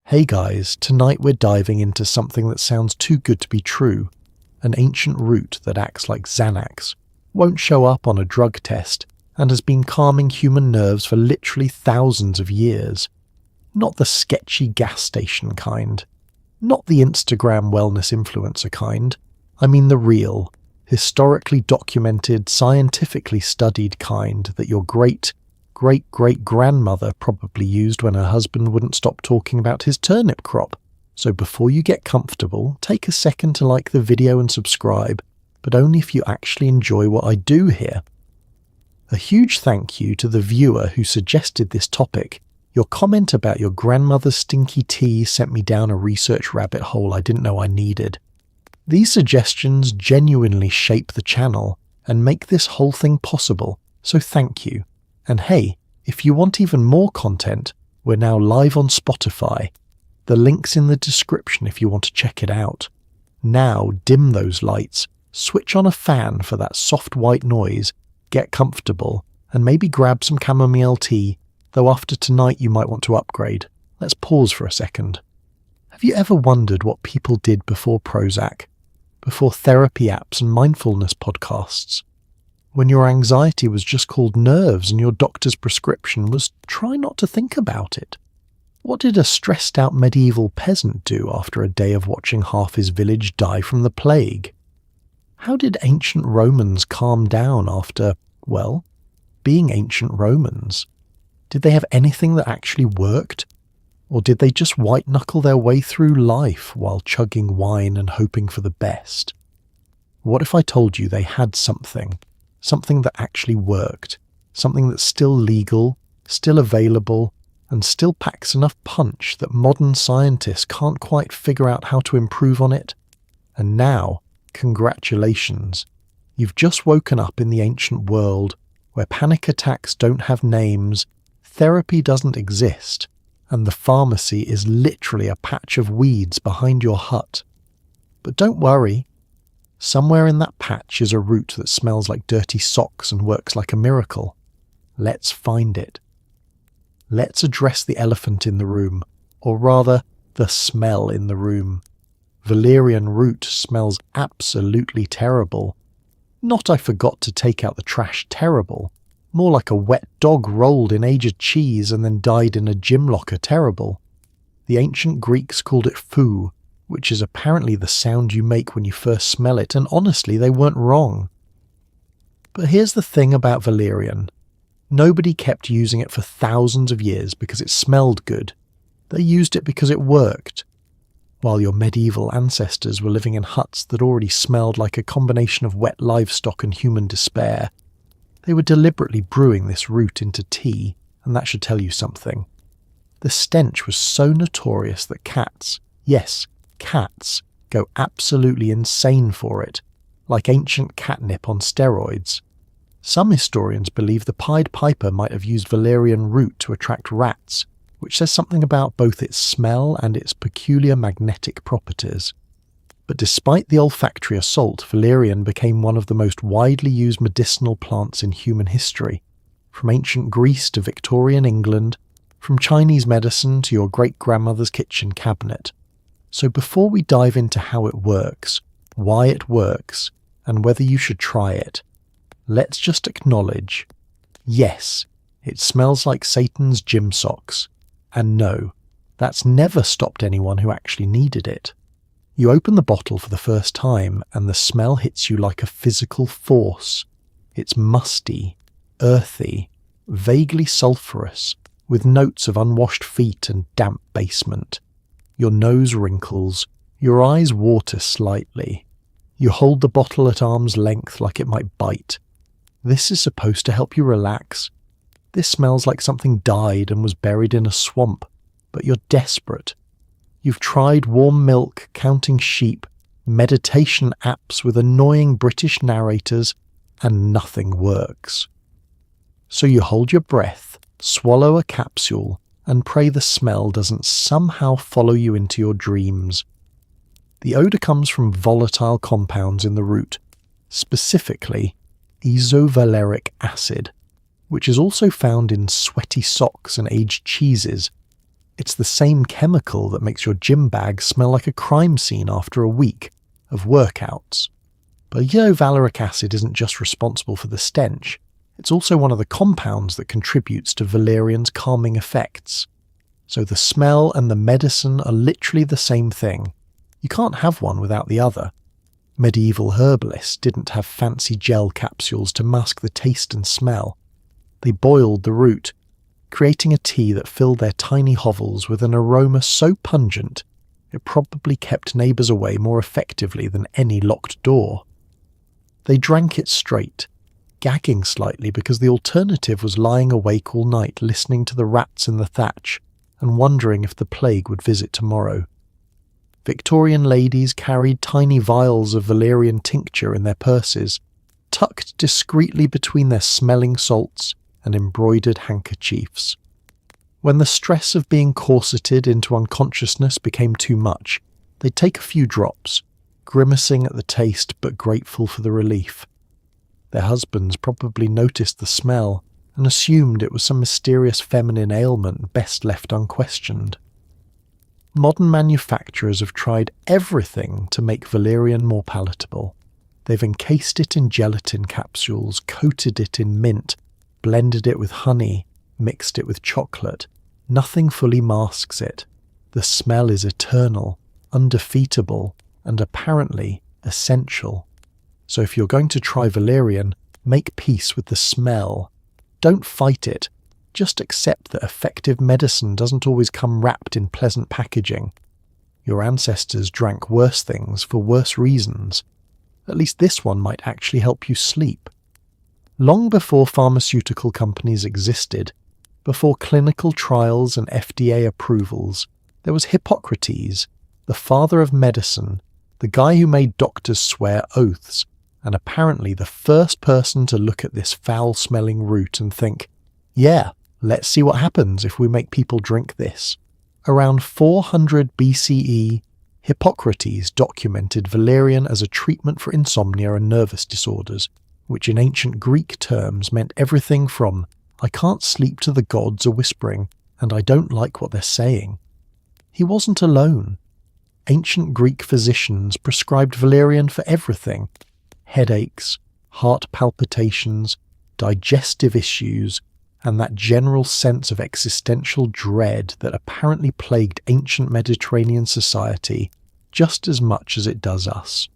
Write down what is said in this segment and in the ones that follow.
Hey guys, tonight we're diving into something that sounds too good to be true. An ancient root that acts like Xanax, won't show up on a drug test, and has been calming human nerves for literally thousands of years. Not the sketchy gas station kind. Not the Instagram wellness influencer kind. I mean the real, historically documented, scientifically studied kind that your great-great-great-grandmother probably used when her husband wouldn't stop talking about his turnip crop. So before you get comfortable, take a second to like the video and subscribe, but only if you actually enjoy what I do here. A huge thank you to the viewer who suggested this topic. Your comment about your grandmother's stinky tea sent me down a research rabbit hole I didn't know I needed. These suggestions genuinely shape the channel and make this whole thing possible, so thank you. And hey, if you want even more content, we're now live on Spotify. The link's in the description if you want to check it out. Now dim those lights, switch on a fan for that soft white noise, get comfortable, and maybe grab some chamomile tea, though after tonight you might want to upgrade. Let's pause for a second. Have you ever wondered what people did before Prozac? Before therapy apps and mindfulness podcasts? When your anxiety was just called nerves and your doctor's prescription was try not to think about it? What did a stressed-out medieval peasant do after a day of watching half his village die from the plague? How did ancient Romans calm down after, well, being ancient Romans? Did they have anything that actually worked? Or did they just white-knuckle their way through life while chugging wine and hoping for the best? What if I told you they had something that actually worked, something that's still legal, still available, and still packs enough punch that modern scientists can't quite figure out how to improve on it? And now, congratulations, you've just woken up in the ancient world where panic attacks don't have names, therapy doesn't exist, and the pharmacy is literally a patch of weeds behind your hut. But don't worry. Somewhere in that patch is a root that smells like dirty socks and works like a miracle. Let's find it. Let's address the elephant in the room, or rather, the smell in the room. Valerian root smells absolutely terrible. Not I forgot to take out the trash terrible. More like a wet dog rolled in aged cheese and then died in a gym locker terrible. The ancient Greeks called it foo, which is apparently the sound you make when you first smell it, and honestly, they weren't wrong. But here's the thing about Valerian. Nobody kept using it for thousands of years because it smelled good. They used it because it worked. While your medieval ancestors were living in huts that already smelled like a combination of wet livestock and human despair, they were deliberately brewing this root into tea, and that should tell you something. The stench was so notorious that cats, yes, cats, go absolutely insane for it, like ancient catnip on steroids. Some historians believe the Pied Piper might have used valerian root to attract rats, which says something about both its smell and its peculiar magnetic properties. But despite the olfactory assault, valerian became one of the most widely used medicinal plants in human history, from ancient Greece to Victorian England, from Chinese medicine to your great-grandmother's kitchen cabinet. So before we dive into how it works, why it works, and whether you should try it, let's just acknowledge, yes, it smells like Satan's gym socks, and no, that's never stopped anyone who actually needed it. You open the bottle for the first time and the smell hits you like a physical force. It's musty, earthy, vaguely sulphurous, with notes of unwashed feet and damp basement. Your nose wrinkles, your eyes water slightly. You hold the bottle at arm's length like it might bite. This is supposed to help you relax. This smells like something died and was buried in a swamp, but you're desperate. You've tried warm milk, counting sheep, meditation apps with annoying British narrators, and nothing works. So you hold your breath, swallow a capsule, and pray the smell doesn't somehow follow you into your dreams. The odour comes from volatile compounds in the root, specifically isovaleric acid, which is also found in sweaty socks and aged cheeses. It's the same chemical that makes your gym bag smell like a crime scene after a week of workouts. But valeric acid isn't just responsible for the stench, it's also one of the compounds that contributes to valerian's calming effects. So the smell and the medicine are literally the same thing. You can't have one without the other. Medieval herbalists didn't have fancy gel capsules to mask the taste and smell. They boiled the root, creating a tea that filled their tiny hovels with an aroma so pungent it probably kept neighbours away more effectively than any locked door. They drank it straight, gagging slightly because the alternative was lying awake all night listening to the rats in the thatch and wondering if the plague would visit tomorrow. Victorian ladies carried tiny vials of Valerian tincture in their purses, tucked discreetly between their smelling salts and embroidered handkerchiefs. When the stress of being corseted into unconsciousness became too much, they'd take a few drops, grimacing at the taste but grateful for the relief. Their husbands probably noticed the smell and assumed it was some mysterious feminine ailment best left unquestioned. Modern manufacturers have tried everything to make valerian more palatable. They've encased it in gelatin capsules, coated it in mint, blended it with honey, mixed it with chocolate. Nothing fully masks it. The smell is eternal, undefeatable, and apparently essential. So if you're going to try valerian, make peace with the smell. Don't fight it. Just accept that effective medicine doesn't always come wrapped in pleasant packaging. Your ancestors drank worse things for worse reasons. At least this one might actually help you sleep. Long before pharmaceutical companies existed, before clinical trials and FDA approvals, there was Hippocrates, the father of medicine, the guy who made doctors swear oaths, and apparently the first person to look at this foul-smelling root and think, yeah, let's see what happens if we make people drink this. Around 400 BCE, Hippocrates documented valerian as a treatment for insomnia and nervous disorders, which in ancient Greek terms meant everything from I can't sleep till the gods are whispering, and I don't like what they're saying. He wasn't alone. Ancient Greek physicians prescribed valerian for everything: headaches, heart palpitations, digestive issues, and that general sense of existential dread that apparently plagued ancient Mediterranean society just as much as it does us.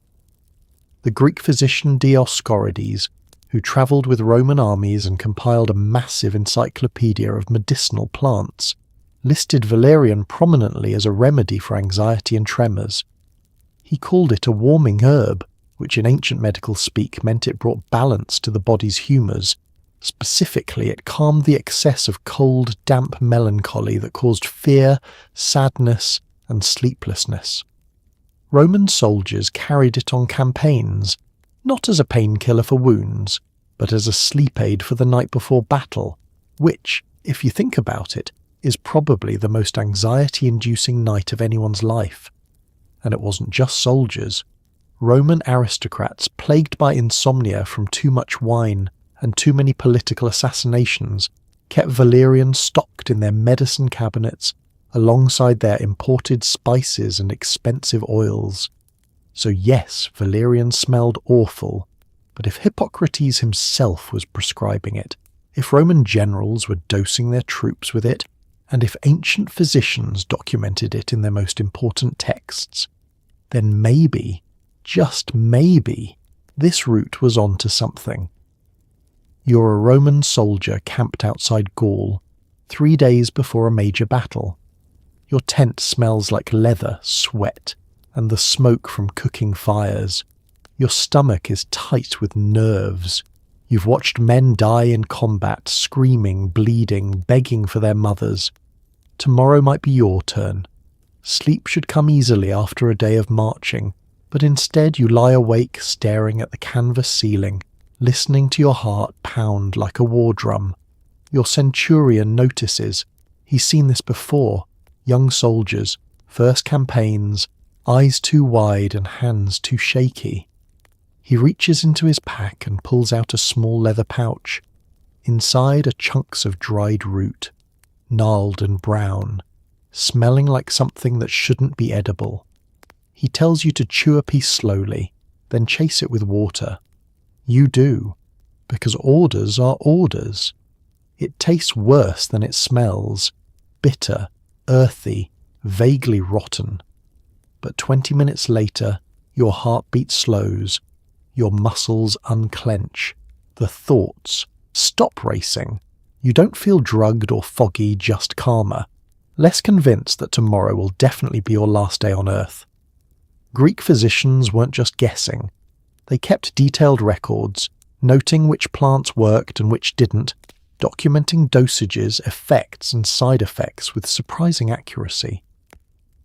The Greek physician Dioscorides, who travelled with Roman armies and compiled a massive encyclopedia of medicinal plants, listed valerian prominently as a remedy for anxiety and tremors. He called it a warming herb, which in ancient medical speak meant it brought balance to the body's humours. Specifically, it calmed the excess of cold, damp melancholy that caused fear, sadness, and sleeplessness. Roman soldiers carried it on campaigns, not as a painkiller for wounds, but as a sleep aid for the night before battle, which, if you think about it, is probably the most anxiety-inducing night of anyone's life. And it wasn't just soldiers. Roman aristocrats, plagued by insomnia from too much wine and too many political assassinations, kept valerian stocked in their medicine cabinets alongside their imported spices and expensive oils. So yes, valerian smelled awful, but if Hippocrates himself was prescribing it, if Roman generals were dosing their troops with it, and if ancient physicians documented it in their most important texts, then maybe, just maybe, this root was onto something. You're a Roman soldier camped outside Gaul, 3 days before a major battle. Your tent smells like leather, sweat, and the smoke from cooking fires. Your stomach is tight with nerves. You've watched men die in combat, screaming, bleeding, begging for their mothers. Tomorrow might be your turn. Sleep should come easily after a day of marching, but instead you lie awake staring at the canvas ceiling, listening to your heart pound like a war drum. Your centurion notices. He's seen this before. Young soldiers, first campaigns, eyes too wide and hands too shaky. He reaches into his pack and pulls out a small leather pouch. Inside are chunks of dried root, gnarled and brown, smelling like something that shouldn't be edible. He tells you to chew a piece slowly, then chase it with water. You do, because orders are orders. It tastes worse than it smells, bitter, earthy, vaguely rotten. But 20 minutes later, your heartbeat slows, your muscles unclench, the thoughts stop racing. You don't feel drugged or foggy, just calmer, less convinced that tomorrow will definitely be your last day on Earth. Greek physicians weren't just guessing. They kept detailed records, noting which plants worked and which didn't, documenting dosages, effects and side effects with surprising accuracy.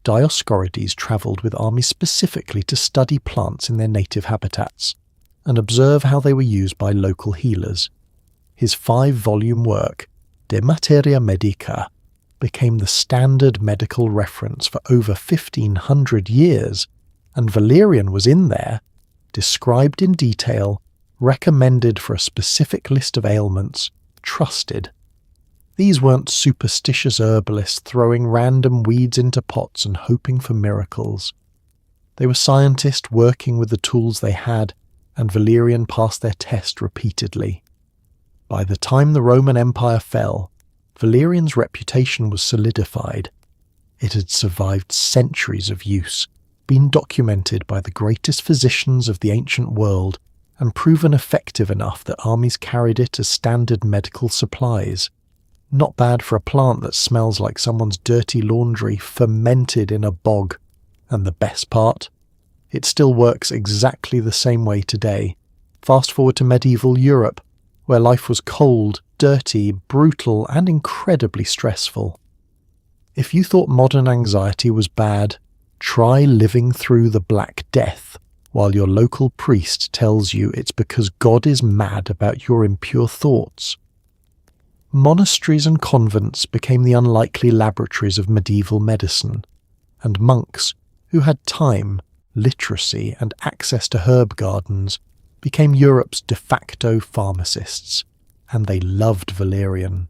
Dioscorides travelled with armies specifically to study plants in their native habitats and observe how they were used by local healers. His 5-volume work, De Materia Medica, became the standard medical reference for over 1,500 years, and Valerian was in there, described in detail, recommended for a specific list of ailments, trusted. These weren't superstitious herbalists throwing random weeds into pots and hoping for miracles. They were scientists working with the tools they had, and Valerian passed their test repeatedly. By the time the Roman Empire fell, Valerian's reputation was solidified. It had survived centuries of use, been documented by the greatest physicians of the ancient world, and proven effective enough that armies carried it as standard medical supplies. Not bad for a plant that smells like someone's dirty laundry fermented in a bog. And the best part? It still works exactly the same way today. Fast forward to medieval Europe, where life was cold, dirty, brutal, and incredibly stressful. If you thought modern anxiety was bad, try living through the Black Death while your local priest tells you it's because God is mad about your impure thoughts. Monasteries and convents became the unlikely laboratories of medieval medicine, and monks, who had time, literacy, and access to herb gardens, became Europe's de facto pharmacists, and they loved Valerian.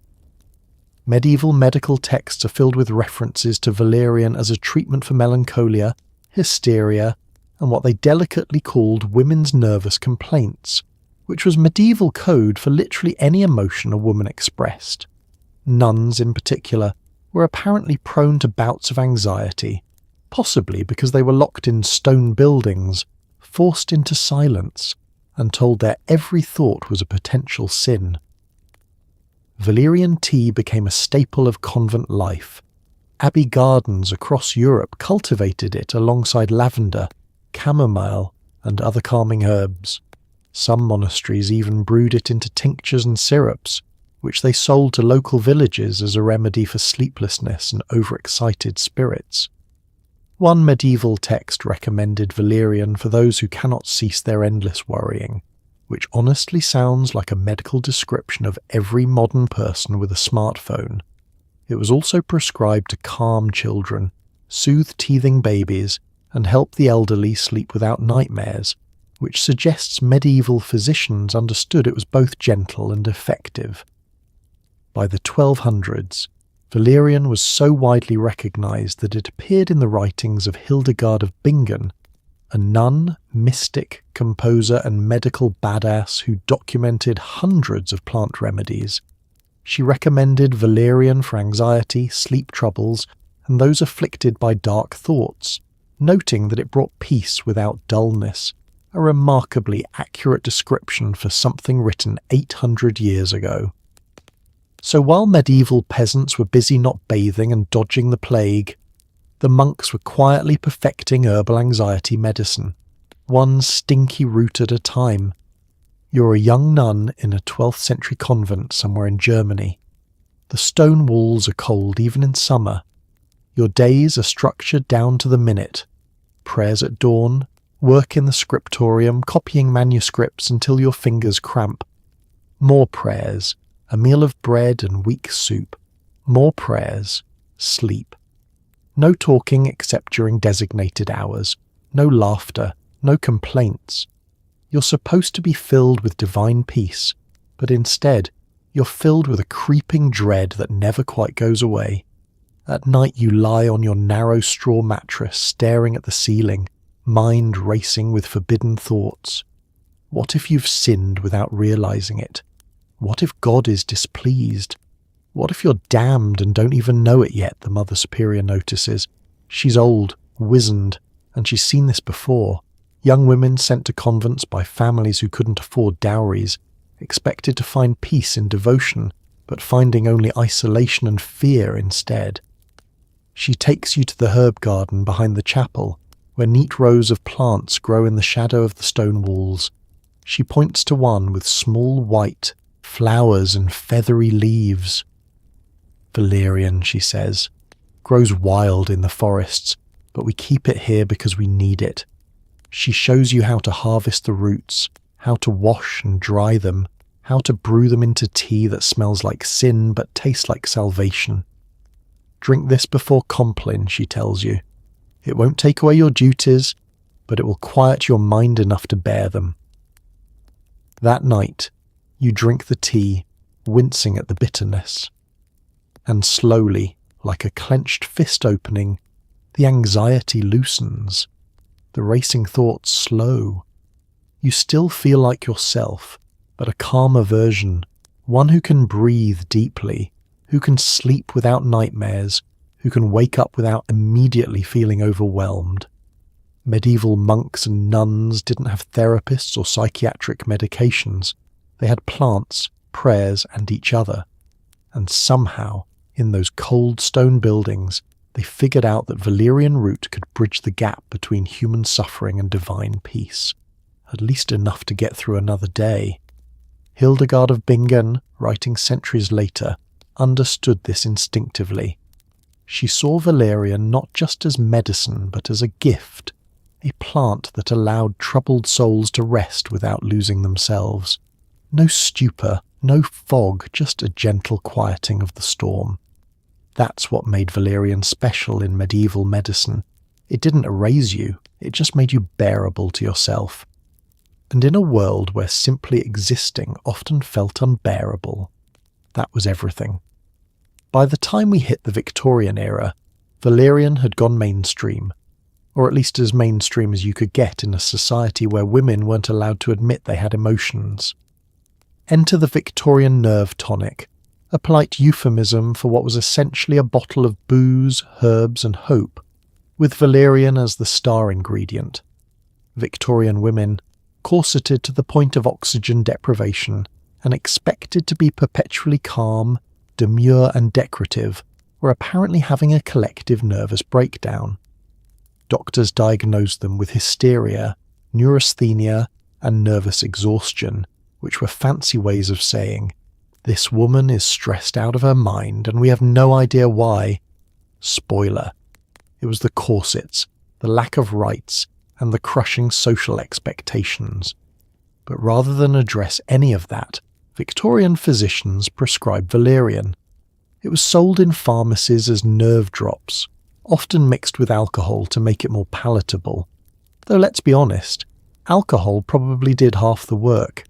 Medieval medical texts are filled with references to Valerian as a treatment for melancholia, hysteria, and what they delicately called women's nervous complaints, which was medieval code for literally any emotion a woman expressed. Nuns, in particular, were apparently prone to bouts of anxiety, possibly because they were locked in stone buildings, forced into silence, and told their every thought was a potential sin. Valerian tea became a staple of convent life. Abbey gardens across Europe cultivated it alongside lavender, chamomile, and other calming herbs. Some monasteries even brewed it into tinctures and syrups, which they sold to local villages as a remedy for sleeplessness and overexcited spirits. One medieval text recommended Valerian for those who cannot cease their endless worrying, which honestly sounds like a medical description of every modern person with a smartphone. It was also prescribed to calm children, soothe teething babies, and help the elderly sleep without nightmares, which suggests medieval physicians understood it was both gentle and effective. By the 1200s, Valerian was so widely recognized that it appeared in the writings of Hildegard of Bingen, a nun, mystic, composer, and medical badass who documented hundreds of plant remedies. She recommended Valerian for anxiety, sleep troubles, and those afflicted by dark thoughts, noting that it brought peace without dullness, a remarkably accurate description for something written 800 years ago. So while medieval peasants were busy not bathing and dodging the plague, the monks were quietly perfecting herbal anxiety medicine, one stinky root at a time. You're a young nun in a 12th century convent somewhere in Germany. The stone walls are cold even in summer. Your days are structured down to the minute. Prayers at dawn, work in the scriptorium, copying manuscripts until your fingers cramp. More prayers, a meal of bread and weak soup. More prayers, sleep. No talking except during designated hours. No laughter, no complaints. You're supposed to be filled with divine peace, but instead, you're filled with a creeping dread that never quite goes away. At night you lie on your narrow straw mattress staring at the ceiling, mind racing with forbidden thoughts. What if you've sinned without realizing it? What if God is displeased? What if you're damned and don't even know it yet, the Mother Superior notices. She's old, wizened, and she's seen this before. Young women sent to convents by families who couldn't afford dowries, expected to find peace in devotion, but finding only isolation and fear instead. She takes you to the herb garden behind the chapel, where neat rows of plants grow in the shadow of the stone walls. She points to one with small white flowers and feathery leaves. Valerian, she says, grows wild in the forests, but we keep it here because we need it. She shows you how to harvest the roots, how to wash and dry them, how to brew them into tea that smells like sin but tastes like salvation. Drink this before Compline, she tells you. It won't take away your duties, but it will quiet your mind enough to bear them. That night, you drink the tea, wincing at the bitterness. And slowly, like a clenched fist opening, the anxiety loosens. The racing thoughts slow. You still feel like yourself, but a calmer version, one who can breathe deeply, who can sleep without nightmares, who can wake up without immediately feeling overwhelmed. Medieval monks and nuns didn't have therapists or psychiatric medications. They had plants, prayers, and each other. And somehow, in those cold stone buildings, they figured out that valerian root could bridge the gap between human suffering and divine peace. At least enough to get through another day. Hildegard of Bingen, writing centuries later, understood this instinctively. She saw valerian not just as medicine but as a gift, a plant that allowed troubled souls to rest without losing themselves. No stupor, no fog, just a gentle quieting of the storm. That's what made valerian special in medieval medicine. It didn't erase you, it just made you bearable to yourself. And in a world where simply existing often felt unbearable, that was everything. By the time we hit the Victorian era, valerian had gone mainstream, or at least as mainstream as you could get in a society where women weren't allowed to admit they had emotions. Enter the Victorian nerve tonic, a polite euphemism for what was essentially a bottle of booze, herbs, and hope, with valerian as the star ingredient. Victorian women, corseted to the point of oxygen deprivation and expected to be perpetually calm, demure and decorative, were apparently having a collective nervous breakdown. Doctors diagnosed them with hysteria, neurasthenia, and nervous exhaustion, which were fancy ways of saying, "This woman is stressed out of her mind and we have no idea why." Spoiler. It was the corsets, the lack of rights, and the crushing social expectations. But rather than address any of that, Victorian physicians prescribed valerian. It was sold in pharmacies as nerve drops, often mixed with alcohol to make it more palatable. Though let's be honest, alcohol probably did half the work.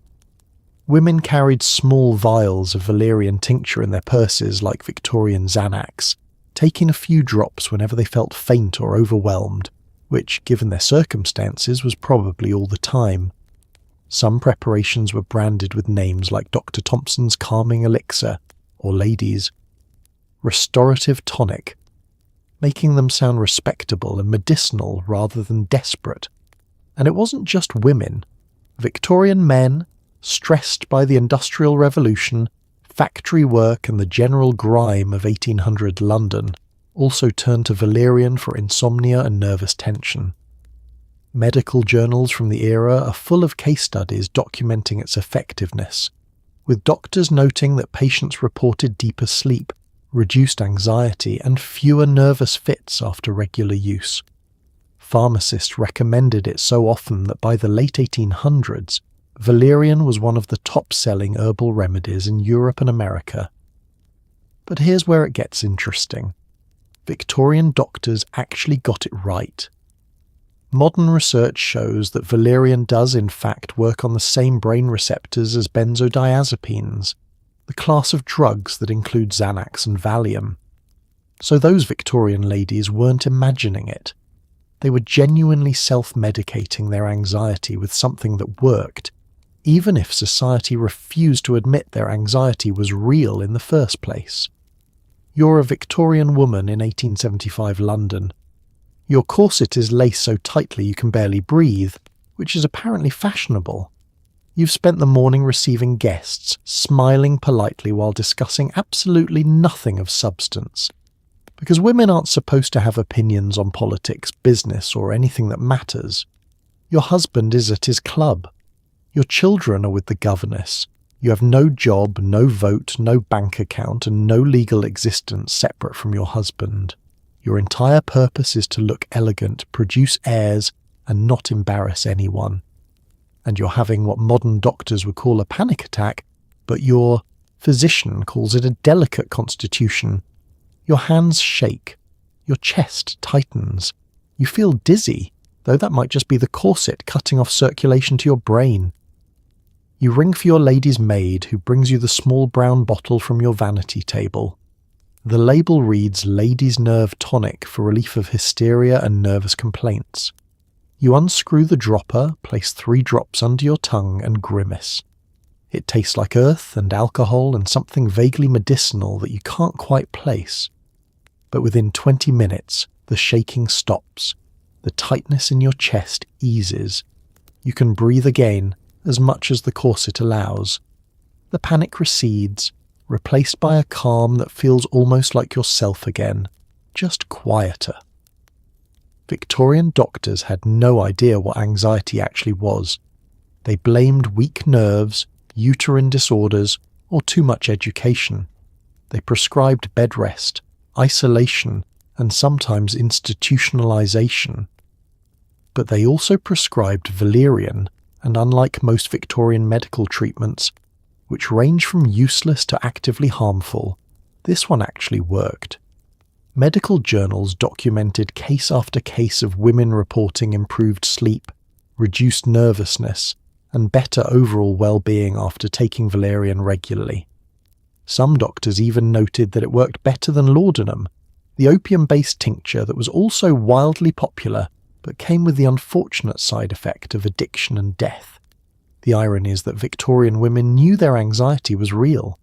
Women carried small vials of valerian tincture in their purses like Victorian Xanax, taking a few drops whenever they felt faint or overwhelmed, which, given their circumstances, was probably all the time. Some preparations were branded with names like Dr. Thompson's Calming Elixir, or ladies, Restorative Tonic, making them sound respectable and medicinal rather than desperate. And it wasn't just women. Victorian men, stressed by the Industrial Revolution, factory work and the general grime of 1800 London, also turned to valerian for insomnia and nervous tension. Medical journals from the era are full of case studies documenting its effectiveness, with doctors noting that patients reported deeper sleep, reduced anxiety, and fewer nervous fits after regular use. Pharmacists recommended it so often that by the late 1800s, valerian was one of the top-selling herbal remedies in Europe and America. But here's where it gets interesting. Victorian doctors actually got it right. Modern research shows that valerian does in fact work on the same brain receptors as benzodiazepines, the class of drugs that include Xanax and Valium. So those Victorian ladies weren't imagining it. They were genuinely self-medicating their anxiety with something that worked, even if society refused to admit their anxiety was real in the first place. You're a Victorian woman in 1875 London. Your corset is laced so tightly you can barely breathe, which is apparently fashionable. You've spent the morning receiving guests, smiling politely while discussing absolutely nothing of substance. Because women aren't supposed to have opinions on politics, business, or anything that matters. Your husband is at his club. Your children are with the governess. You have no job, no vote, no bank account, and no legal existence separate from your husband. Your entire purpose is to look elegant, produce heirs, and not embarrass anyone. And you're having what modern doctors would call a panic attack, but your physician calls it a delicate constitution. Your hands shake. Your chest tightens. You feel dizzy, though that might just be the corset cutting off circulation to your brain. You ring for your lady's maid, who brings you the small brown bottle from your vanity table. The label reads Ladies' Nerve Tonic for relief of hysteria and nervous complaints. You unscrew the dropper, place 3 drops under your tongue and grimace. It tastes like earth and alcohol and something vaguely medicinal that you can't quite place. But within 20 minutes, the shaking stops. The tightness in your chest eases. You can breathe again, as much as the corset allows. The panic recedes, replaced by a calm that feels almost like yourself again, just quieter. Victorian doctors had no idea what anxiety actually was. They blamed weak nerves, uterine disorders, or too much education. They prescribed bed rest, isolation, and sometimes institutionalization. But they also prescribed Valerian, and unlike most Victorian medical treatments, which range from useless to actively harmful, this one actually worked. Medical journals documented case after case of women reporting improved sleep, reduced nervousness, and better overall well-being after taking Valerian regularly. Some doctors even noted that it worked better than laudanum, the opium-based tincture that was also wildly popular but came with the unfortunate side effect of addiction and death. The irony is that Victorian women knew their anxiety was real.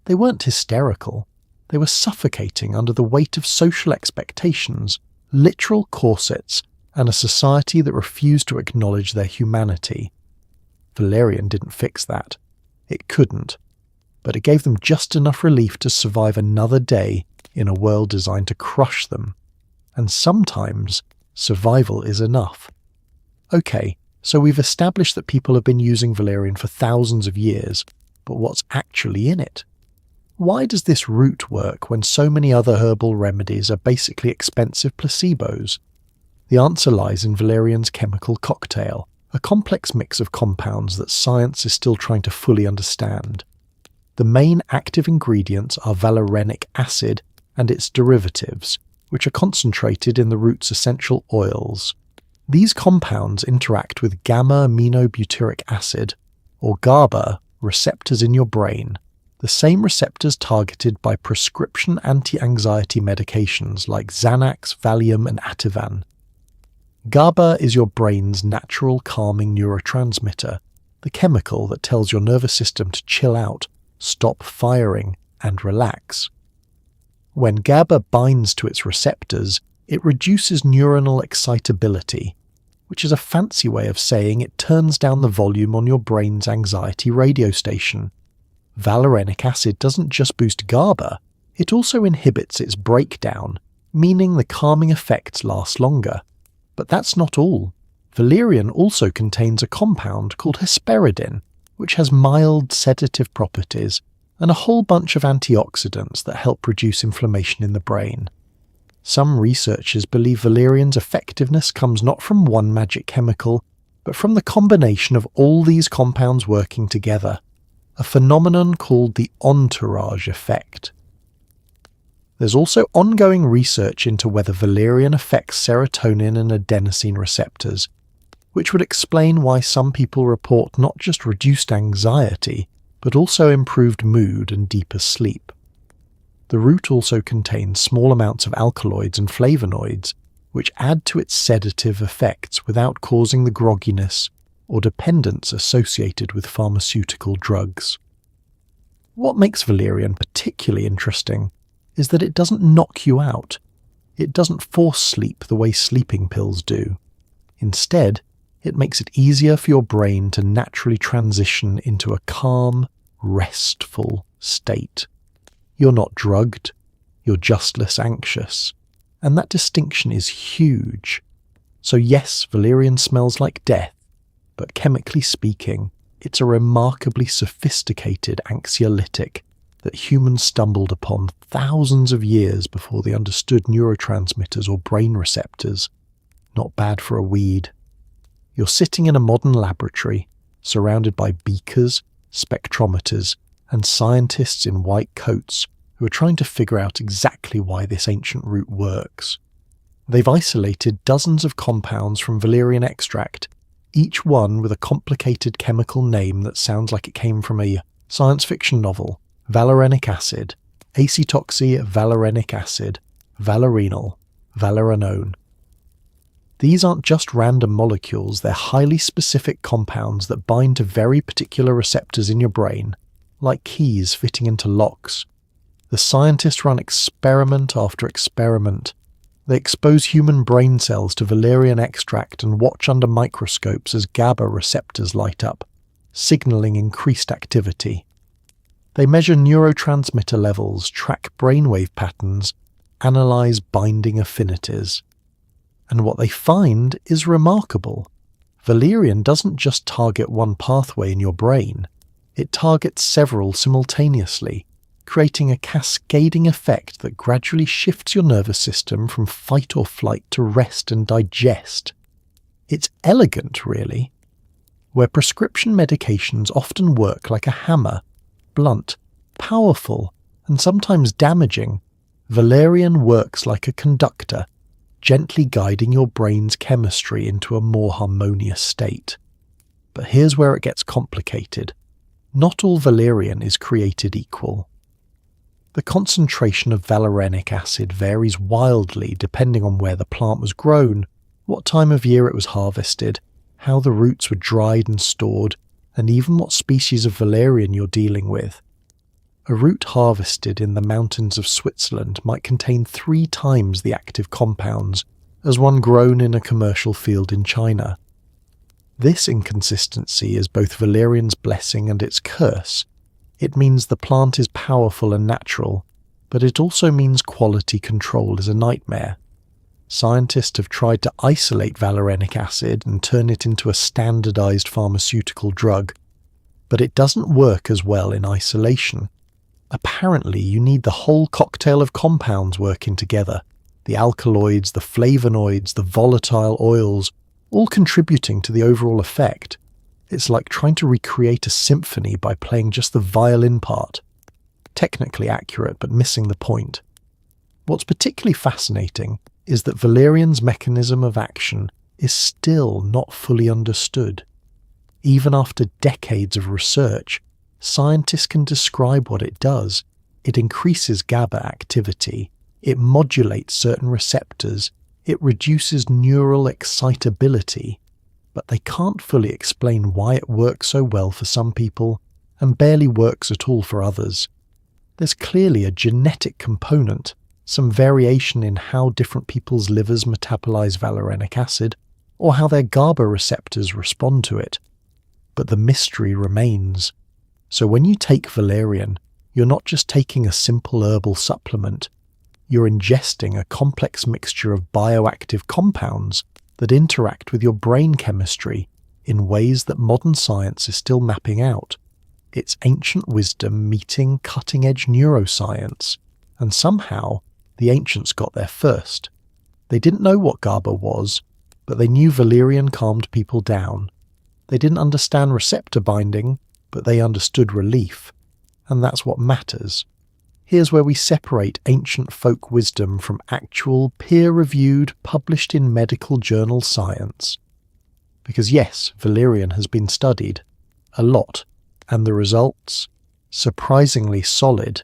They weren't hysterical. They were suffocating under the weight of social expectations, literal corsets, and a society that refused to acknowledge their humanity. Valerian didn't fix that. It couldn't. But it gave them just enough relief to survive another day in a world designed to crush them. And sometimes, survival is enough. Okay, so we've established that people have been using Valerian for thousands of years, but what's actually in it? Why does this root work when so many other herbal remedies are basically expensive placebos? The answer lies in Valerian's chemical cocktail, a complex mix of compounds that science is still trying to fully understand. The main active ingredients are valerianic acid and its derivatives, which are concentrated in the root's essential oils. These compounds interact with gamma-aminobutyric acid, or GABA, receptors in your brain, the same receptors targeted by prescription anti-anxiety medications like Xanax, Valium, and Ativan. GABA is your brain's natural calming neurotransmitter, the chemical that tells your nervous system to chill out, stop firing, and relax. When GABA binds to its receptors, it reduces neuronal excitability, which is a fancy way of saying it turns down the volume on your brain's anxiety radio station. Valerianic acid doesn't just boost GABA, it also inhibits its breakdown, meaning the calming effects last longer. But that's not all. Valerian also contains a compound called hesperidin, which has mild sedative properties and a whole bunch of antioxidants that help reduce inflammation in the brain. Some researchers believe Valerian's effectiveness comes not from one magic chemical, but from the combination of all these compounds working together, a phenomenon called the entourage effect. There's also ongoing research into whether Valerian affects serotonin and adenosine receptors, which would explain why some people report not just reduced anxiety, but also improved mood and deeper sleep. The root also contains small amounts of alkaloids and flavonoids, which add to its sedative effects without causing the grogginess or dependence associated with pharmaceutical drugs. What makes valerian particularly interesting is that it doesn't knock you out. It doesn't force sleep the way sleeping pills do. Instead, it makes it easier for your brain to naturally transition into a calm, restful state. You're not drugged, you're just less anxious. And that distinction is huge. So yes, valerian smells like death, but chemically speaking, it's a remarkably sophisticated anxiolytic that humans stumbled upon thousands of years before they understood neurotransmitters or brain receptors. Not bad for a weed. You're sitting in a modern laboratory, surrounded by beakers, spectrometers, and scientists in white coats who are trying to figure out exactly why this ancient root works. They've isolated dozens of compounds from valerian extract, each one with a complicated chemical name that sounds like it came from a science fiction novel. Valerianic acid, acetoxy-valerianic acid, valerianol, valeranone. These aren't just random molecules, they're highly specific compounds that bind to very particular receptors in your brain, like keys fitting into locks. The scientists run experiment after experiment. They expose human brain cells to valerian extract and watch under microscopes as GABA receptors light up, signaling increased activity. They measure neurotransmitter levels, track brainwave patterns, analyze binding affinities. And what they find is remarkable. Valerian doesn't just target one pathway in your brain, it targets several simultaneously, creating a cascading effect that gradually shifts your nervous system from fight or flight to rest and digest. It's elegant, really. Where prescription medications often work like a hammer, blunt, powerful, and sometimes damaging, valerian works like a conductor, gently guiding your brain's chemistry into a more harmonious state. But here's where it gets complicated. Not all valerian is created equal. The concentration of valerianic acid varies wildly depending on where the plant was grown, what time of year it was harvested, how the roots were dried and stored, and even what species of valerian you're dealing with. A root harvested in the mountains of Switzerland might contain 3 times the active compounds as one grown in a commercial field in China. This inconsistency is both valerian's blessing and its curse. It means the plant is powerful and natural, but it also means quality control is a nightmare. Scientists have tried to isolate valerianic acid and turn it into a standardized pharmaceutical drug, but it doesn't work as well in isolation. Apparently, you need the whole cocktail of compounds working together, the alkaloids, the flavonoids, the volatile oils, all contributing to the overall effect. It's like trying to recreate a symphony by playing just the violin part. Technically accurate, but missing the point. What's particularly fascinating is that valerian's mechanism of action is still not fully understood. Even after decades of research, scientists can describe what it does. It increases GABA activity, it modulates certain receptors, it reduces neural excitability, but they can't fully explain why it works so well for some people and barely works at all for others. There's clearly a genetic component, some variation in how different people's livers metabolize valerianic acid, or how their GABA receptors respond to it. But the mystery remains. So when you take valerian, you're not just taking a simple herbal supplement, you're ingesting a complex mixture of bioactive compounds that interact with your brain chemistry in ways that modern science is still mapping out. It's ancient wisdom meeting cutting-edge neuroscience, and somehow the ancients got there first. They didn't know what GABA was, but they knew valerian calmed people down. They didn't understand receptor binding, but they understood relief, and that's what matters. Here's where we separate ancient folk wisdom from actual, peer-reviewed, published in medical journal science. Because yes, valerian has been studied, a lot, and the results? Surprisingly solid.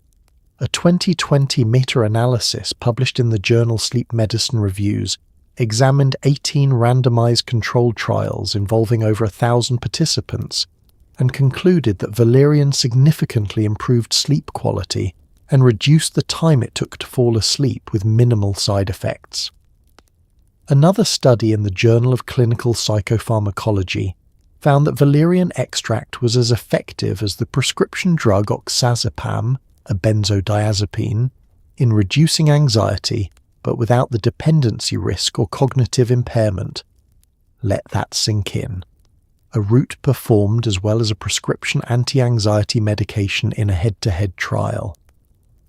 A 2020 meta-analysis published in the journal Sleep Medicine Reviews examined 18 randomized controlled trials involving over 1,000 participants and concluded that Valerian significantly improved sleep quality and reduced the time it took to fall asleep with minimal side effects. Another study in the Journal of Clinical Psychopharmacology found that valerian extract was as effective as the prescription drug oxazepam, a benzodiazepine, in reducing anxiety, but without the dependency risk or cognitive impairment. Let that sink in. A route performed as well as a prescription anti-anxiety medication in a head-to-head trial.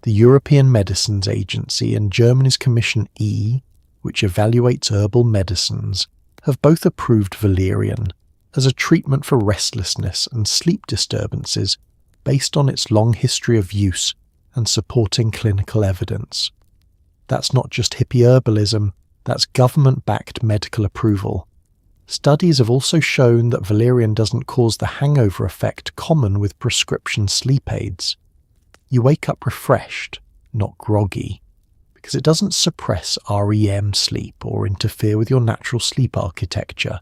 The European Medicines Agency and Germany's Commission E, which evaluates herbal medicines, have both approved valerian as a treatment for restlessness and sleep disturbances based on its long history of use and supporting clinical evidence. That's not just hippie herbalism, that's government-backed medical approval. Studies have also shown that valerian doesn't cause the hangover effect common with prescription sleep aids. You wake up refreshed, not groggy, because it doesn't suppress REM sleep or interfere with your natural sleep architecture.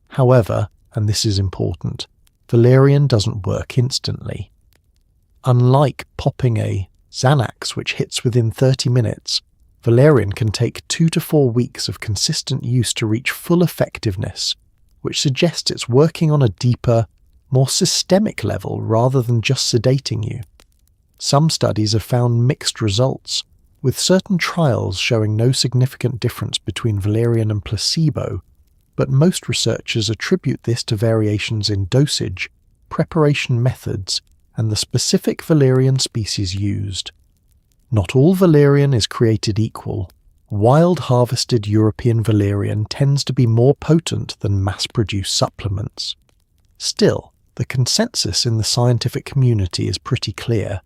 However, and this is important, valerian doesn't work instantly. Unlike popping a Xanax, which hits within 30 minutes, valerian can take 2 to 4 weeks of consistent use to reach full effectiveness, which suggests it's working on a deeper, more systemic level rather than just sedating you. Some studies have found mixed results, with certain trials showing no significant difference between valerian and placebo, but most researchers attribute this to variations in dosage, preparation methods, and the specific valerian species used. Not all valerian is created equal. Wild harvested European valerian tends to be more potent than mass-produced supplements. Still, the consensus in the scientific community is pretty clear.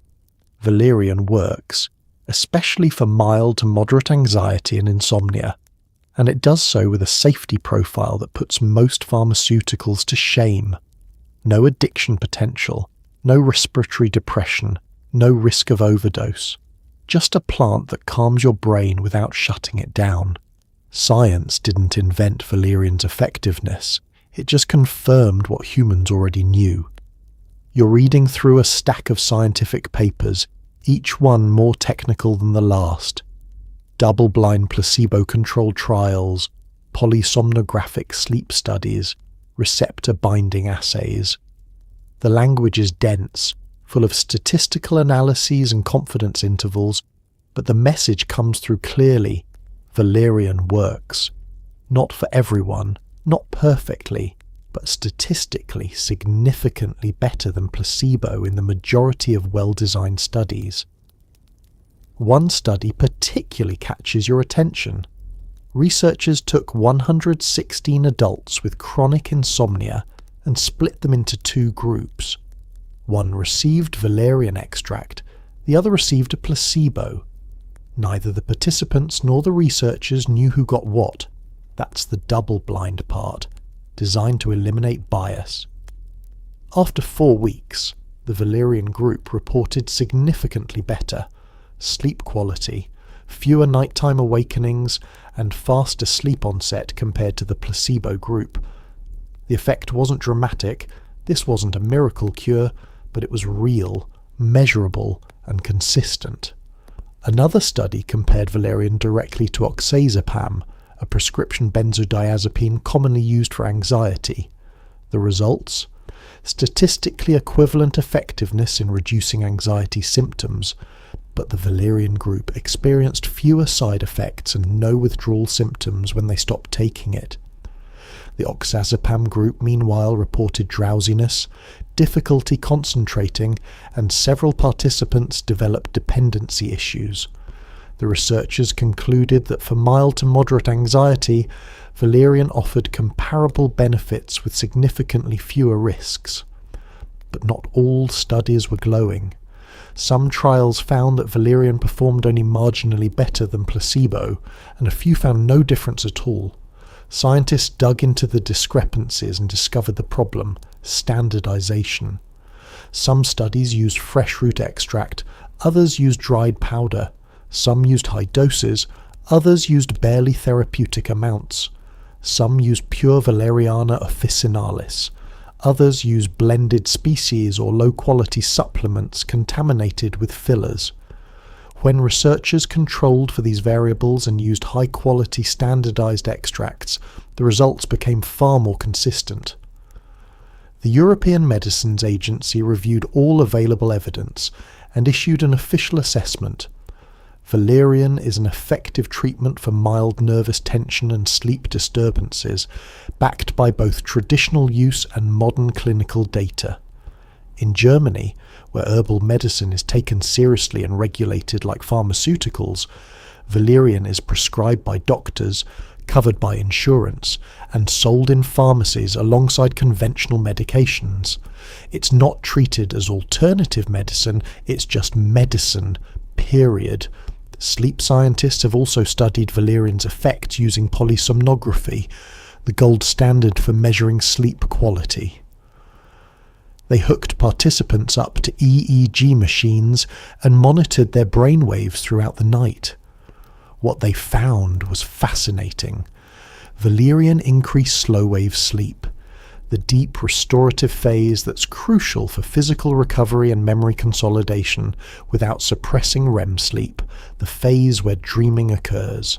Valerian works, especially for mild to moderate anxiety and insomnia, and it does so with a safety profile that puts most pharmaceuticals to shame. No addiction potential, no respiratory depression, no risk of overdose. Just a plant that calms your brain without shutting it down. Science didn't invent valerian's effectiveness, it just confirmed what humans already knew. You're reading through a stack of scientific papers, each one more technical than the last. Double-blind placebo-controlled trials, polysomnographic sleep studies, receptor-binding assays. The language is dense, full of statistical analyses and confidence intervals, but the message comes through clearly. Valerian works. Not for everyone, not perfectly, but statistically significantly better than placebo in the majority of well-designed studies. One study particularly catches your attention. Researchers took 116 adults with chronic insomnia and split them into 2 groups. One received valerian extract, the other received a placebo. Neither the participants nor the researchers knew who got what. That's the double-blind part, designed to eliminate bias. After 4 weeks, the valerian group reported significantly better sleep quality, fewer nighttime awakenings, and faster sleep onset compared to the placebo group. The effect wasn't dramatic, this wasn't a miracle cure, but it was real, measurable, and consistent. Another study compared valerian directly to oxazepam, a prescription benzodiazepine commonly used for anxiety. The results? Statistically equivalent effectiveness in reducing anxiety symptoms, but the valerian group experienced fewer side effects and no withdrawal symptoms when they stopped taking it. The oxazepam group, meanwhile, reported drowsiness, difficulty concentrating, and several participants developed dependency issues. The researchers concluded that for mild to moderate anxiety, valerian offered comparable benefits with significantly fewer risks. But not all studies were glowing. Some trials found that valerian performed only marginally better than placebo, and a few found no difference at all. Scientists dug into the discrepancies and discovered the problem: standardization. Some studies used fresh root extract, Others used dried powder. Some used high doses. Others used barely therapeutic amounts. Some used pure Valeriana officinalis. Others used blended species or low-quality supplements contaminated with fillers. When researchers controlled for these variables and used high-quality standardized extracts, the results became far more consistent. The European Medicines Agency reviewed all available evidence and issued an official assessment. Valerian is an effective treatment for mild nervous tension and sleep disturbances, backed by both traditional use and modern clinical data. In Germany, where herbal medicine is taken seriously and regulated like pharmaceuticals, Valerian is prescribed by doctors, covered by insurance, and sold in pharmacies alongside conventional medications. It's not treated as alternative medicine, it's just medicine, period. Sleep scientists have also studied Valerian's effect using polysomnography, the gold standard for measuring sleep quality. They hooked participants up to EEG machines and monitored their brainwaves throughout the night. What they found was fascinating. Valerian increased slow-wave sleep, the deep restorative phase that's crucial for physical recovery and memory consolidation without suppressing REM sleep, the phase where dreaming occurs.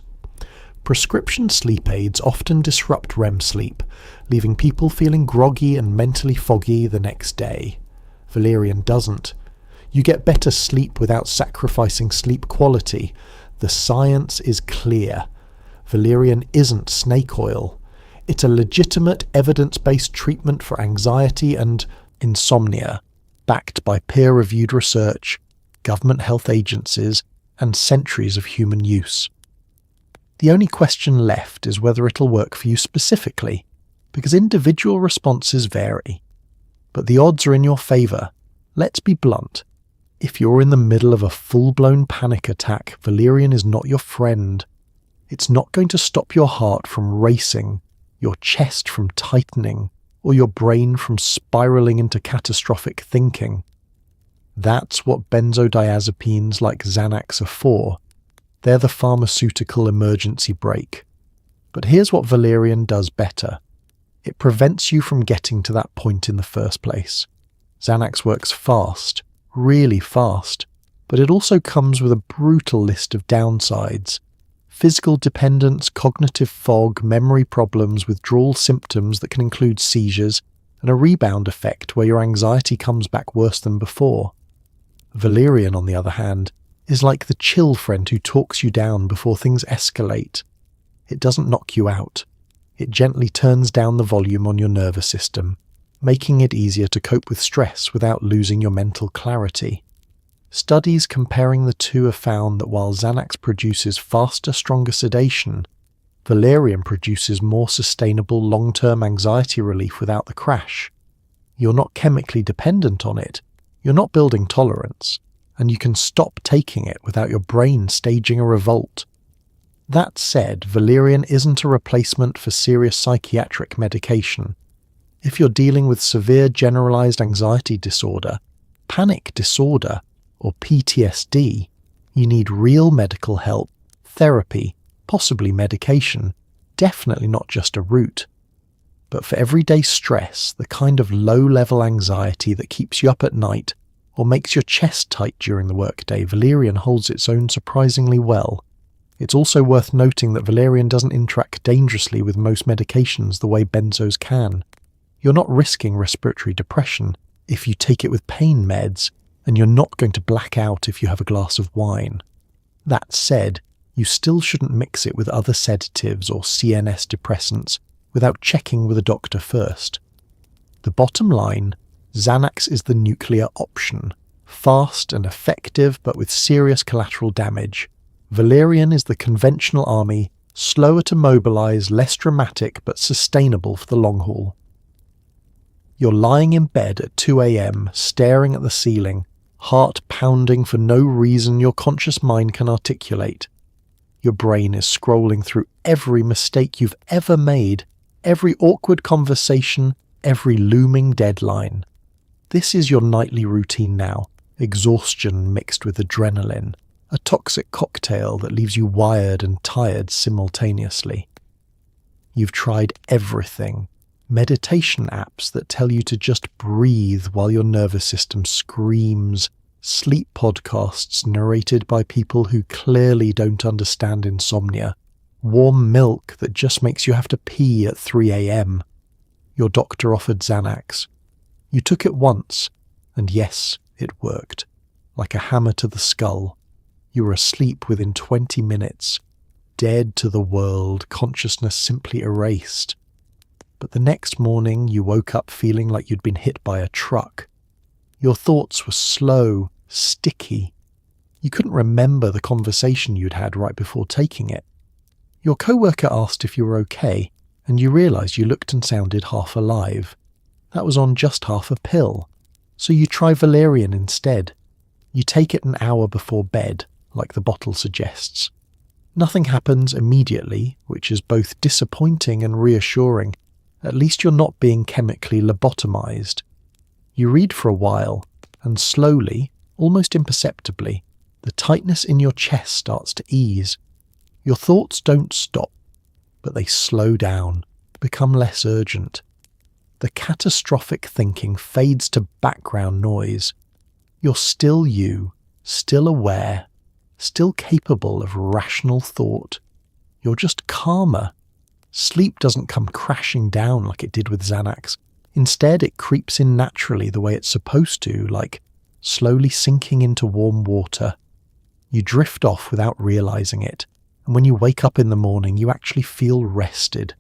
Prescription sleep aids often disrupt REM sleep, leaving people feeling groggy and mentally foggy the next day. Valerian doesn't. You get better sleep without sacrificing sleep quality. The science is clear. Valerian isn't snake oil. It's a legitimate evidence-based treatment for anxiety and insomnia, backed by peer-reviewed research, government health agencies, and centuries of human use. The only question left is whether it'll work for you specifically, because individual responses vary. But the odds are in your favour. Let's be blunt. If you're in the middle of a full-blown panic attack, Valerian is not your friend. It's not going to stop your heart from racing, your chest from tightening, or your brain from spiralling into catastrophic thinking. That's what benzodiazepines like Xanax are for. They're the pharmaceutical emergency brake. But here's what Valerian does better. It prevents you from getting to that point in the first place. Xanax works fast, really fast, but it also comes with a brutal list of downsides. Physical dependence, cognitive fog, memory problems, withdrawal symptoms that can include seizures, and a rebound effect where your anxiety comes back worse than before. Valerian, on the other hand, is like the chill friend who talks you down before things escalate. It doesn't knock you out. It gently turns down the volume on your nervous system, making it easier to cope with stress without losing your mental clarity. Studies comparing the two have found that while Xanax produces faster, stronger sedation, Valerian produces more sustainable long-term anxiety relief without the crash. You're not chemically dependent on it, you're not building tolerance, and you can stop taking it without your brain staging a revolt. That said, Valerian isn't a replacement for serious psychiatric medication. If you're dealing with severe generalized anxiety disorder, panic disorder, or PTSD, you need real medical help, therapy, possibly medication, definitely not just a route. But for everyday stress, the kind of low-level anxiety that keeps you up at night or makes your chest tight during the workday, Valerian holds its own surprisingly well. It's also worth noting that Valerian doesn't interact dangerously with most medications the way benzos can. You're not risking respiratory depression if you take it with pain meds, and you're not going to black out if you have a glass of wine. That said, you still shouldn't mix it with other sedatives or CNS depressants without checking with a doctor first. The bottom line, Xanax is the nuclear option, fast and effective but with serious collateral damage. Valerian is the conventional army, slower to mobilize, less dramatic but sustainable for the long haul. You're lying in bed at 2 a.m, staring at the ceiling, heart pounding for no reason your conscious mind can articulate. Your brain is scrolling through every mistake you've ever made, every awkward conversation, every looming deadline. This is your nightly routine now. exhaustion mixed with adrenaline, a toxic cocktail that leaves you wired and tired simultaneously. You've tried everything. Meditation apps that tell you to just breathe while your nervous system screams, sleep podcasts narrated by people who clearly don't understand insomnia, warm milk that just makes you have to pee at 3 a.m. Your doctor offered Xanax. You took it once, and yes, it worked. Like a hammer to the skull. You were asleep within 20 minutes, dead to the world, consciousness simply erased. But the next morning you woke up feeling like you'd been hit by a truck. Your thoughts were slow, sticky. You couldn't remember the conversation you'd had right before taking it. Your coworker asked if you were okay, and you realised you looked and sounded half alive. That was on just half a pill. So you try Valerian instead. You take it an hour before bed, like the bottle suggests. Nothing happens immediately, which is both disappointing and reassuring. At least you're not being chemically lobotomized. You read for a while, and slowly, almost imperceptibly, the tightness in your chest starts to ease. Your thoughts don't stop, but they slow down, become less urgent. The catastrophic thinking fades to background noise. You're still you, still aware, still capable of rational thought. You're just calmer. Sleep doesn't come crashing down like it did with Xanax. Instead, it creeps in naturally the way it's supposed to, like slowly sinking into warm water. You drift off without realizing it, and when you wake up in the morning, you actually feel rested.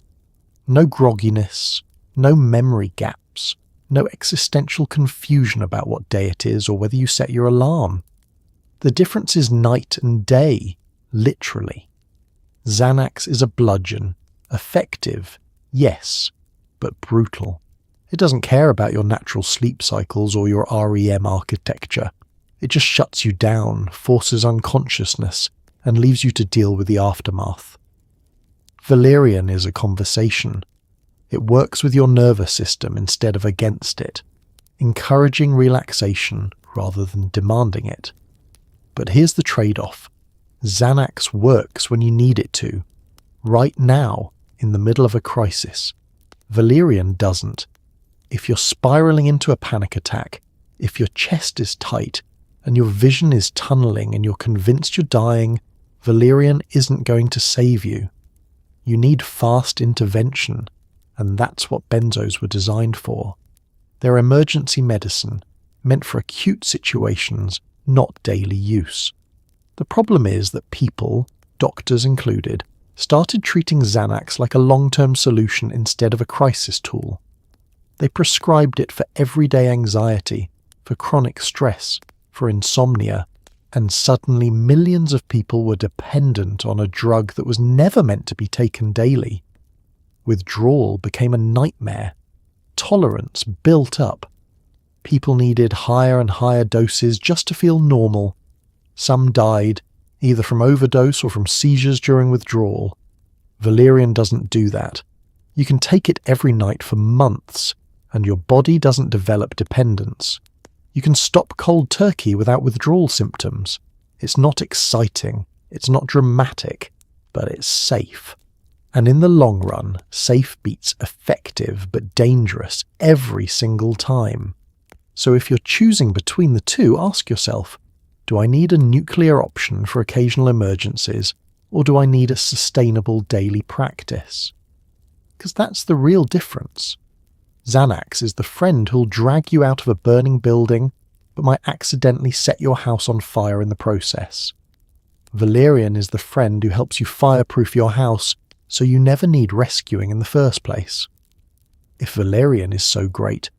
No grogginess, no memory gaps, no existential confusion about what day it is or whether you set your alarm. The difference is night and day, literally. Xanax is a bludgeon. Effective, yes, but brutal. It doesn't care about your natural sleep cycles or your REM architecture. It just shuts you down, forces unconsciousness, and leaves you to deal with the aftermath. Valerian is a conversation. It works with your nervous system instead of against it, encouraging relaxation rather than demanding it. But here's the trade-off. Xanax works when you need it to, right now, in the middle of a crisis. Valerian doesn't. If you're spiraling into a panic attack, if your chest is tight, and your vision is tunneling and you're convinced you're dying, Valerian isn't going to save you. You need fast intervention, and that's what benzos were designed for. They're emergency medicine, meant for acute situations, not daily use. The problem is that people, doctors included, started treating Xanax like a long-term solution instead of a crisis tool. They prescribed it for everyday anxiety, for chronic stress, for insomnia, and suddenly millions of people were dependent on a drug that was never meant to be taken daily. Withdrawal became a nightmare. Tolerance built up. People needed higher and higher doses just to feel normal. Some died, either from overdose or from seizures during withdrawal. Valerian doesn't do that. You can take it every night for months, and your body doesn't develop dependence. You can stop cold turkey without withdrawal symptoms. It's not exciting, it's not dramatic, but it's safe. And in the long run, safe beats effective but dangerous every single time. So if you're choosing between the two, ask yourself, do I need a nuclear option for occasional emergencies, or do I need a sustainable daily practice? Because that's the real difference. Xanax is the friend who'll drag you out of a burning building, but might accidentally set your house on fire in the process. Valerian is the friend who helps you fireproof your house, so you never need rescuing in the first place. If Valerian is so great,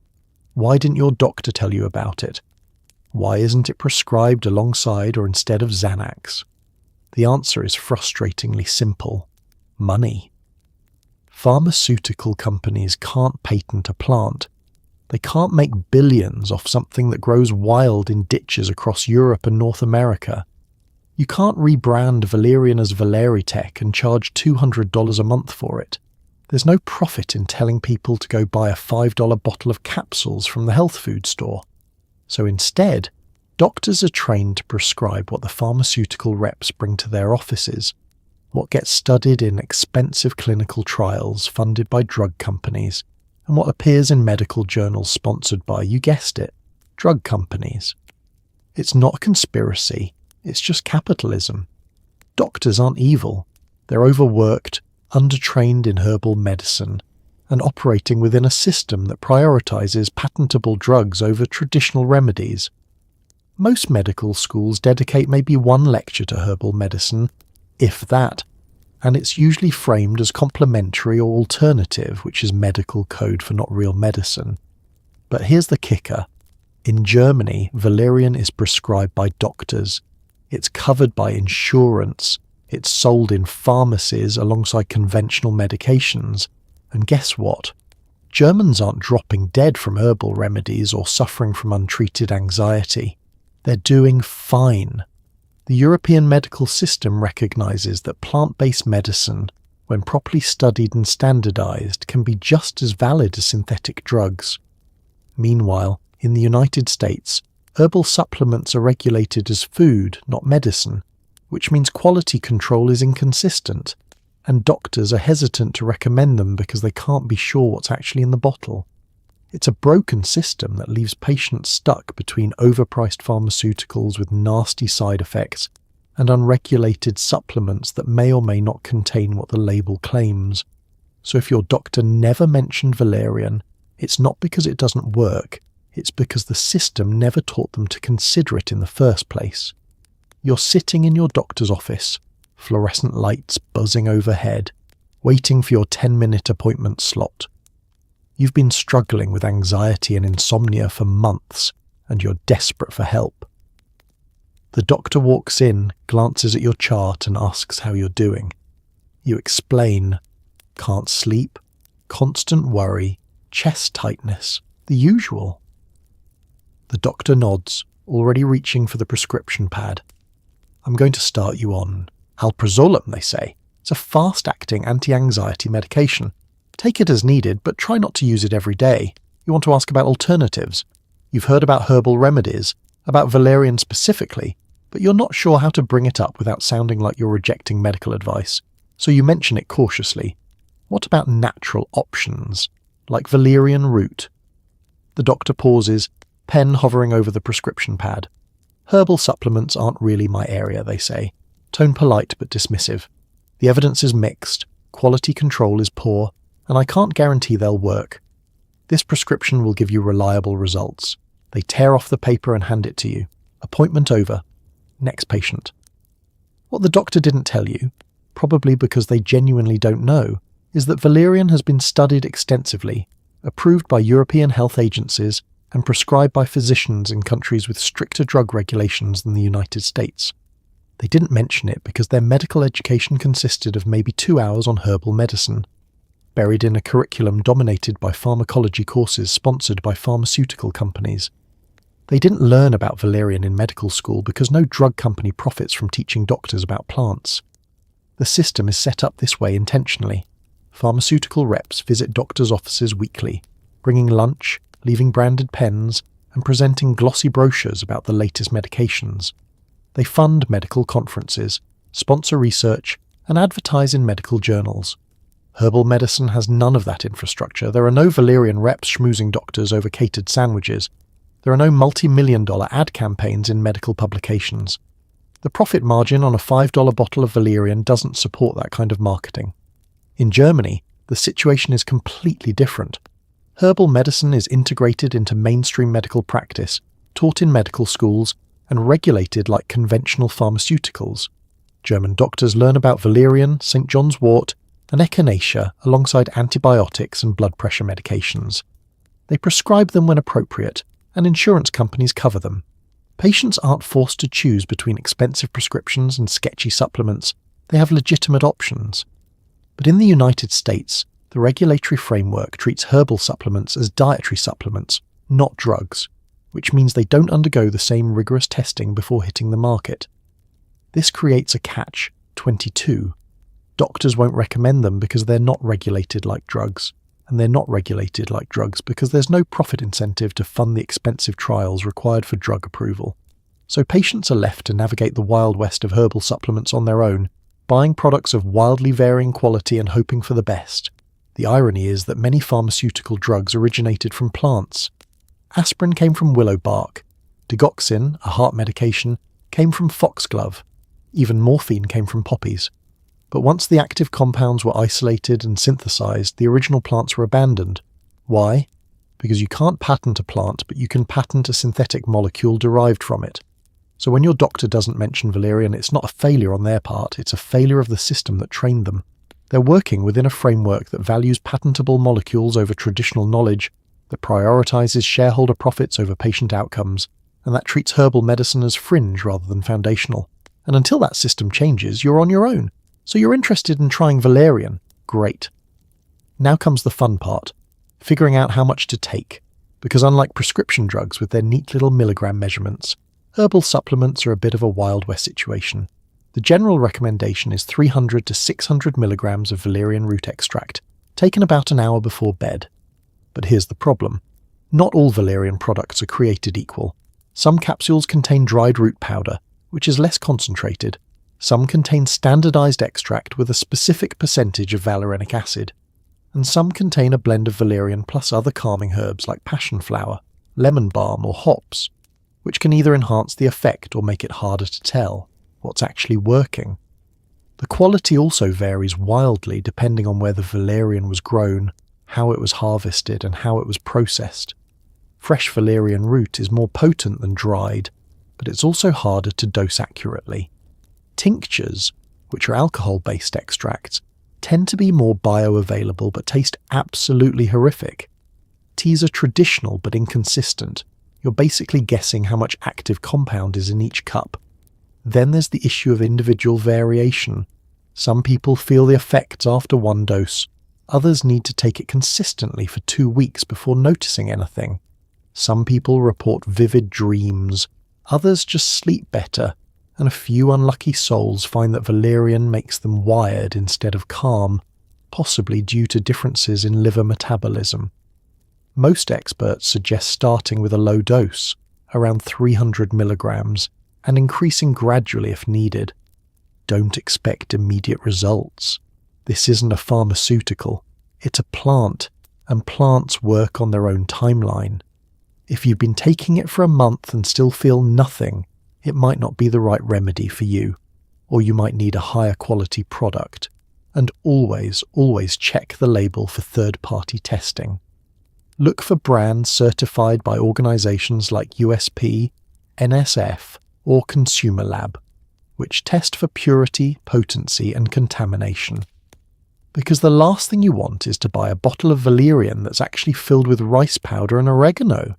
why didn't your doctor tell you about it? Why isn't it prescribed alongside or instead of Xanax? The answer is frustratingly simple. Money. Pharmaceutical companies can't patent a plant. They can't make billions off something that grows wild in ditches across Europe and North America. You can't rebrand Valerian as Valeritech and charge $200 a month for it. There's no profit in telling people to go buy a $5 bottle of capsules from the health food store. So instead, Doctors are trained to prescribe what the pharmaceutical reps bring to their offices, what gets studied in expensive clinical trials funded by drug companies, and what appears in medical journals sponsored by, you guessed it, drug companies. It's not a conspiracy, it's just capitalism. Doctors aren't evil. They're overworked, undertrained in herbal medicine, and operating within a system that prioritizes patentable drugs over traditional remedies. Most medical schools dedicate maybe one lecture to herbal medicine, if that, and it's usually framed as complementary or alternative, which is medical code for not real medicine. But here's the kicker. In Germany, Valerian is prescribed by doctors. It's covered by insurance. It's sold in pharmacies alongside conventional medications. And guess what? Germans aren't dropping dead from herbal remedies or suffering from untreated anxiety. They're doing fine. The European medical system recognises that plant-based medicine, when properly studied and standardised, can be just as valid as synthetic drugs. Meanwhile, in the United States, herbal supplements are regulated as food, not medicine, which means quality control is inconsistent, and doctors are hesitant to recommend them because they can't be sure what's actually in the bottle. It's a broken system that leaves patients stuck between overpriced pharmaceuticals with nasty side effects and unregulated supplements that may or may not contain what the label claims. So if your doctor never mentioned Valerian, it's not because it doesn't work, it's because the system never taught them to consider it in the first place. You're sitting in your doctor's office, fluorescent lights buzzing overhead, waiting for your 10-minute appointment slot. You've been struggling with anxiety and insomnia for months, and you're desperate for help. The doctor walks in, glances at your chart and asks how you're doing. You explain, can't sleep, constant worry, chest tightness, the usual. The doctor nods, already reaching for the prescription pad. I'm going to start you on alprazolam, they say. It's a fast-acting anti-anxiety medication. Take it as needed, but try not to use it every day. You want to ask about alternatives. You've heard about herbal remedies, about Valerian specifically, but you're not sure how to bring it up without sounding like you're rejecting medical advice, so you mention it cautiously. What about natural options, like valerian root? The doctor pauses, pen hovering over the prescription pad. Herbal supplements aren't really my area, they say. Tone polite but dismissive. The evidence is mixed, quality control is poor, and I can't guarantee they'll work. This prescription will give you reliable results. They tear off the paper and hand it to you. Appointment over. Next patient. What the doctor didn't tell you, probably because they genuinely don't know, is that Valerian has been studied extensively, approved by European health agencies, and prescribed by physicians in countries with stricter drug regulations than the United States. They didn't mention it because their medical education consisted of maybe 2 hours on herbal medicine, buried in a curriculum dominated by pharmacology courses sponsored by pharmaceutical companies. They didn't learn about Valerian in medical school because no drug company profits from teaching doctors about plants. The system is set up this way intentionally. Pharmaceutical reps visit doctors' offices weekly, bringing lunch, leaving branded pens, and presenting glossy brochures about the latest medications. They fund medical conferences, sponsor research, and advertise in medical journals. Herbal medicine has none of that infrastructure. There are no Valerian reps schmoozing doctors over catered sandwiches. There are no multi-million-dollar ad campaigns in medical publications. The profit margin on a $5 bottle of Valerian doesn't support that kind of marketing. In Germany, the situation is completely different. Herbal medicine is integrated into mainstream medical practice, taught in medical schools, and regulated like conventional pharmaceuticals. German doctors learn about Valerian, St. John's wort, and echinacea alongside antibiotics and blood pressure medications. They prescribe them when appropriate, and insurance companies cover them. Patients aren't forced to choose between expensive prescriptions and sketchy supplements. They have legitimate options. But in the United States, the regulatory framework treats herbal supplements as dietary supplements, not drugs, which means they don't undergo the same rigorous testing before hitting the market. This creates a catch-22. Doctors won't recommend them because they're not regulated like drugs, and they're not regulated like drugs because there's no profit incentive to fund the expensive trials required for drug approval. So patients are left to navigate the wild west of herbal supplements on their own, buying products of wildly varying quality and hoping for the best. The irony is that many pharmaceutical drugs originated from plants. Aspirin came from willow bark. Digoxin, a heart medication, came from foxglove. Even morphine came from poppies. But once the active compounds were isolated and synthesized, the original plants were abandoned. Why? Because you can't patent a plant, but you can patent a synthetic molecule derived from it. So when your doctor doesn't mention valerian, it's not a failure on their part, it's a failure of the system that trained them. They're working within a framework that values patentable molecules over traditional knowledge, that prioritizes shareholder profits over patient outcomes, and that treats herbal medicine as fringe rather than foundational. And until that system changes, you're on your own. So you're interested in trying valerian? Great. Now comes the fun part, figuring out how much to take. Because unlike prescription drugs with their neat little milligram measurements, herbal supplements are a bit of a Wild West situation. The general recommendation is 300 to 600 milligrams of valerian root extract, taken about an hour before bed. But here's the problem. Not all valerian products are created equal. Some capsules contain dried root powder, which is less concentrated. Some contain standardized extract with a specific percentage of valerianic acid. And some contain a blend of valerian plus other calming herbs like passion flower, lemon balm or hops, which can either enhance the effect or make it harder to tell what's actually working. The quality also varies wildly depending on where the valerian was grown, how it was harvested, and how it was processed. Fresh valerian root is more potent than dried, but it's also harder to dose accurately. Tinctures, which are alcohol-based extracts, tend to be more bioavailable but taste absolutely horrific. Teas are traditional but inconsistent. You're basically guessing how much active compound is in each cup. Then there's the issue of individual variation. Some people feel the effects after one dose. Others need to take it consistently for 2 weeks before noticing anything. Some people report vivid dreams. Others just sleep better. And a few unlucky souls find that valerian makes them wired instead of calm, possibly due to differences in liver metabolism. Most experts suggest starting with a low dose, around 300 milligrams, and increasing gradually if needed. Don't expect immediate results. This isn't a pharmaceutical. It's a plant, and plants work on their own timeline. If you've been taking it for a month and still feel nothing, it might not be the right remedy for you, or you might need a higher quality product. And always check the label for third-party testing. Look for brands certified by organizations like USP, NSF, or Consumer Lab, which test for purity, potency, and contamination. Because the last thing you want is to buy a bottle of valerian that's actually filled with rice powder and oregano.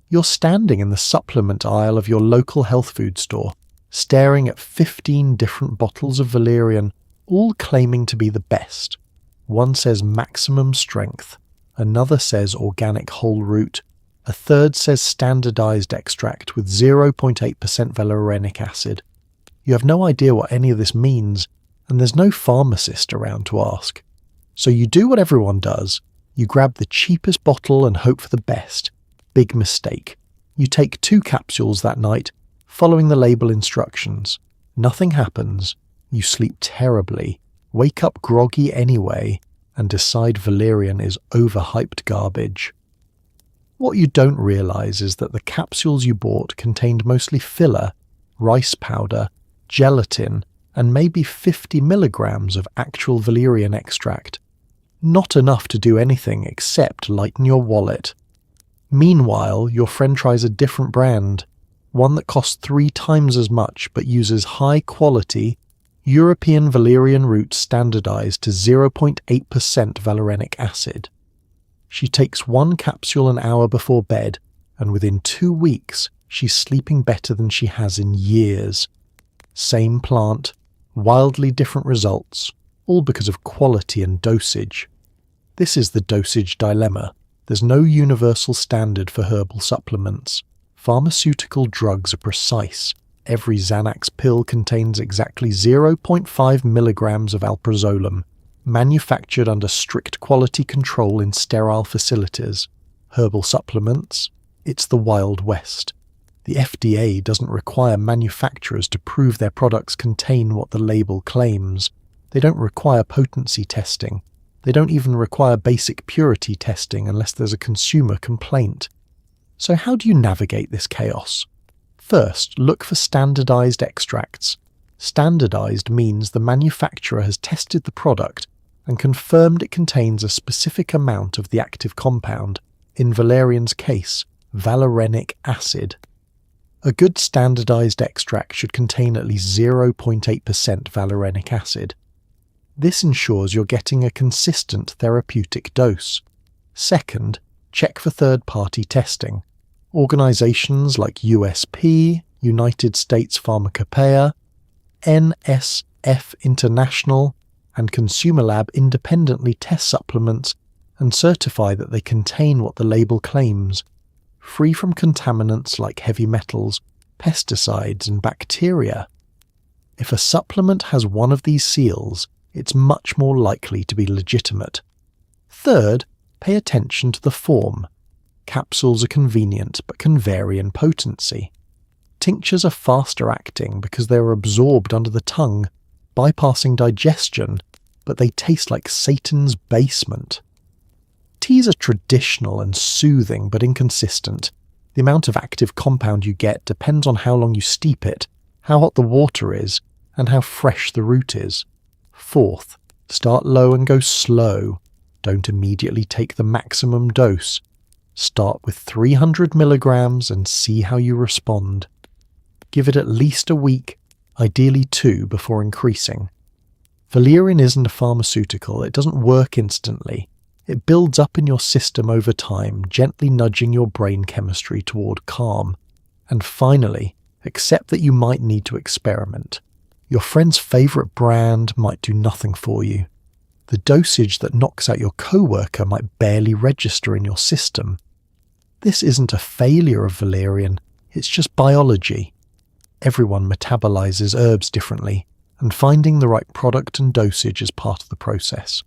You're standing in the supplement aisle of your local health food store, staring at 15 different bottles of valerian, all claiming to be the best. One says maximum strength, another says organic whole root, a third says standardized extract with 0.8% valerianic acid. You have no idea what any of this means, and there's no pharmacist around to ask. So you do what everyone does. You grab the cheapest bottle and hope for the best. Big mistake. You take 2 capsules that night, following the label instructions. Nothing happens. You sleep terribly, wake up groggy anyway, and decide valerian is overhyped garbage. What you don't realize is that the capsules you bought contained mostly filler, rice powder, gelatin, and maybe 50 milligrams of actual valerian extract. Not enough to do anything except lighten your wallet. Meanwhile, your friend tries a different brand, one that costs 3 times as much but uses high-quality European valerian root standardized to 0.8% valerianic acid. She takes 1 capsule an hour before bed, and within 2 weeks, she's sleeping better than she has in years. Same plant, wildly different results, all because of quality and dosage. This is the dosage dilemma. There's no universal standard for herbal supplements. Pharmaceutical drugs are precise. Every Xanax pill contains exactly 0.5 milligrams of alprazolam, manufactured under strict quality control in sterile facilities. Herbal supplements? It's the Wild West. The FDA doesn't require manufacturers to prove their products contain what the label claims. They don't require potency testing. They don't even require basic purity testing unless there's a consumer complaint. So how do you navigate this chaos? First, look for standardized extracts. Standardized means the manufacturer has tested the product and confirmed it contains a specific amount of the active compound, in Valerian's case, valerianic acid. A good standardized extract should contain at least 0.8% valerianic acid. This ensures you're getting a consistent therapeutic dose. Second, check for third-party testing. Organizations like USP, United States Pharmacopeia, NSF International, and Consumer Lab independently test supplements and certify that they contain what the label claims, free from contaminants like heavy metals, pesticides, and bacteria. If a supplement has one of these seals, it's much more likely to be legitimate. Third, pay attention to the form. Capsules are convenient but can vary in potency. Tinctures are faster acting because they are absorbed under the tongue, bypassing digestion, but they taste like Satan's basement. Teas are traditional and soothing but inconsistent. The amount of active compound you get depends on how long you steep it, how hot the water is, and how fresh the root is. Fourth, start low and go slow. Don't immediately take the maximum dose. Start with 300 milligrams and see how you respond. Give it at least a week, ideally 2, before increasing. Valerian isn't a pharmaceutical. It doesn't work instantly. It builds up in your system over time, gently nudging your brain chemistry toward calm. And finally, accept that you might need to experiment. Your friend's favourite brand might do nothing for you. The dosage that knocks out your coworker might barely register in your system. This isn't a failure of Valerian, it's just biology. Everyone metabolizes herbs differently, and finding the right product and dosage is part of the process.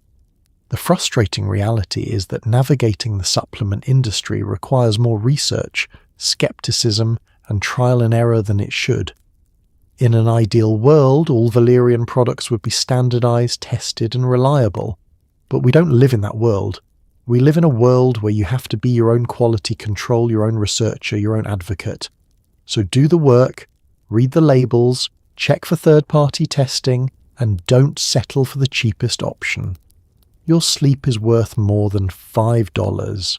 The frustrating reality is that navigating the supplement industry requires more research, skepticism, and trial and error than it should. In an ideal world, all Valerian products would be standardized, tested, and reliable. But we don't live in that world. We live in a world where you have to be your own quality control, your own researcher, your own advocate. So do the work, read the labels, check for third-party testing, and don't settle for the cheapest option. Your sleep is worth more than $5.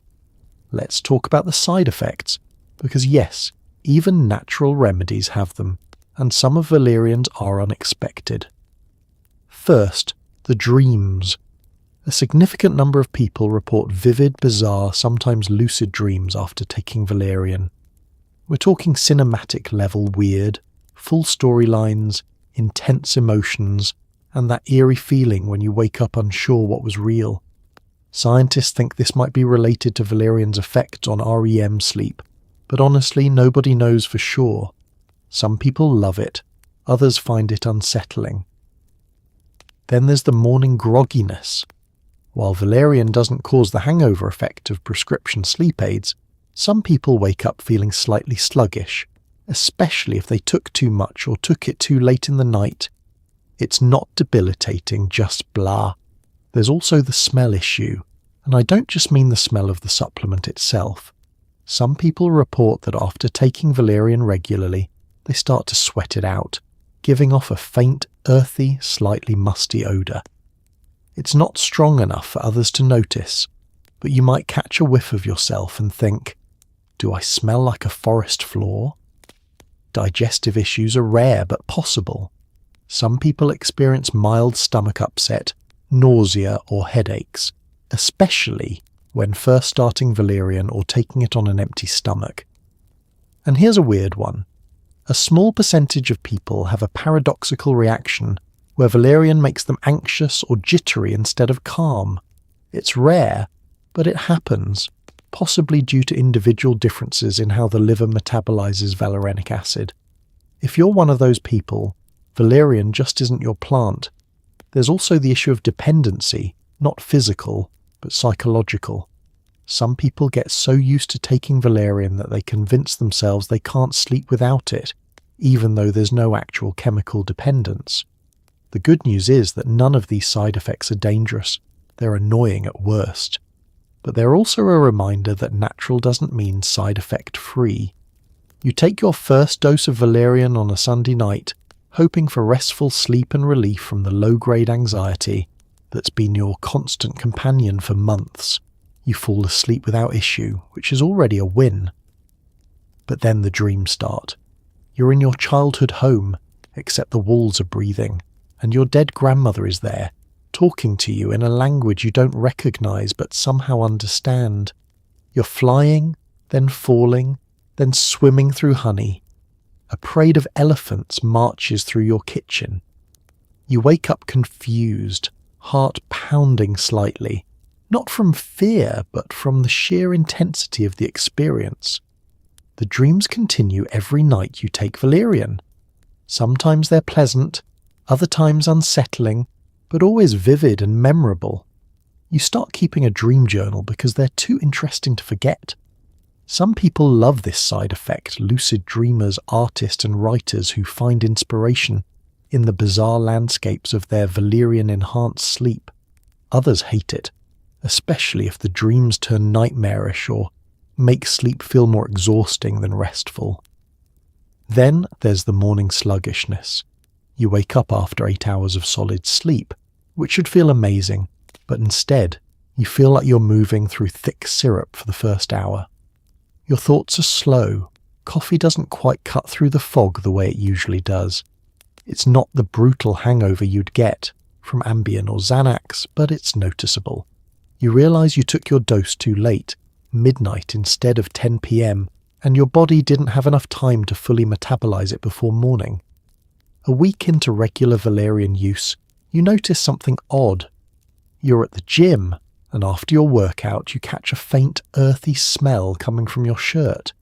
Let's talk about the side effects, because yes, even natural remedies have them, and some of Valerian's are unexpected. First, the dreams. A significant number of people report vivid, bizarre, sometimes lucid dreams after taking Valerian. We're talking cinematic-level weird, full storylines, intense emotions, and that eerie feeling when you wake up unsure what was real. Scientists think this might be related to Valerian's effect on REM sleep, but honestly, nobody knows for sure. Some people love it, others find it unsettling. Then there's the morning grogginess. While Valerian doesn't cause the hangover effect of prescription sleep aids, some people wake up feeling slightly sluggish, especially if they took too much or took it too late in the night. It's not debilitating, just blah. There's also the smell issue, and I don't just mean the smell of the supplement itself. Some people report that after taking Valerian regularly, they start to sweat it out, giving off a faint, earthy, slightly musty odour. It's not strong enough for others to notice, but you might catch a whiff of yourself and think, do I smell like a forest floor? Digestive issues are rare but possible. Some people experience mild stomach upset, nausea or headaches, especially when first starting Valerian or taking it on an empty stomach. And here's a weird one. A small percentage of people have a paradoxical reaction where Valerian makes them anxious or jittery instead of calm. It's rare, but it happens, possibly due to individual differences in how the liver metabolizes valerianic acid. If you're one of those people, Valerian just isn't your plant. There's also the issue of dependency, not physical, but psychological. Some people get so used to taking valerian that they convince themselves they can't sleep without it, even though there's no actual chemical dependence. The good news is that none of these side effects are dangerous. They're annoying at worst. But they're also a reminder that natural doesn't mean side effect free. You take your first dose of valerian on a Sunday night, hoping for restful sleep and relief from the low-grade anxiety that's been your constant companion for months. You fall asleep without issue, which is already a win. But then the dreams start. You're in your childhood home, except the walls are breathing, and your dead grandmother is there, talking to you in a language you don't recognize but somehow understand. You're flying, then falling, then swimming through honey. A parade of elephants marches through your kitchen. You wake up confused, heart pounding slightly, not from fear, but from the sheer intensity of the experience. The dreams continue every night you take valerian. Sometimes they're pleasant, other times unsettling, but always vivid and memorable. You start keeping a dream journal because they're too interesting to forget. Some people love this side effect, lucid dreamers, artists and writers who find inspiration in the bizarre landscapes of their valerian-enhanced sleep. Others hate it, especially if the dreams turn nightmarish or make sleep feel more exhausting than restful. Then there's the morning sluggishness. You wake up after 8 hours of solid sleep, which should feel amazing, but instead you feel like you're moving through thick syrup for the first hour. Your thoughts are slow. Coffee doesn't quite cut through the fog the way it usually does. It's not the brutal hangover you'd get from Ambien or Xanax, but it's noticeable. You realize you took your dose too late, midnight instead of 10 p.m., and your body didn't have enough time to fully metabolize it before morning. A week into regular valerian use, you notice something odd. You're at the gym, and after your workout you catch a faint earthy smell coming from your shirt.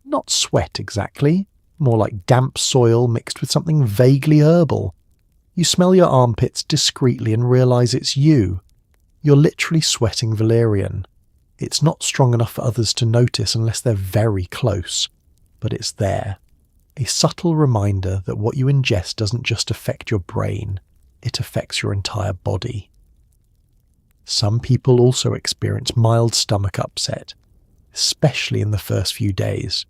Not sweat exactly, more like damp soil mixed with something vaguely herbal. You smell your armpits discreetly and realize it's you. You're literally sweating valerian. It's not strong enough for others to notice unless they're very close, but it's there. A subtle reminder that what you ingest doesn't just affect your brain, it affects your entire body. Some people also experience mild stomach upset, especially in the first few days.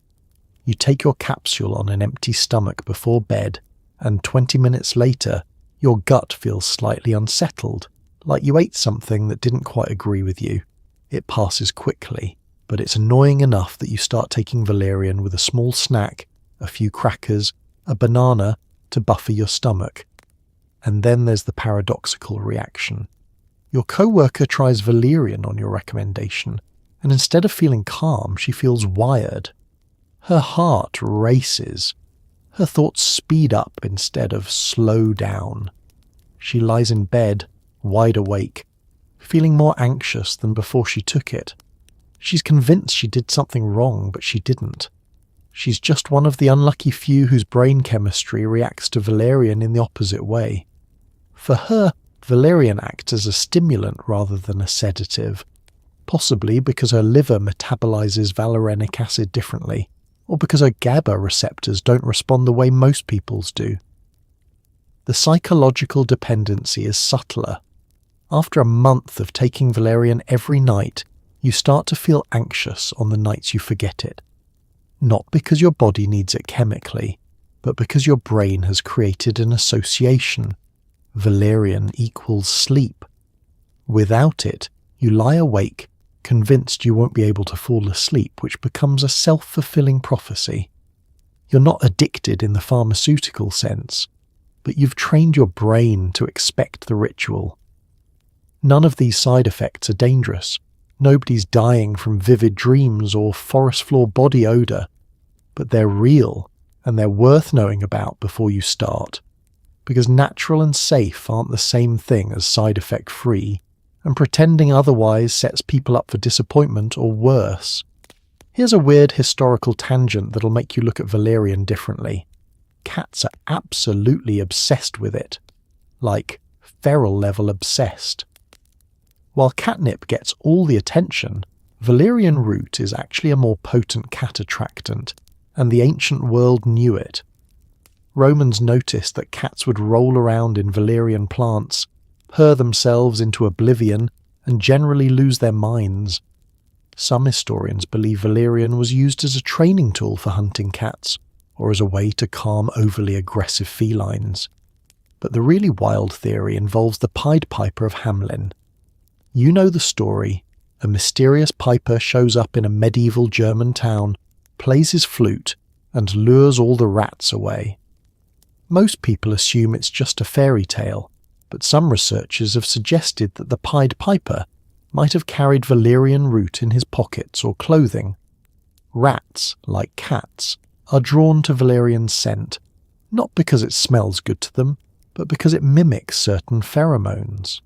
You take your capsule on an empty stomach before bed, and 20 minutes later, your gut feels slightly unsettled, like you ate something that didn't quite agree with you. It passes quickly, but it's annoying enough that you start taking valerian with a small snack, a few crackers, a banana to buffer your stomach. And then there's the paradoxical reaction. Your co-worker tries valerian on your recommendation, and instead of feeling calm, she feels wired. Her heart races. Her thoughts speed up instead of slow down. She lies in bed, wide awake, feeling more anxious than before she took it. She's convinced she did something wrong, but she didn't. She's just one of the unlucky few whose brain chemistry reacts to valerian in the opposite way. For her, valerian acts as a stimulant rather than a sedative, possibly because her liver metabolizes valerianic acid differently, or because her GABA receptors don't respond the way most people's do. The psychological dependency is subtler. After a month of taking valerian every night, you start to feel anxious on the nights you forget it. Not because your body needs it chemically, but because your brain has created an association. Valerian equals sleep. Without it, you lie awake, convinced you won't be able to fall asleep, which becomes a self-fulfilling prophecy. You're not addicted in the pharmaceutical sense, but you've trained your brain to expect the ritual. None of these side effects are dangerous. Nobody's dying from vivid dreams or forest floor body odour, but they're real and they're worth knowing about before you start, because natural and safe aren't the same thing as side effect free, and pretending otherwise sets people up for disappointment or worse. Here's a weird historical tangent that'll make you look at valerian differently. Cats are absolutely obsessed with it, like feral level obsessed. While catnip gets all the attention, Valerian root is actually a more potent cat attractant, and the ancient world knew it. Romans noticed that cats would roll around in valerian plants, purr themselves into oblivion, and generally lose their minds. Some historians believe valerian was used as a training tool for hunting cats, or as a way to calm overly aggressive felines. But the really wild theory involves the Pied Piper of Hamelin. You know the story. A mysterious piper shows up in a medieval German town, plays his flute, and lures all the rats away. Most people assume it's just a fairy tale, but some researchers have suggested that the Pied Piper might have carried valerian root in his pockets or clothing. Rats, like cats, are drawn to valerian scent, not because it smells good to them, but because it mimics certain pheromones.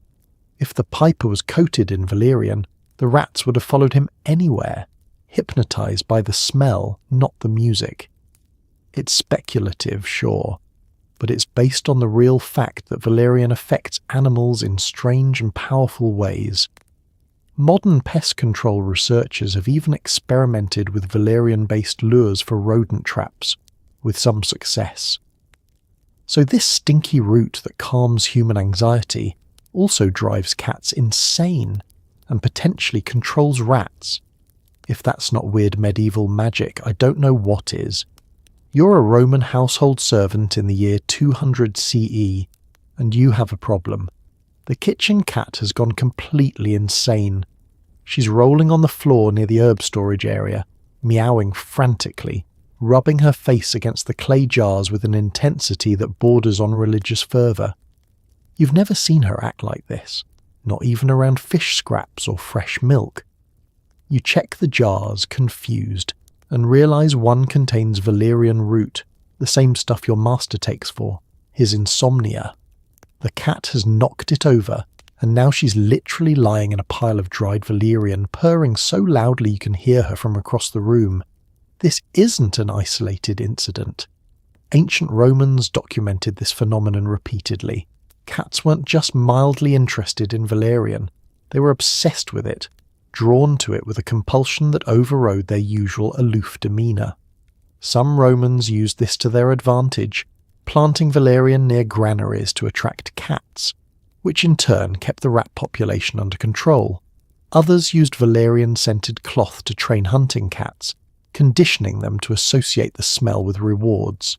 If the piper was coated in valerian, the rats would have followed him anywhere, hypnotized by the smell, not the music. It's speculative, sure, but it's based on the real fact that valerian affects animals in strange and powerful ways. Modern pest control researchers have even experimented with valerian-based lures for rodent traps, with some success. So this stinky root that calms human anxiety also drives cats insane and potentially controls rats. If that's not weird medieval magic, I don't know what is. You're a Roman household servant in the year 200 CE, and you have a problem. The kitchen cat has gone completely insane. She's rolling on the floor near the herb storage area, meowing frantically, rubbing her face against the clay jars with an intensity that borders on religious fervour. You've never seen her act like this, not even around fish scraps or fresh milk. You check the jars, confused, and realise one contains valerian root, the same stuff your master takes for his insomnia. The cat has knocked it over, and now she's literally lying in a pile of dried valerian, purring so loudly you can hear her from across the room. This isn't an isolated incident. Ancient Romans documented this phenomenon repeatedly. Cats weren't just mildly interested in valerian, they were obsessed with it, drawn to it with a compulsion that overrode their usual aloof demeanour. Some Romans used this to their advantage, planting valerian near granaries to attract cats, which in turn kept the rat population under control. Others used valerian-scented cloth to train hunting cats, conditioning them to associate the smell with rewards.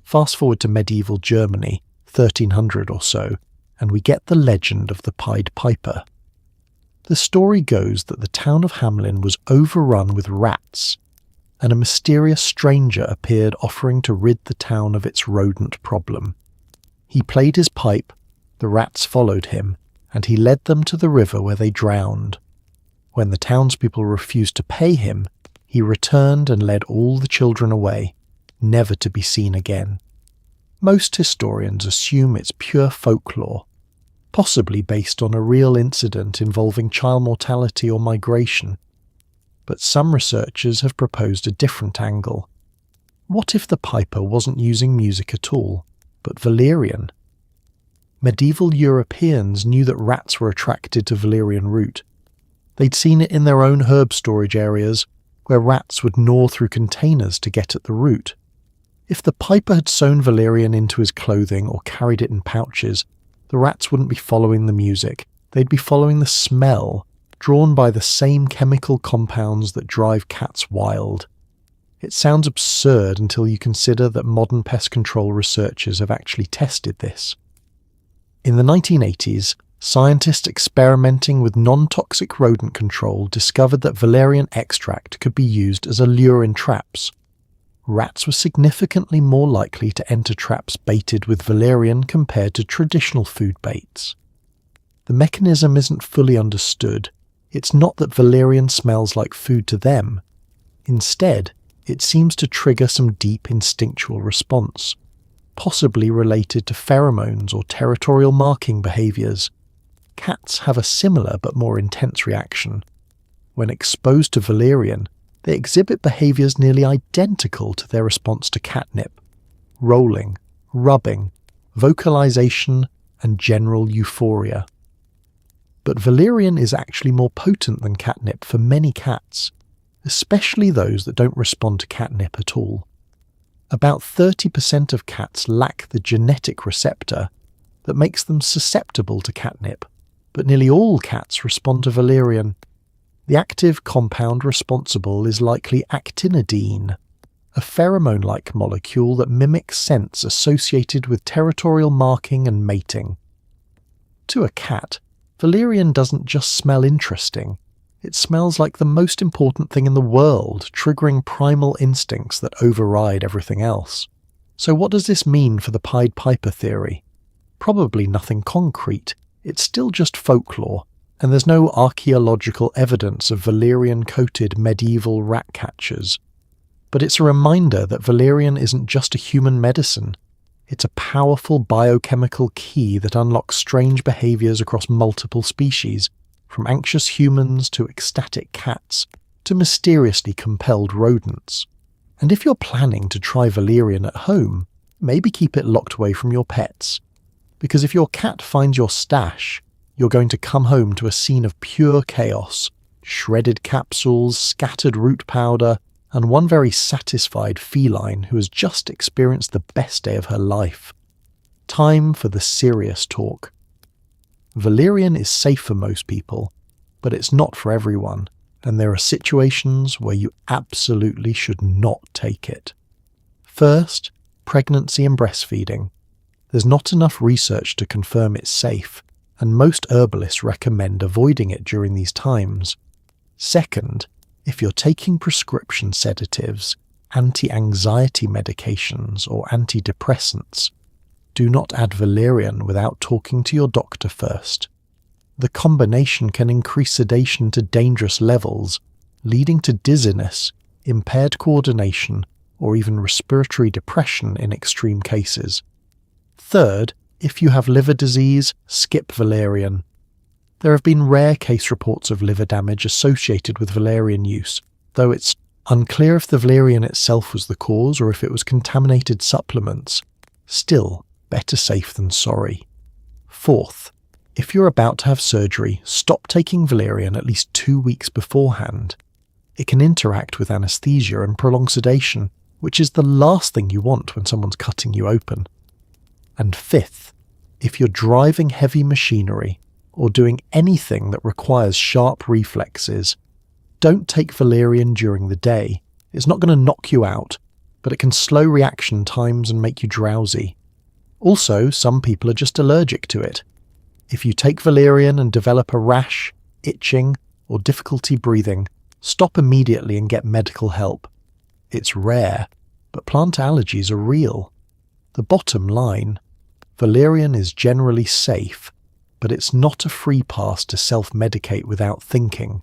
Fast forward to medieval Germany, 1300 or so, and we get the legend of the Pied Piper. The story goes that the town of Hamelin was overrun with rats, and a mysterious stranger appeared offering to rid the town of its rodent problem. He played his pipe, the rats followed him, and he led them to the river where they drowned. When the townspeople refused to pay him, he returned and led all the children away, never to be seen again. Most historians assume it's pure folklore, possibly based on a real incident involving child mortality or migration. But some researchers have proposed a different angle. What if the piper wasn't using music at all, but valerian? Medieval Europeans knew that rats were attracted to valerian root. They'd seen it in their own herb storage areas, where rats would gnaw through containers to get at the root. If the piper had sewn valerian into his clothing or carried it in pouches, the rats wouldn't be following the music, they'd be following the smell, drawn by the same chemical compounds that drive cats wild. It sounds absurd until you consider that modern pest control researchers have actually tested this. In the 1980s, scientists experimenting with non-toxic rodent control discovered that valerian extract could be used as a lure in traps. Rats were significantly more likely to enter traps baited with valerian compared to traditional food baits. The mechanism isn't fully understood. It's not that valerian smells like food to them. Instead, it seems to trigger some deep instinctual response, possibly related to pheromones or territorial marking behaviours. Cats have a similar but more intense reaction. When exposed to valerian, they exhibit behaviours nearly identical to their response to catnip: rolling, rubbing, vocalisation, and general euphoria. but valerian is actually more potent than catnip for many cats, especially those that don't respond to catnip at all. About 30% of cats lack the genetic receptor that makes them susceptible to catnip, but nearly all cats respond to valerian. The active compound responsible is likely actinidine, a pheromone-like molecule that mimics scents associated with territorial marking and mating. To a cat, valerian doesn't just smell interesting, it smells like the most important thing in the world, triggering primal instincts that override everything else. So what does this mean for the Pied Piper theory? Probably nothing concrete, it's still just folklore, and there's no archaeological evidence of valerian-coated medieval rat catchers. But it's a reminder that valerian isn't just a human medicine, it's a powerful biochemical key that unlocks strange behaviours across multiple species, from anxious humans to ecstatic cats to mysteriously compelled rodents. And if you're planning to try valerian at home, maybe keep it locked away from your pets. Because if your cat finds your stash, you're going to come home to a scene of pure chaos, shredded capsules, scattered root powder, and one very satisfied feline who has just experienced the best day of her life. Time for the serious talk. Valerian is safe for most people, but it's not for everyone, and there are situations where you absolutely should not take it. First, pregnancy and breastfeeding. There's not enough research to confirm it's safe, and most herbalists recommend avoiding it during these times. Second, if you're taking prescription sedatives, anti-anxiety medications, or antidepressants, do not add valerian without talking to your doctor first. The combination can increase sedation to dangerous levels, leading to dizziness, impaired coordination, or even respiratory depression in extreme cases. Third, if you have liver disease, skip valerian. There have been rare case reports of liver damage associated with valerian use, though it's unclear if the valerian itself was the cause or if it was contaminated supplements. Still, better safe than sorry. Fourth, if you're about to have surgery, stop taking valerian at least 2 weeks beforehand. It can interact with anesthesia and prolong sedation, which is the last thing you want when someone's cutting you open. And fifth, if you're driving heavy machinery or doing anything that requires sharp reflexes, don't take valerian during the day. It's not going to knock you out, but it can slow reaction times and make you drowsy. Also, some people are just allergic to it. If you take valerian and develop a rash, itching, or difficulty breathing, stop immediately and get medical help. It's rare, but plant allergies are real. The bottom line, valerian is generally safe, but it's not a free pass to self-medicate without thinking.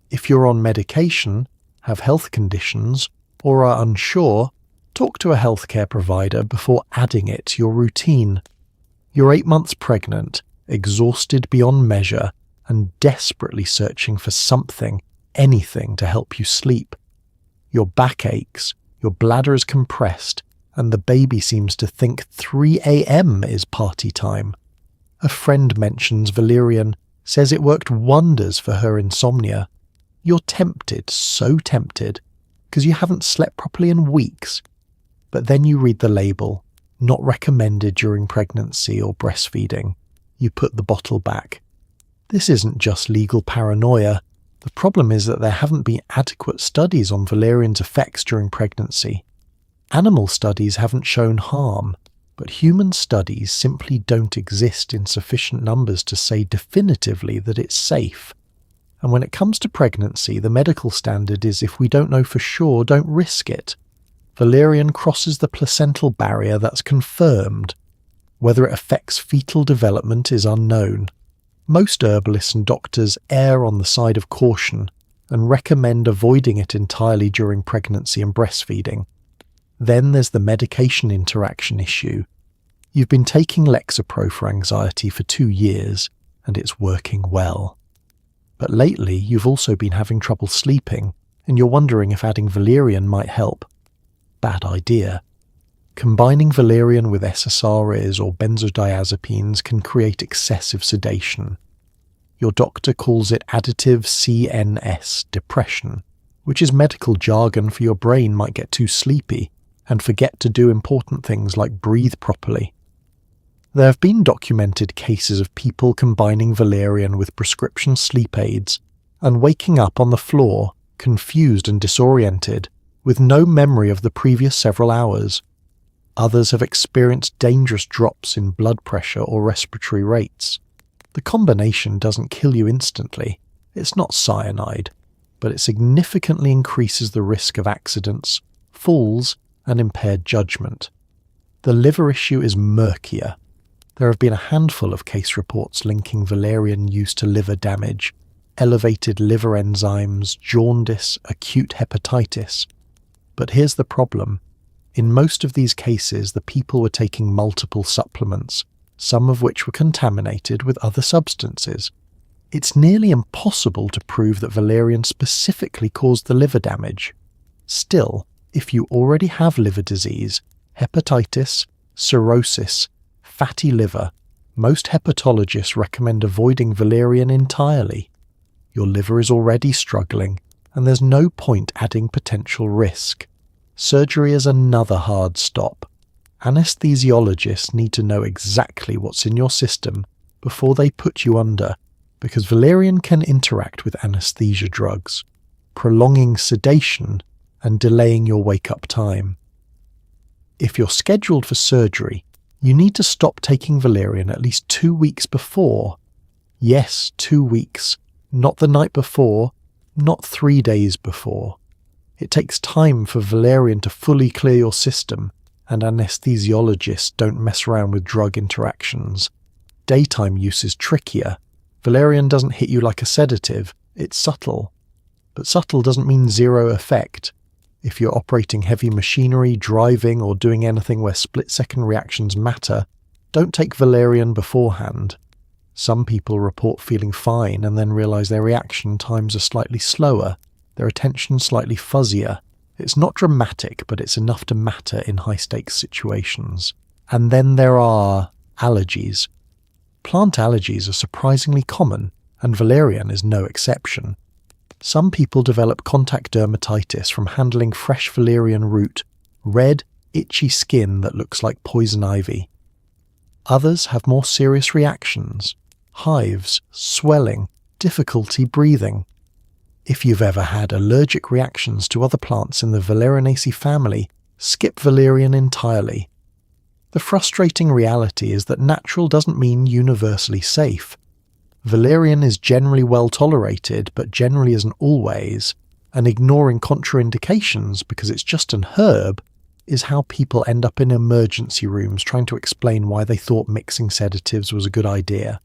If you're on medication, have health conditions, or are unsure, talk to a healthcare provider before adding it to your routine. You're 8 months pregnant, exhausted beyond measure, and desperately searching for something, anything to help you sleep. Your back aches, your bladder is compressed, and the baby seems to think 3 a.m. is party time. A friend mentions valerian, says it worked wonders for her insomnia. You're tempted, so tempted, because you haven't slept properly in weeks. But then you read the label, not recommended during pregnancy or breastfeeding. You put the bottle back. This isn't just legal paranoia. The problem is that there haven't been adequate studies on valerian's effects during pregnancy. Animal studies haven't shown harm, but human studies simply don't exist in sufficient numbers to say definitively that it's safe. And when it comes to pregnancy, the medical standard is if we don't know for sure, don't risk it. Valerian crosses the placental barrier that's confirmed. Whether it affects fetal development is unknown. Most herbalists and doctors err on the side of caution and recommend avoiding it entirely during pregnancy and breastfeeding. Then there's the medication interaction issue. You've been taking Lexapro for anxiety for 2 years, and it's working well. But lately you've also been having trouble sleeping, and you're wondering if adding valerian might help. Bad idea. Combining valerian with SSRIs or benzodiazepines can create excessive sedation. Your doctor calls it additive CNS depression, which is medical jargon for your brain might get too sleepy and forget to do important things like breathe properly. There have been documented cases of people combining valerian with prescription sleep aids and waking up on the floor, confused and disoriented, with no memory of the previous several hours. Others have experienced dangerous drops in blood pressure or respiratory rates. The combination doesn't kill you instantly. It's not cyanide, but it significantly increases the risk of accidents, falls, and impaired judgment. The liver issue is murkier. There have been a handful of case reports linking valerian use to liver damage, elevated liver enzymes, jaundice, acute hepatitis. But here's the problem. In most of these cases, the people were taking multiple supplements, some of which were contaminated with other substances. It's nearly impossible to prove that valerian specifically caused the liver damage. Still, if you already have liver disease, hepatitis, cirrhosis, fatty liver, most hepatologists recommend avoiding valerian entirely. Your liver is already struggling, and there's no point adding potential risk. Surgery is another hard stop. Anesthesiologists need to know exactly what's in your system before they put you under, because valerian can interact with anesthesia drugs, prolonging sedation and delaying your wake-up time. If you're scheduled for surgery, you need to stop taking valerian at least 2 weeks before. Yes, 2 weeks, not the night before, not 3 days before. It takes time for valerian to fully clear your system, and anesthesiologists don't mess around with drug interactions. Daytime use is trickier. Valerian doesn't hit you like a sedative, it's subtle. But subtle doesn't mean zero effect. If you're operating heavy machinery, driving, or doing anything where split-second reactions matter, don't take valerian beforehand. Some people report feeling fine and then realise their reaction times are slightly slower, their attention slightly fuzzier. It's not dramatic, but it's enough to matter in high-stakes situations. And then there are allergies. Plant allergies are surprisingly common, and valerian is no exception. Some people develop contact dermatitis from handling fresh valerian root, red, itchy skin that looks like poison ivy. Others have more serious reactions, hives, swelling, difficulty breathing. If you've ever had allergic reactions to other plants in the Valerianaceae family, skip valerian entirely. The frustrating reality is that natural doesn't mean universally safe. Valerian is generally well tolerated, but generally isn't always, and ignoring contraindications because it's just an herb is how people end up in emergency rooms trying to explain why they thought mixing sedatives was a good idea.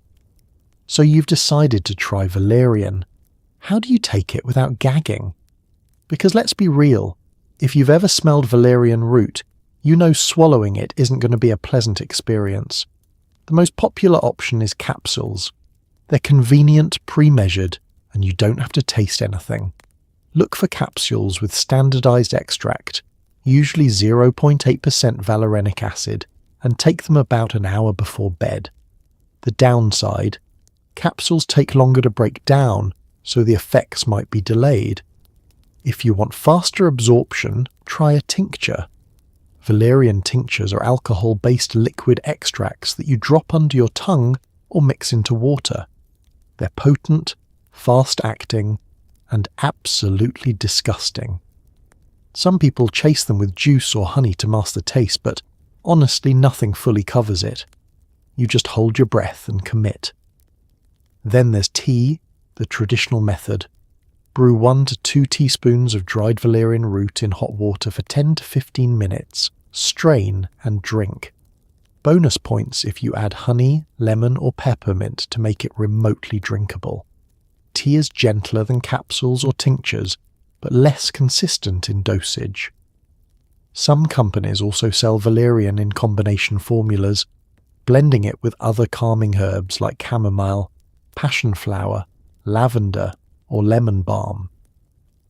So you've decided to try valerian. How do you take it without gagging? Because let's be real, if you've ever smelled valerian root, you know swallowing it isn't going to be a pleasant experience. The most popular option is capsules. They're convenient, pre-measured, and you don't have to taste anything. Look for capsules with standardized extract, usually 0.8% valerianic acid, and take them about an hour before bed. The downside: capsules take longer to break down, so the effects might be delayed. If you want faster absorption, try a tincture. Valerian tinctures are alcohol-based liquid extracts that you drop under your tongue or mix into water. They're potent, fast-acting, and absolutely disgusting. Some people chase them with juice or honey to mask the taste, but honestly nothing fully covers it. You just hold your breath and commit. Then there's tea, the traditional method. Brew 1 to 2 teaspoons of dried valerian root in hot water for 10 to 15 minutes, strain and drink. Bonus points if you add honey, lemon or peppermint to make it remotely drinkable. Tea is gentler than capsules or tinctures, but less consistent in dosage. Some companies also sell valerian in combination formulas, blending it with other calming herbs like chamomile, passion flower, lavender, or lemon balm.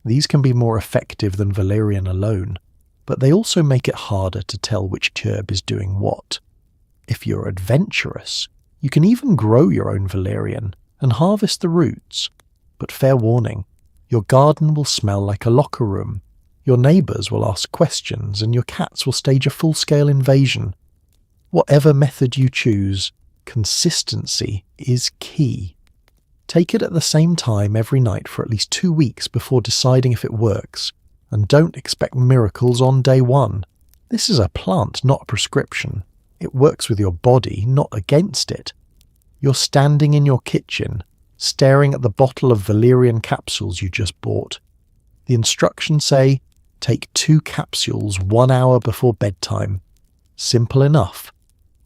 These can be more effective than valerian alone, but they also make it harder to tell which herb is doing what. If you're adventurous, you can even grow your own valerian, and harvest the roots. But fair warning, your garden will smell like a locker room, your neighbours will ask questions, and your cats will stage a full-scale invasion. Whatever method you choose, consistency is key. Take it at the same time every night for at least 2 weeks before deciding if it works, and don't expect miracles on day one. This is a plant, not a prescription. It works with your body, not against it. You're standing in your kitchen, staring at the bottle of Valerian capsules you just bought. The instructions say, take 2 capsules 1 hour before bedtime. Simple enough.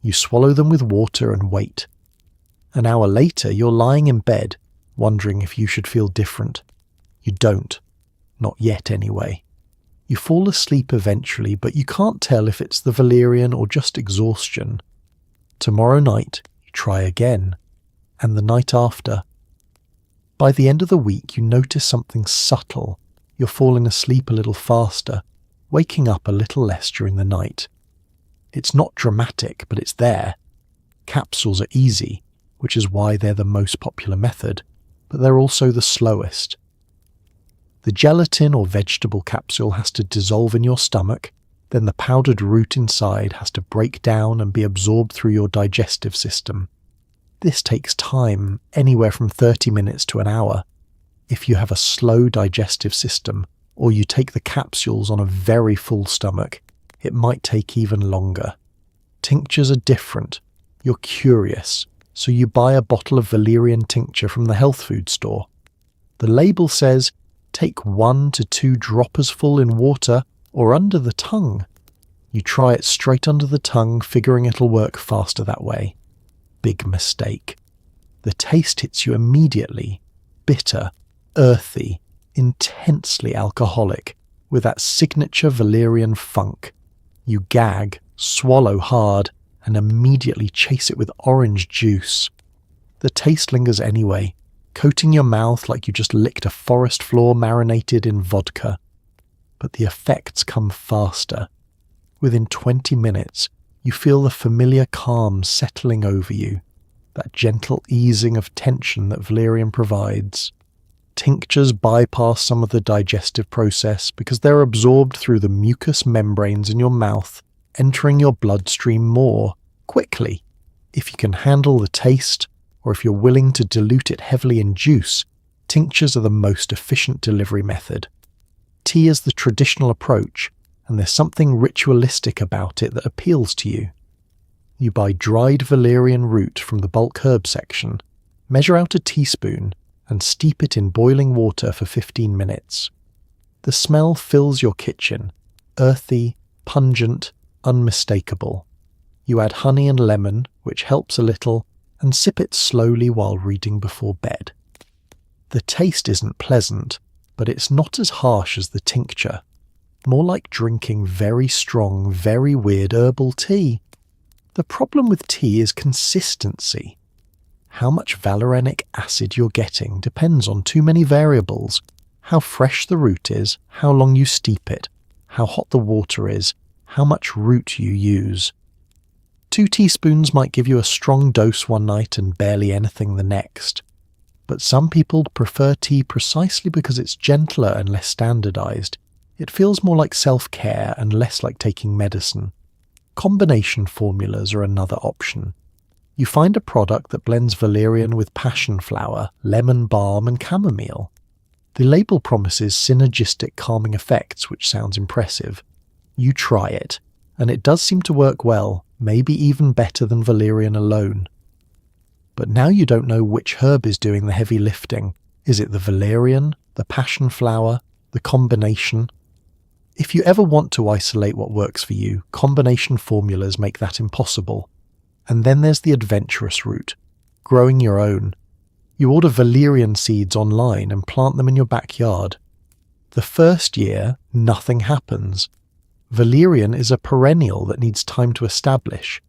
You swallow them with water and wait. An hour later, you're lying in bed, wondering if you should feel different. You don't. Not yet, anyway. You fall asleep eventually, but you can't tell if it's the Valerian or just exhaustion. Tomorrow night, you try again. And the night after. By the end of the week, you notice something subtle. You're falling asleep a little faster, waking up a little less during the night. It's not dramatic, but it's there. Capsules are easy, which is why they're the most popular method, but they're also the slowest. The gelatin or vegetable capsule has to dissolve in your stomach, then the powdered root inside has to break down and be absorbed through your digestive system. This takes time, anywhere from 30 minutes to an hour. If you have a slow digestive system, or you take the capsules on a very full stomach, it might take even longer. Tinctures are different. You're curious, so you buy a bottle of Valerian tincture from the health food store. The label says, take 1 to 2 droppers full in water or under the tongue. You try it straight under the tongue, figuring it'll work faster that way. Big mistake. The taste hits you immediately. Bitter, earthy, intensely alcoholic, with that signature Valerian funk. You gag, swallow hard, and immediately chase it with orange juice. The taste lingers anyway, coating your mouth like you just licked a forest floor marinated in vodka. But the effects come faster. Within 20 minutes, you feel the familiar calm settling over you, that gentle easing of tension that Valerian provides. Tinctures bypass some of the digestive process because they're absorbed through the mucous membranes in your mouth, entering your bloodstream more quickly. If you can handle the taste, or if you're willing to dilute it heavily in juice, tinctures are the most efficient delivery method. Tea is the traditional approach, and there's something ritualistic about it that appeals to you. You buy dried valerian root from the bulk herb section, measure out a teaspoon, and steep it in boiling water for 15 minutes. The smell fills your kitchen, earthy, pungent, unmistakable. You add honey and lemon, which helps a little, and sip it slowly while reading before bed. The taste isn't pleasant, but it's not as harsh as the tincture. More like drinking very strong, very weird herbal tea. The problem with tea is consistency. How much valerianic acid you're getting depends on too many variables. How fresh the root is, how long you steep it, how hot the water is, how much root you use. 2 teaspoons might give you a strong dose one night and barely anything the next. But some people prefer tea precisely because it's gentler and less standardized. It feels more like self-care and less like taking medicine. Combination formulas are another option. You find a product that blends valerian with passion flower, lemon balm and chamomile. The label promises synergistic calming effects, which sounds impressive. You try it, and it does seem to work well, maybe even better than valerian alone. But now you don't know which herb is doing the heavy lifting. Is it the valerian, the passion flower, the combination? If you ever want to isolate what works for you, combination formulas make that impossible. And then there's the adventurous route, growing your own. You order valerian seeds online and plant them in your backyard. The first year, nothing happens. Valerian is a perennial that needs time to establish.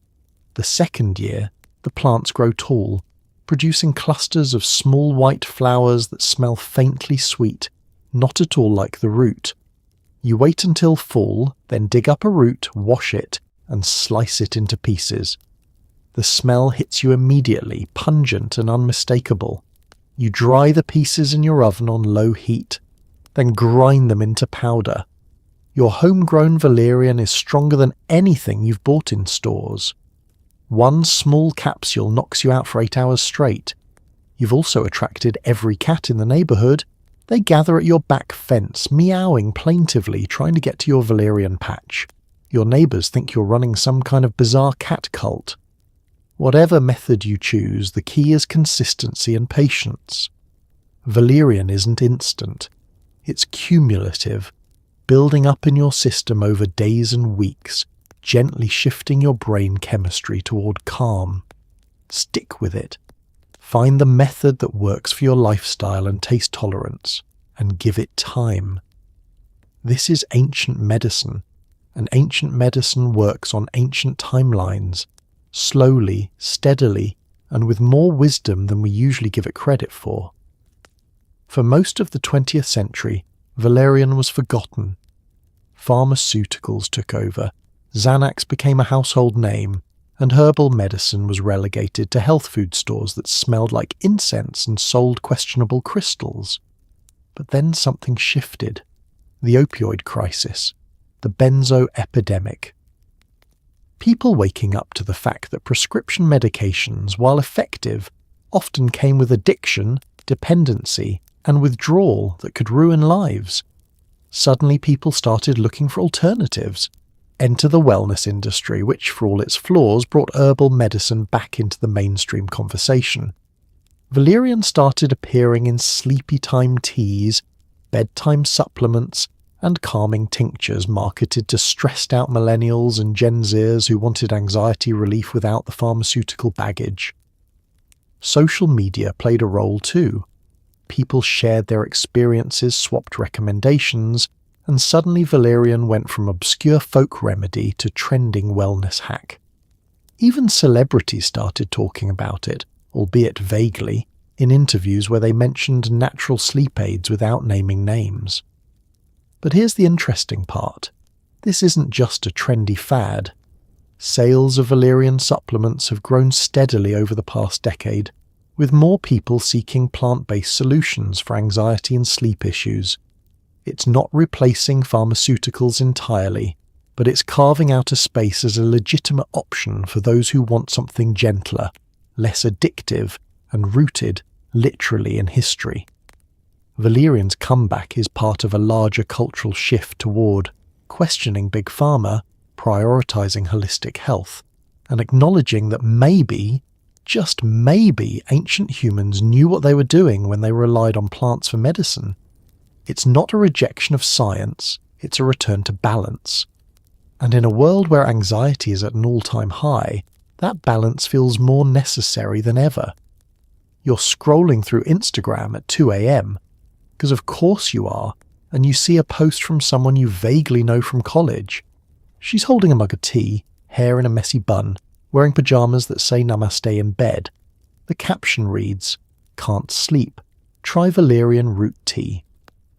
The second year, the plants grow tall, producing clusters of small white flowers that smell faintly sweet, not at all like the root. You wait until fall, then dig up a root, wash it, and slice it into pieces. The smell hits you immediately, pungent and unmistakable. You dry the pieces in your oven on low heat, then grind them into powder. Your homegrown valerian is stronger than anything you've bought in stores. One small capsule knocks you out for 8 hours straight. You've also attracted every cat in the neighbourhood. They gather at your back fence, meowing plaintively, trying to get to your valerian patch. Your neighbours think you're running some kind of bizarre cat cult. Whatever method you choose, the key is consistency and patience. Valerian isn't instant. It's cumulative, building up in your system over days and weeks, gently shifting your brain chemistry toward calm. Stick with it. Find the method that works for your lifestyle and taste tolerance, and give it time. This is ancient medicine, and ancient medicine works on ancient timelines, slowly, steadily, and with more wisdom than we usually give it credit for. For most of the 20th century, valerian was forgotten. Pharmaceuticals took over, Xanax became a household name, and herbal medicine was relegated to health food stores that smelled like incense and sold questionable crystals. But then something shifted. The opioid crisis, the benzo epidemic. People waking up to the fact that prescription medications, while effective, often came with addiction, dependency, and withdrawal that could ruin lives. Suddenly people started looking for alternatives. Enter the wellness industry, which, for all its flaws, brought herbal medicine back into the mainstream conversation. Valerian started appearing in sleepy time teas, bedtime supplements, and calming tinctures marketed to stressed-out millennials and Gen Zers who wanted anxiety relief without the pharmaceutical baggage. Social media played a role too. People shared their experiences, swapped recommendations, and suddenly valerian went from obscure folk remedy to trending wellness hack. Even celebrities started talking about it, albeit vaguely, in interviews where they mentioned natural sleep aids without naming names. But here's the interesting part. This isn't just a trendy fad. Sales of valerian supplements have grown steadily over the past decade, with more people seeking plant-based solutions for anxiety and sleep issues. It's not replacing pharmaceuticals entirely, but it's carving out a space as a legitimate option for those who want something gentler, less addictive, and rooted, literally, in history. Valerian's comeback is part of a larger cultural shift toward questioning Big Pharma, prioritizing holistic health, and acknowledging that maybe, just maybe, ancient humans knew what they were doing when they relied on plants for medicine. It's not a rejection of science, it's a return to balance. And in a world where anxiety is at an all-time high, that balance feels more necessary than ever. You're scrolling through Instagram at 2 a.m, because of course you are, and you see a post from someone you vaguely know from college. She's holding a mug of tea, hair in a messy bun, wearing pyjamas that say namaste in bed. The caption reads, "Can't sleep. Try valerian root tea.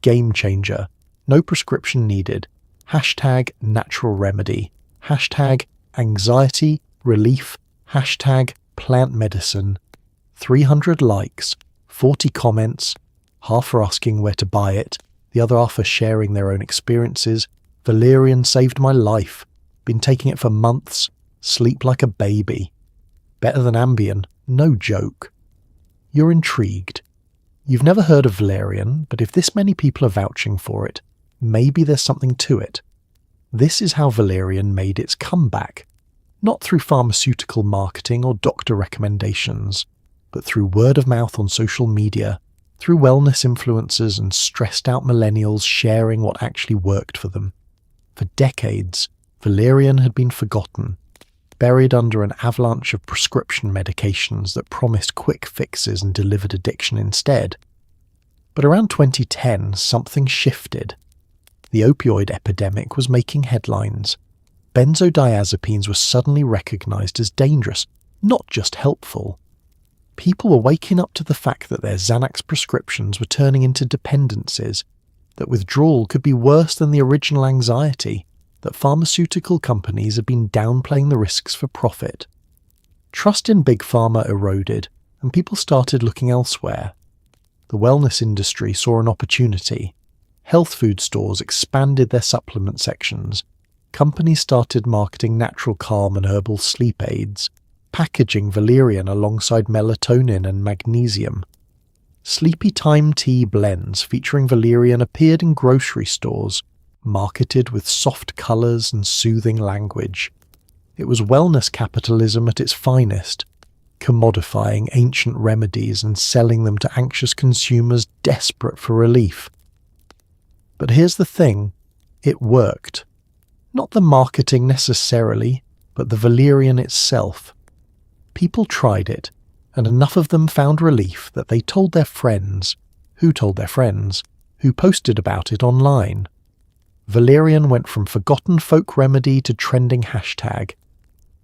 Game changer. No prescription needed. Hashtag natural remedy. Hashtag anxiety relief. Hashtag plant medicine." 300 likes, 40 comments, half are asking where to buy it, the other half are sharing their own experiences. Valerian saved my life. Been taking it for months. Sleep like a baby. Better than Ambien. No joke. You're intrigued. You've never heard of valerian, but if this many people are vouching for it, maybe there's something to it. This is how valerian made its comeback. Not through pharmaceutical marketing or doctor recommendations, but through word of mouth on social media, through wellness influencers and stressed-out millennials sharing what actually worked for them. For decades, valerian had been forgotten, buried under an avalanche of prescription medications that promised quick fixes and delivered addiction instead. But around 2010, something shifted. The opioid epidemic was making headlines. Benzodiazepines were suddenly recognized as dangerous, not just helpful. People were waking up to the fact that their Xanax prescriptions were turning into dependencies, that withdrawal could be worse than the original anxiety, that pharmaceutical companies had been downplaying the risks for profit. Trust in Big Pharma eroded, and people started looking elsewhere. the wellness industry saw an opportunity. Health food stores expanded their supplement sections. Companies started marketing natural calm and herbal sleep aids, packaging valerian alongside melatonin and magnesium. Sleepy time tea blends featuring valerian appeared in grocery stores, marketed with soft colours and soothing language. It was wellness capitalism at its finest, commodifying ancient remedies and selling them to anxious consumers desperate for relief. But here's the thing, it worked. Not the marketing necessarily, but the valerian itself. People tried it, and enough of them found relief that they told their friends, who posted about it online. Valerian went from forgotten folk remedy to trending hashtag.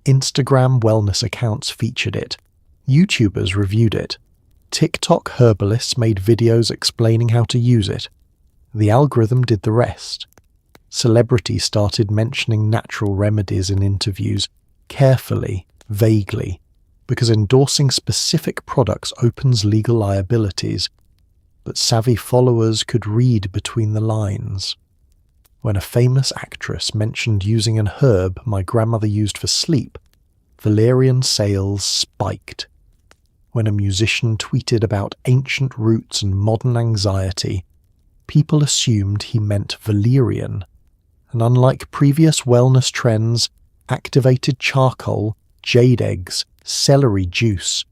Instagram wellness accounts featured it. YouTubers reviewed it. TikTok herbalists made videos explaining how to use it. The algorithm did the rest. Celebrities started mentioning natural remedies in interviews, carefully, vaguely, because endorsing specific products opens legal liabilities. But savvy followers could read between the lines. When a famous actress mentioned using an herb my grandmother used for sleep, valerian sales spiked. When a musician tweeted about ancient roots and modern anxiety, people assumed he meant valerian. And unlike previous wellness trends, activated charcoal, jade eggs, celery juice,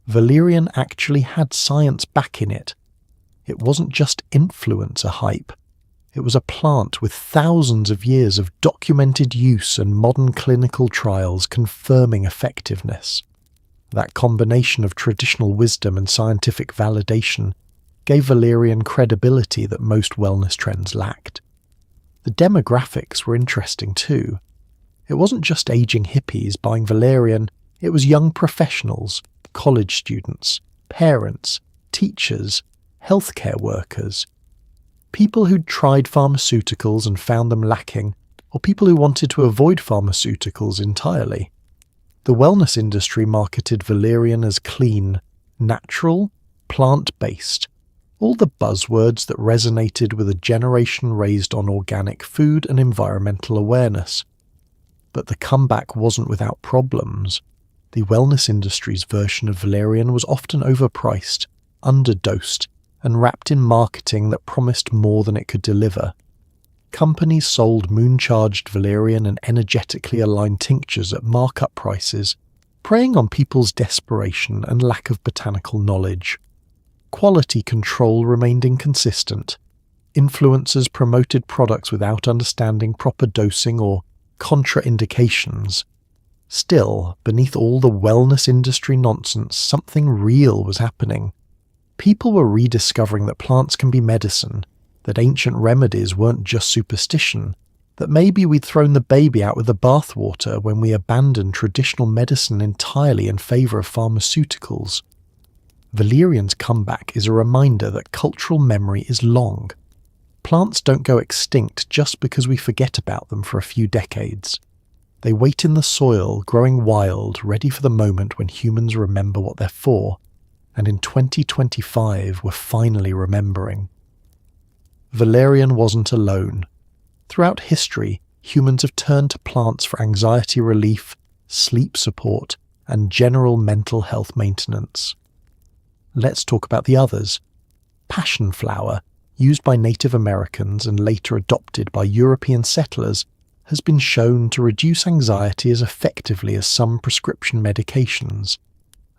valerian actually had science backing it. It wasn't just influencer hype. It was a plant with thousands of years of documented use and modern clinical trials confirming effectiveness. That combination of traditional wisdom and scientific validation gave valerian credibility that most wellness trends lacked. The demographics were interesting too. It wasn't just aging hippies buying valerian, it was young professionals, college students, parents, teachers, healthcare workers, people who'd tried pharmaceuticals and found them lacking, or people who wanted to avoid pharmaceuticals entirely. The wellness industry marketed valerian as clean, natural, plant-based, all the buzzwords that resonated with a generation raised on organic food and environmental awareness. But the comeback wasn't without problems. The wellness industry's version of valerian was often overpriced, underdosed, and wrapped in marketing that promised more than it could deliver. Companies sold moon-charged valerian and energetically aligned tinctures at markup prices, preying on people's desperation and lack of botanical knowledge. Quality control remained inconsistent. Influencers promoted products without understanding proper dosing or contraindications. Still, beneath all the wellness industry nonsense, something real was happening. People were rediscovering that plants can be medicine, that ancient remedies weren't just superstition, that maybe we'd thrown the baby out with the bathwater when we abandoned traditional medicine entirely in favour of pharmaceuticals. Valerian's comeback is a reminder that cultural memory is long. Plants don't go extinct just because we forget about them for a few decades. They wait in the soil, growing wild, ready for the moment when humans remember what they're for. And in 2025, we're finally remembering. Valerian wasn't alone. Throughout history, humans have turned to plants for anxiety relief, sleep support, and general mental health maintenance. Let's talk about the others. Passion flower, used by Native Americans and later adopted by European settlers, has been shown to reduce anxiety as effectively as some prescription medications.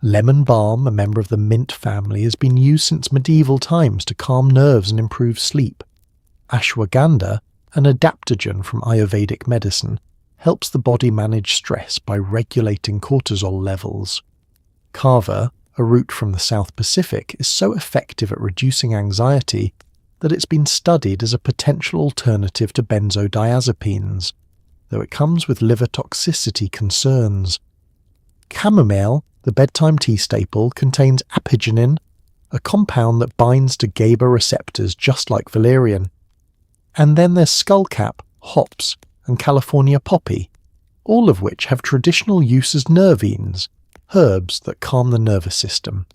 Lemon balm, a member of the mint family, has been used since medieval times to calm nerves and improve sleep. Ashwagandha, an adaptogen from Ayurvedic medicine, helps the body manage stress by regulating cortisol levels. Kava, a root from the South Pacific, is so effective at reducing anxiety that it's been studied as a potential alternative to benzodiazepines, though it comes with liver toxicity concerns. Chamomile, the bedtime tea staple, contains apigenin, a compound that binds to GABA receptors just like valerian. And then there's skullcap, hops, and California poppy, all of which have traditional use as nervines, herbs that calm the nervous system.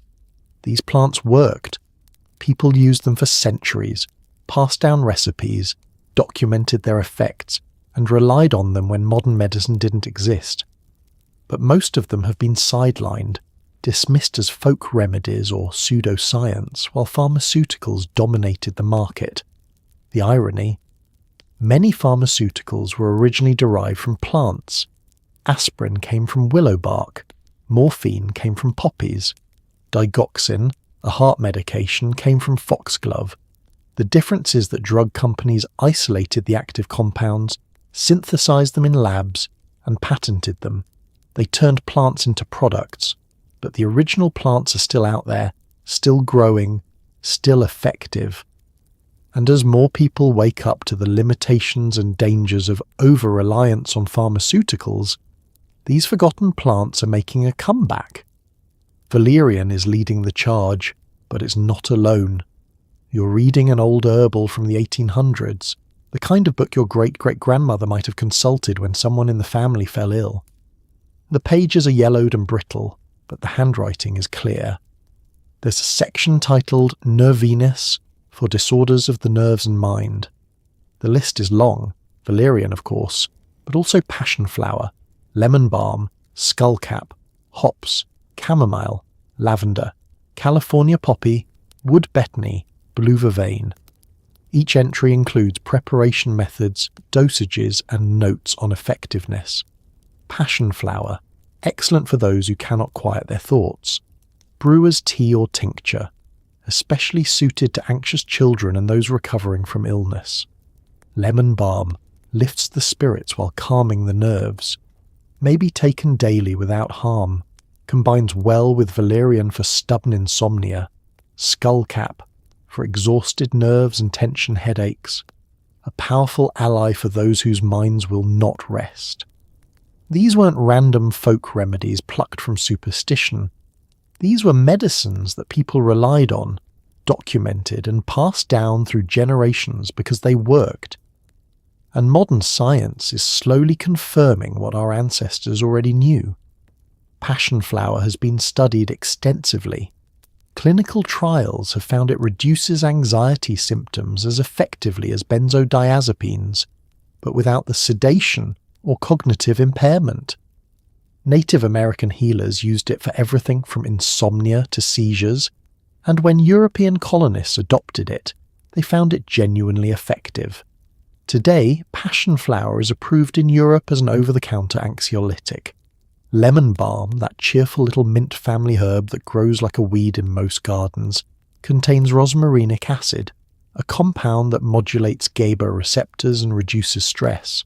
These plants worked. People used them for centuries, passed down recipes, documented their effects, and relied on them when modern medicine didn't exist. But most of them have been sidelined, dismissed as folk remedies or pseudoscience, while pharmaceuticals dominated the market. The irony? Many pharmaceuticals were originally derived from plants. Aspirin came from willow bark, morphine came from poppies, digoxin, a heart medication, came from foxglove. The difference is that drug companies isolated the active compounds, synthesized them in labs, and patented them. They turned plants into products, but the original plants are still out there, still growing, still effective. And as more people wake up to the limitations and dangers of over-reliance on pharmaceuticals, these forgotten plants are making a comeback. Valerian is leading the charge, but it's not alone. You're reading an old herbal from the 1800s, the kind of book your great-great-grandmother might have consulted when someone in the family fell ill. The pages are yellowed and brittle, but the handwriting is clear. There's a section titled Nerviness, for disorders of the nerves and mind. The list is long, Valerian of course, but also passion flower, lemon balm, skullcap, hops, chamomile, lavender, California poppy, wood betony, blue vervain. Each entry includes preparation methods, dosages, and notes on effectiveness. Passion flower, excellent for those who cannot quiet their thoughts. Brewer's tea or tincture, especially suited to anxious children and those recovering from illness. Lemon balm lifts the spirits while calming the nerves. May be taken daily without harm. Combines well with valerian for stubborn insomnia. Skullcap for exhausted nerves and tension headaches. A powerful ally for those whose minds will not rest. These weren't random folk remedies plucked from superstition. These were medicines that people relied on, documented and passed down through generations because they worked. And modern science is slowly confirming what our ancestors already knew. Passion flower has been studied extensively. Clinical trials have found it reduces anxiety symptoms as effectively as benzodiazepines, but without the sedation or cognitive impairment. Native American healers used it for everything from insomnia to seizures, and when European colonists adopted it, they found it genuinely effective. Today, passion flower is approved in Europe as an over-the-counter anxiolytic. Lemon balm, that cheerful little mint family herb that grows like a weed in most gardens, contains rosmarinic acid, a compound that modulates GABA receptors and reduces stress.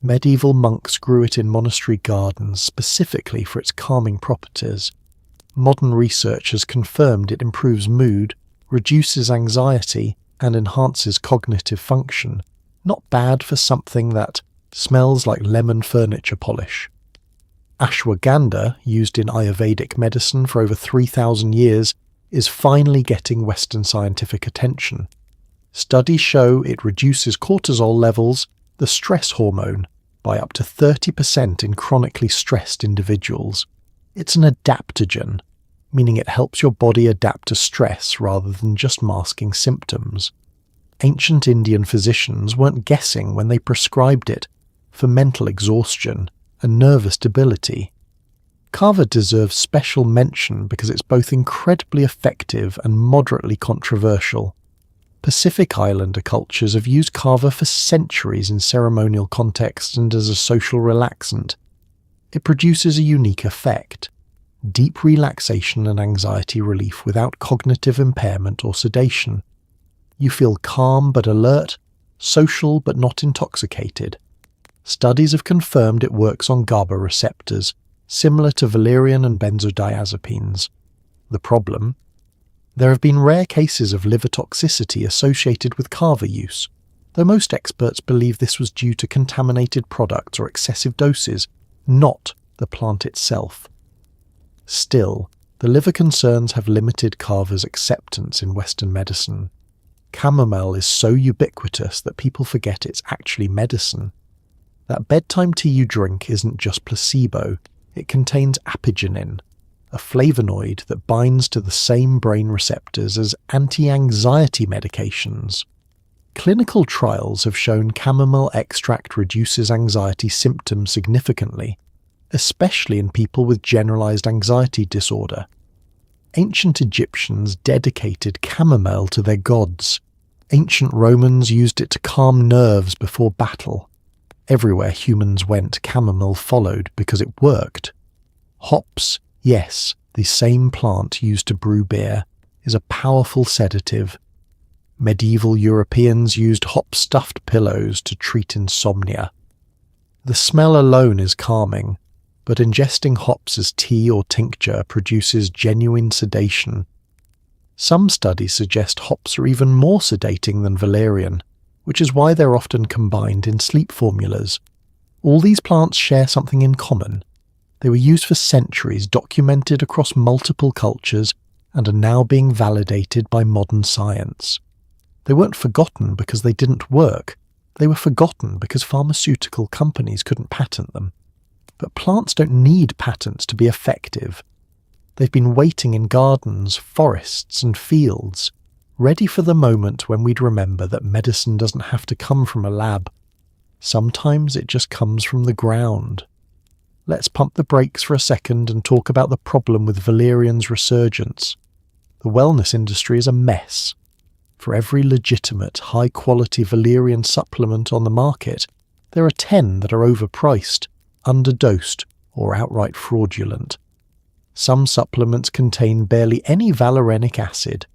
Medieval monks grew it in monastery gardens specifically for its calming properties. Modern research has confirmed it improves mood, reduces anxiety, and enhances cognitive function. Not bad for something that smells like lemon furniture polish. Ashwagandha, used in Ayurvedic medicine for over 3,000 years, is finally getting Western scientific attention. Studies show it reduces cortisol levels, the stress hormone, by up to 30% in chronically stressed individuals. It's an adaptogen, meaning it helps your body adapt to stress rather than just masking symptoms. Ancient Indian physicians weren't guessing when they prescribed it for mental exhaustion and nervous debility. Kava deserves special mention because it's both incredibly effective and moderately controversial. Pacific Islander cultures have used kava for centuries in ceremonial contexts and as a social relaxant. It produces a unique effect: deep relaxation and anxiety relief without cognitive impairment or sedation. You feel calm but alert, social but not intoxicated. Studies have confirmed it works on GABA receptors, similar to valerian and benzodiazepines. The problem? There have been rare cases of liver toxicity associated with kava use, though most experts believe this was due to contaminated products or excessive doses, not the plant itself. Still, the liver concerns have limited kava's acceptance in Western medicine. Chamomile is so ubiquitous that people forget it's actually medicine. That bedtime tea you drink isn't just placebo, it contains apigenin, a flavonoid that binds to the same brain receptors as anti-anxiety medications. Clinical trials have shown chamomile extract reduces anxiety symptoms significantly, especially in people with generalized anxiety disorder. Ancient Egyptians dedicated chamomile to their gods. Ancient Romans used it to calm nerves before battle. Everywhere humans went, chamomile followed because it worked. Hops, yes, the same plant used to brew beer, is a powerful sedative. Medieval Europeans used hop-stuffed pillows to treat insomnia. The smell alone is calming, but ingesting hops as tea or tincture produces genuine sedation. Some studies suggest hops are even more sedating than valerian, which is why they're often combined in sleep formulas. All these plants share something in common. They were used for centuries, documented across multiple cultures, and are now being validated by modern science. They weren't forgotten because they didn't work. They were forgotten because pharmaceutical companies couldn't patent them. But plants don't need patents to be effective. They've been waiting in gardens, forests, and fields, ready for the moment when we'd remember that medicine doesn't have to come from a lab. Sometimes it just comes from the ground. Let's pump the brakes for a second and talk about the problem with valerian's resurgence. The wellness industry is a mess. For every legitimate, high-quality valerian supplement on the market, there are 10 that are overpriced, underdosed, or outright fraudulent. Some supplements contain barely any valerianic acid.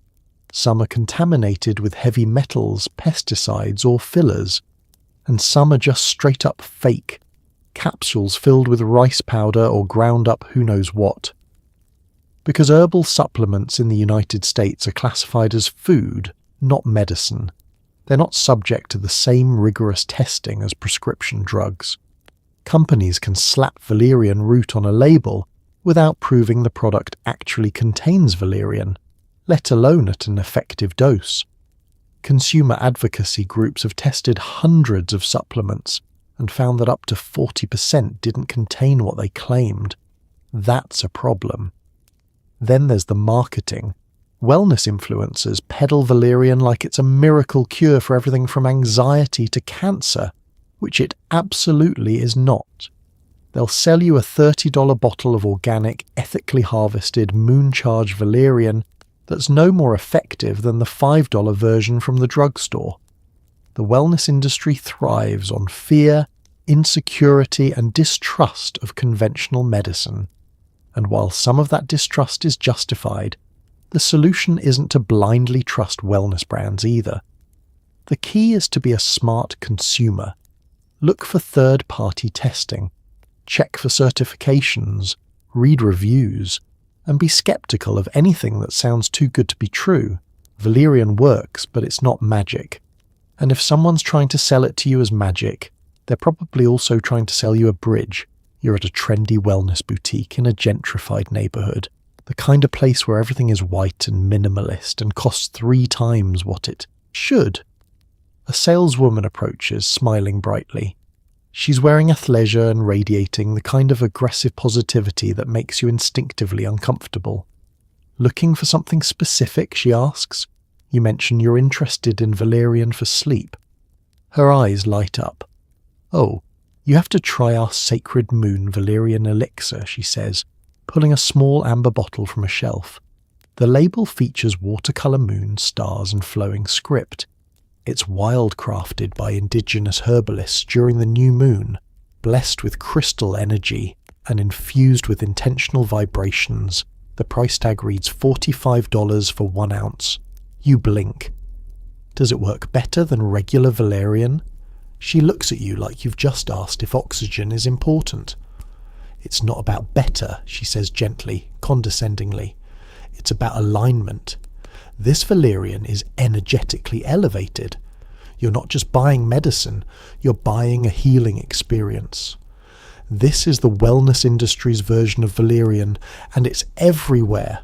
Some are contaminated with heavy metals, pesticides, or fillers. And some are just straight-up fake, capsules filled with rice powder or ground up who knows what. Because herbal supplements in the United States are classified as food, not medicine, they're not subject to the same rigorous testing as prescription drugs. Companies can slap valerian root on a label without proving the product actually contains valerian, let alone at an effective dose. Consumer advocacy groups have tested hundreds of supplements and found that up to 40% didn't contain what they claimed. That's a problem. Then there's the marketing. Wellness influencers peddle valerian like it's a miracle cure for everything from anxiety to cancer, which it absolutely is not. They'll sell you a $30 bottle of organic, ethically harvested, moon-charged valerian that's no more effective than the $5 version from the drugstore. The wellness industry thrives on fear, insecurity, and distrust of conventional medicine. And while some of that distrust is justified, the solution isn't to blindly trust wellness brands either. The key is to be a smart consumer. Look for third-party testing. Check for certifications, read reviews, and be skeptical of anything that sounds too good to be true. Valerian works, but it's not magic. And if someone's trying to sell it to you as magic, they're probably also trying to sell you a bridge. You're at a trendy wellness boutique in a gentrified neighborhood, the kind of place where everything is white and minimalist and costs 3 times what it should. A saleswoman approaches, smiling brightly. She's wearing athleisure and radiating the kind of aggressive positivity that makes you instinctively uncomfortable. Looking for something specific, she asks. You mention you're interested in valerian for sleep. Her eyes light up. Oh, you have to try our Sacred Moon Valerian elixir, she says, pulling a small amber bottle from a shelf. The label features watercolour moons, stars and flowing script. It's wildcrafted by indigenous herbalists during the new moon, blessed with crystal energy and infused with intentional vibrations. The price tag reads $45 for 1 ounce. You blink. Does it work better than regular valerian? She looks at you like you've just asked if oxygen is important. It's not about better, she says gently, condescendingly. It's about alignment. This valerian is energetically elevated. You're not just buying medicine, you're buying a healing experience. This is the wellness industry's version of valerian, and it's everywhere.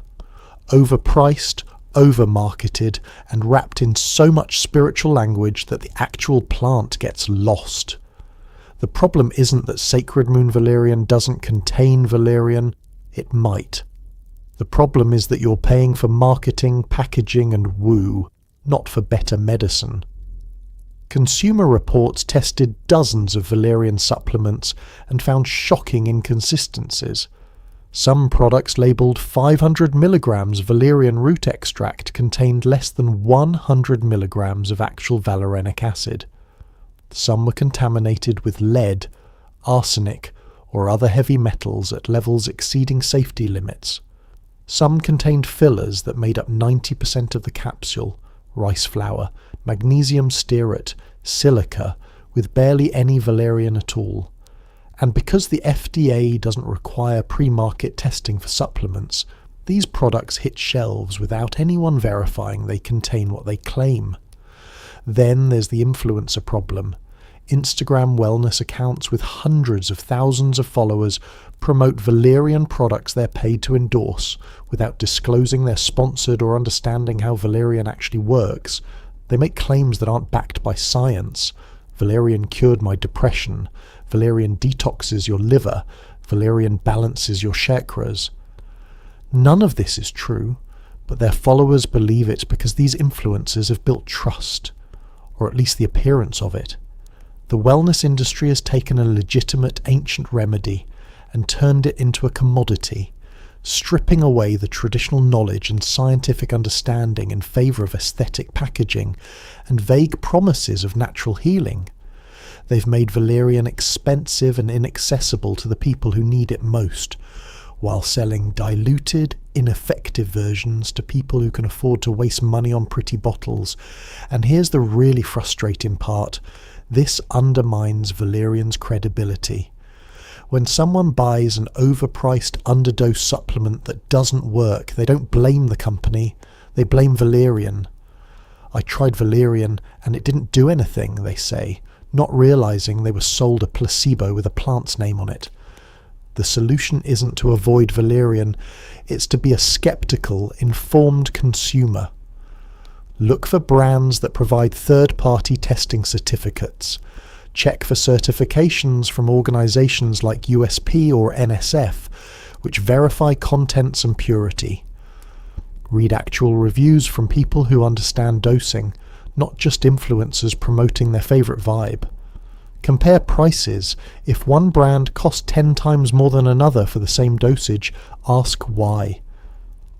Overpriced, over-marketed, and wrapped in so much spiritual language that the actual plant gets lost. The problem isn't that Sacred Moon Valerian doesn't contain valerian. It might. The problem is that you're paying for marketing, packaging and woo, not for better medicine. Consumer Reports tested dozens of Valerian supplements and found shocking inconsistencies. Some products labelled 500 milligrams Valerian root extract contained less than 100 milligrams of actual valerianic acid. Some were contaminated with lead, arsenic, or other heavy metals at levels exceeding safety limits. Some contained fillers that made up 90% of the capsule, rice flour, magnesium stearate, silica, with barely any valerian at all. And because the FDA doesn't require pre-market testing for supplements, these products hit shelves without anyone verifying they contain what they claim. Then there's the influencer problem. Instagram wellness accounts with hundreds of thousands of followers promote Valerian products they're paid to endorse without disclosing they're sponsored or understanding how Valerian actually works. They make claims that aren't backed by science. Valerian cured my depression. Valerian detoxes your liver. Valerian balances your chakras. None of this is true, but their followers believe it because these influencers have built trust, or at least the appearance of it. The wellness industry has taken a legitimate ancient remedy and turned it into a commodity, stripping away the traditional knowledge and scientific understanding in favour of aesthetic packaging and vague promises of natural healing. They've made Valerian expensive and inaccessible to the people who need it most, while selling diluted, ineffective versions to people who can afford to waste money on pretty bottles. And here's the really frustrating part. This undermines Valerian's credibility. When someone buys an overpriced underdose supplement that doesn't work, they don't blame the company, they blame Valerian. I tried Valerian and it didn't do anything, they say, not realizing they were sold a placebo with a plant's name on it. The solution isn't to avoid Valerian, it's to be a skeptical, informed consumer. Look for brands that provide third-party testing certificates. Check for certifications from organisations like USP or NSF, which verify contents and purity. Read actual reviews from people who understand dosing, not just influencers promoting their favourite vibe. Compare prices. If one brand costs 10 times more than another for the same dosage, ask why.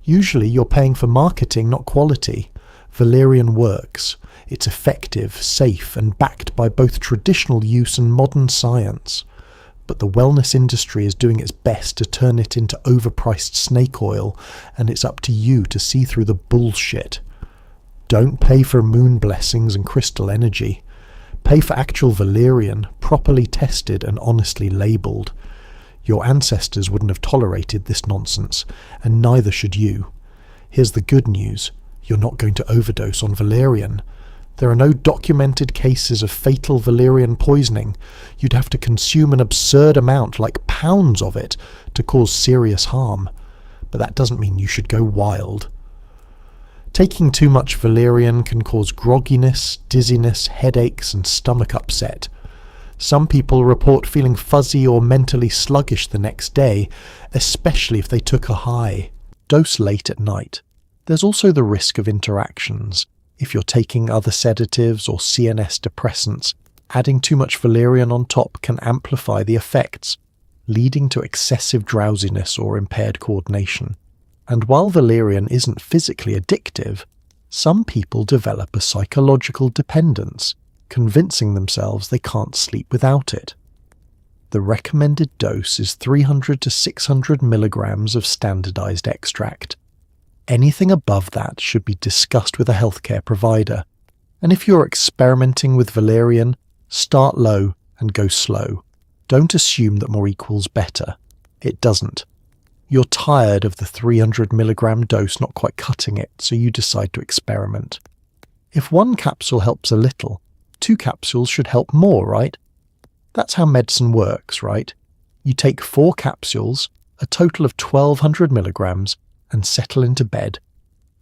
Usually you're paying for marketing, not quality. Valerian works. It's effective, safe, and backed by both traditional use and modern science. But the wellness industry is doing its best to turn it into overpriced snake oil, and it's up to you to see through the bullshit. Don't pay for moon blessings and crystal energy. Pay for actual Valerian, properly tested and honestly labelled. Your ancestors wouldn't have tolerated this nonsense, and neither should you. Here's the good news. You're not going to overdose on Valerian. There are no documented cases of fatal Valerian poisoning. You'd have to consume an absurd amount, like pounds of it, to cause serious harm. But that doesn't mean you should go wild. Taking too much Valerian can cause grogginess, dizziness, headaches, and stomach upset. Some people report feeling fuzzy or mentally sluggish the next day, especially if they took a high. Dose late at night. There's also the risk of interactions. If you're taking other sedatives or CNS depressants, adding too much Valerian on top can amplify the effects, leading to excessive drowsiness or impaired coordination. And while Valerian isn't physically addictive, some people develop a psychological dependence, convincing themselves they can't sleep without it. The recommended dose is 300 to 600 milligrams of standardized extract. Anything above that should be discussed with a healthcare provider. And if you're experimenting with Valerian, start low and go slow. Don't assume that more equals better. It doesn't. You're tired of the 300 milligram dose not quite cutting it, so you decide to experiment. If one capsule helps a little, 2 capsules should help more, right? That's how medicine works, right? You take 4 capsules, a total of 1200 milligrams, and settle into bed,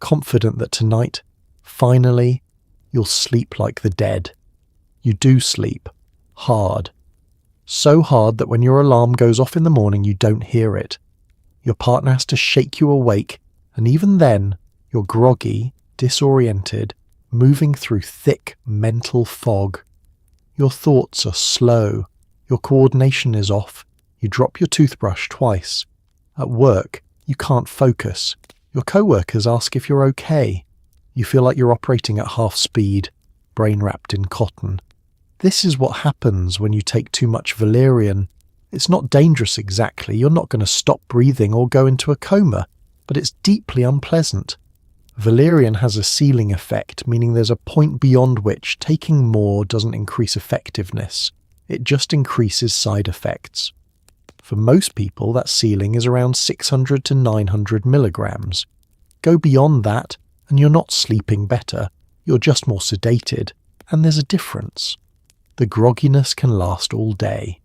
confident that tonight, finally, you'll sleep like the dead. You do sleep. Hard. So hard that when your alarm goes off in the morning you don't hear it. Your partner has to shake you awake, and even then, you're groggy, disoriented, moving through thick mental fog. Your thoughts are slow, your coordination is off, you drop your toothbrush twice. At work, you can't focus. Your co-workers ask if you're okay. You feel like you're operating at half speed, brain wrapped in cotton. This is what happens when you take too much Valerian. It's not dangerous exactly, you're not going to stop breathing or go into a coma, but it's deeply unpleasant. Valerian has a ceiling effect, meaning there's a point beyond which taking more doesn't increase effectiveness. It just increases side effects. For most people, that ceiling is around 600 to 900 milligrams. Go beyond that, and you're not sleeping better, you're just more sedated, and there's a difference. The grogginess can last all day.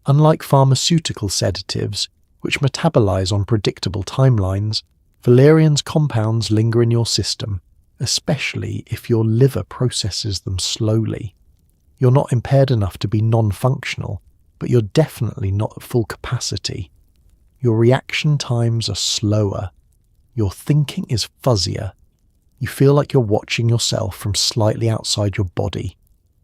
Unlike pharmaceutical sedatives, which metabolize on predictable timelines, Valerian's compounds linger in your system, especially if your liver processes them slowly. You're not impaired enough to be non-functional, but you're definitely not at full capacity. Your reaction times are slower. Your thinking is fuzzier. You feel like you're watching yourself from slightly outside your body.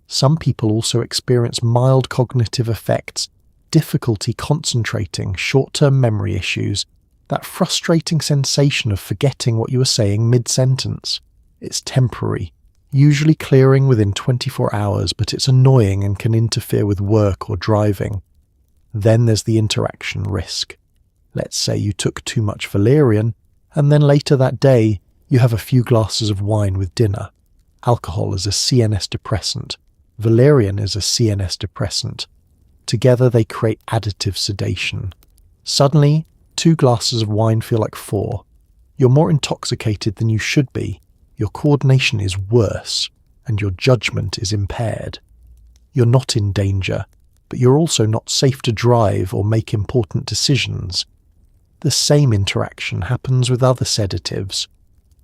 Some people also experience mild cognitive effects, difficulty concentrating, short-term memory issues, that frustrating sensation of forgetting what you were saying mid-sentence. It's temporary, usually clearing within 24 hours, but it's annoying and can interfere with work or driving. Then there's the interaction risk. Let's say you took too much Valerian, and then later that day, you have a few glasses of wine with dinner. Alcohol is a CNS depressant. Valerian is a CNS depressant. Together they create additive sedation. Suddenly, 2 glasses of wine feel like 4. You're more intoxicated than you should be. Your coordination is worse, and your judgment is impaired. You're not in danger, but you're also not safe to drive or make important decisions. The same interaction happens with other sedatives,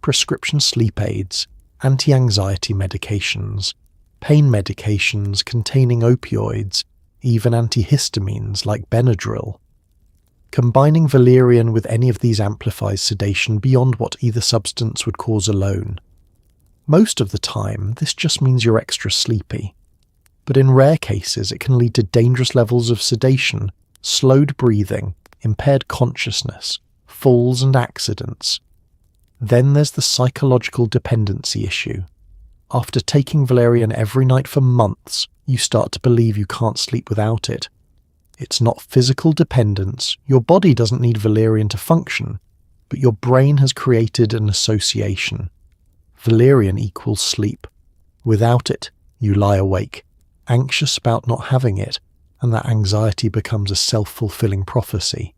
prescription sleep aids, anti-anxiety medications, pain medications containing opioids, even antihistamines like Benadryl. Combining Valerian with any of these amplifies sedation beyond what either substance would cause alone. Most of the time, this just means you're extra sleepy. But in rare cases, it can lead to dangerous levels of sedation, slowed breathing, impaired consciousness, falls and accidents. Then there's the psychological dependency issue. After taking Valerian every night for months, you start to believe you can't sleep without it. It's not physical dependence, your body doesn't need Valerian to function, but your brain has created an association. Valerian equals sleep. Without it, you lie awake, anxious about not having it, and that anxiety becomes a self-fulfilling prophecy.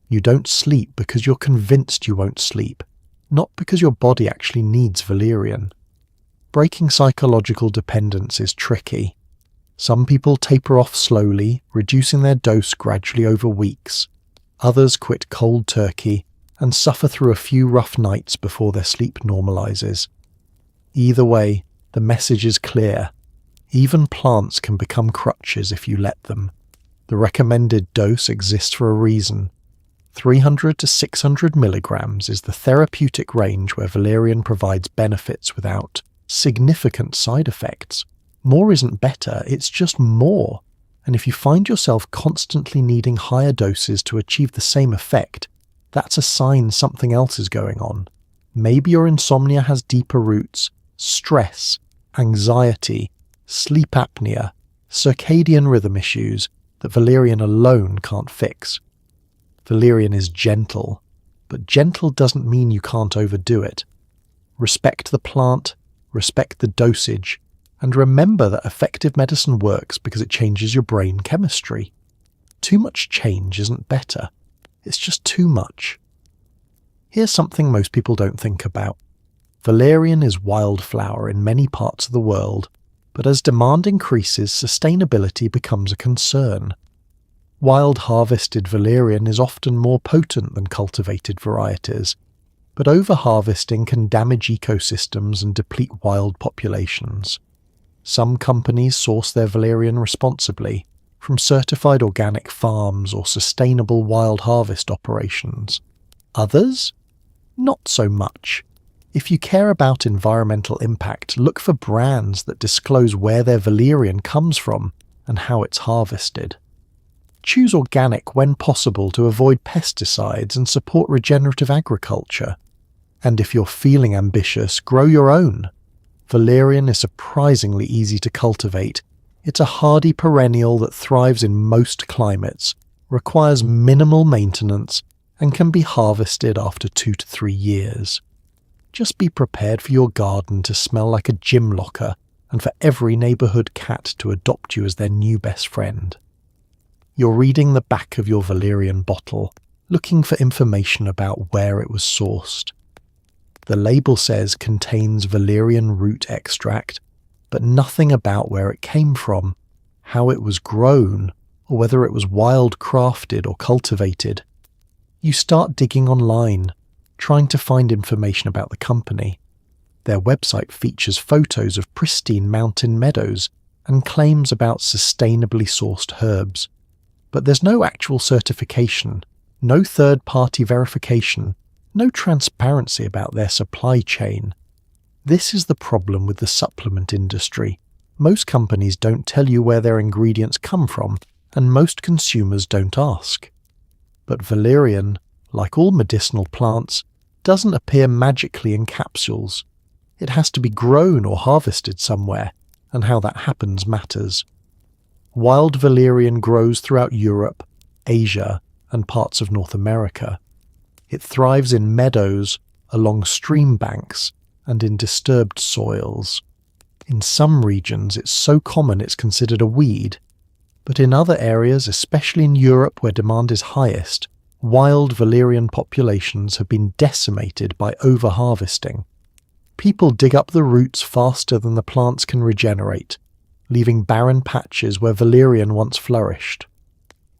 You don't sleep because you're convinced you won't sleep, not because your body actually needs Valerian. Breaking psychological dependence is tricky. Some people taper off slowly, reducing their dose gradually over weeks. Others quit cold turkey and suffer through a few rough nights before their sleep normalizes. Either way, the message is clear. Even plants can become crutches if you let them. The recommended dose exists for a reason. 300 to 600 milligrams is the therapeutic range where Valerian provides benefits without significant side effects. More isn't better, it's just more. And if you find yourself constantly needing higher doses to achieve the same effect, that's a sign something else is going on. Maybe your insomnia has deeper roots, stress, anxiety, sleep apnea, circadian rhythm issues that Valerian alone can't fix. Valerian is gentle, but gentle doesn't mean you can't overdo it. Respect the plant, respect the dosage, and remember that effective medicine works because it changes your brain chemistry. Too much change isn't better, it's just too much. Here's something most people don't think about. Valerian is wildflower in many parts of the world, but as demand increases, sustainability becomes a concern. Wild harvested Valerian is often more potent than cultivated varieties, but over-harvesting can damage ecosystems and deplete wild populations. Some companies source their Valerian responsibly, from certified organic farms or sustainable wild harvest operations. Others? Not so much. If you care about environmental impact, look for brands that disclose where their valerian comes from and how it's harvested. Choose organic when possible to avoid pesticides and support regenerative agriculture. And if you're feeling ambitious, grow your own. Valerian is surprisingly easy to cultivate. It's a hardy perennial that thrives in most climates, requires minimal maintenance, and can be harvested after 2 to 3 years. Just be prepared for your garden to smell like a gym locker and for every neighbourhood cat to adopt you as their new best friend. You're reading the back of your valerian bottle, looking for information about where it was sourced. The label says contains valerian root extract, but nothing about where it came from, how it was grown, or whether it was wild crafted or cultivated. You start digging online, trying to find information about the company. Their website features photos of pristine mountain meadows and claims about sustainably sourced herbs. But there's no actual certification, no third-party verification, no transparency about their supply chain. This is the problem with the supplement industry. Most companies don't tell you where their ingredients come from, and most consumers don't ask. But valerian, like all medicinal plants, doesn't appear magically in capsules. It has to be grown or harvested somewhere, and how that happens matters. Wild valerian grows throughout Europe, Asia, and parts of North America. It thrives in meadows, along stream banks, and in disturbed soils. In some regions it's so common it's considered a weed, but in other areas, especially in Europe where demand is highest, wild valerian populations have been decimated by over-harvesting. People dig up the roots faster than the plants can regenerate, leaving barren patches where valerian once flourished.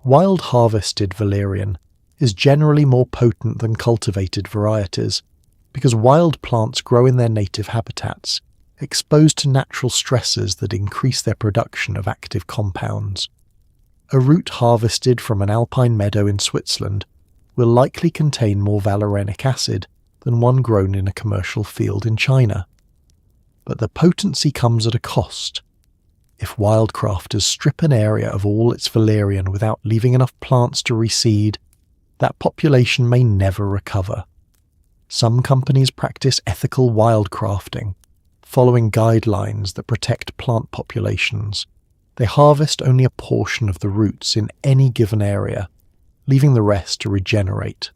Wild harvested valerian is generally more potent than cultivated varieties, because wild plants grow in their native habitats, exposed to natural stresses that increase their production of active compounds. A root harvested from an alpine meadow in Switzerland will likely contain more valerianic acid than one grown in a commercial field in China. But the potency comes at a cost. If wildcrafters strip an area of all its valerian without leaving enough plants to reseed, that population may never recover. Some companies practice ethical wildcrafting, following guidelines that protect plant populations. They harvest only a portion of the roots in any given area, leaving the rest to regenerate.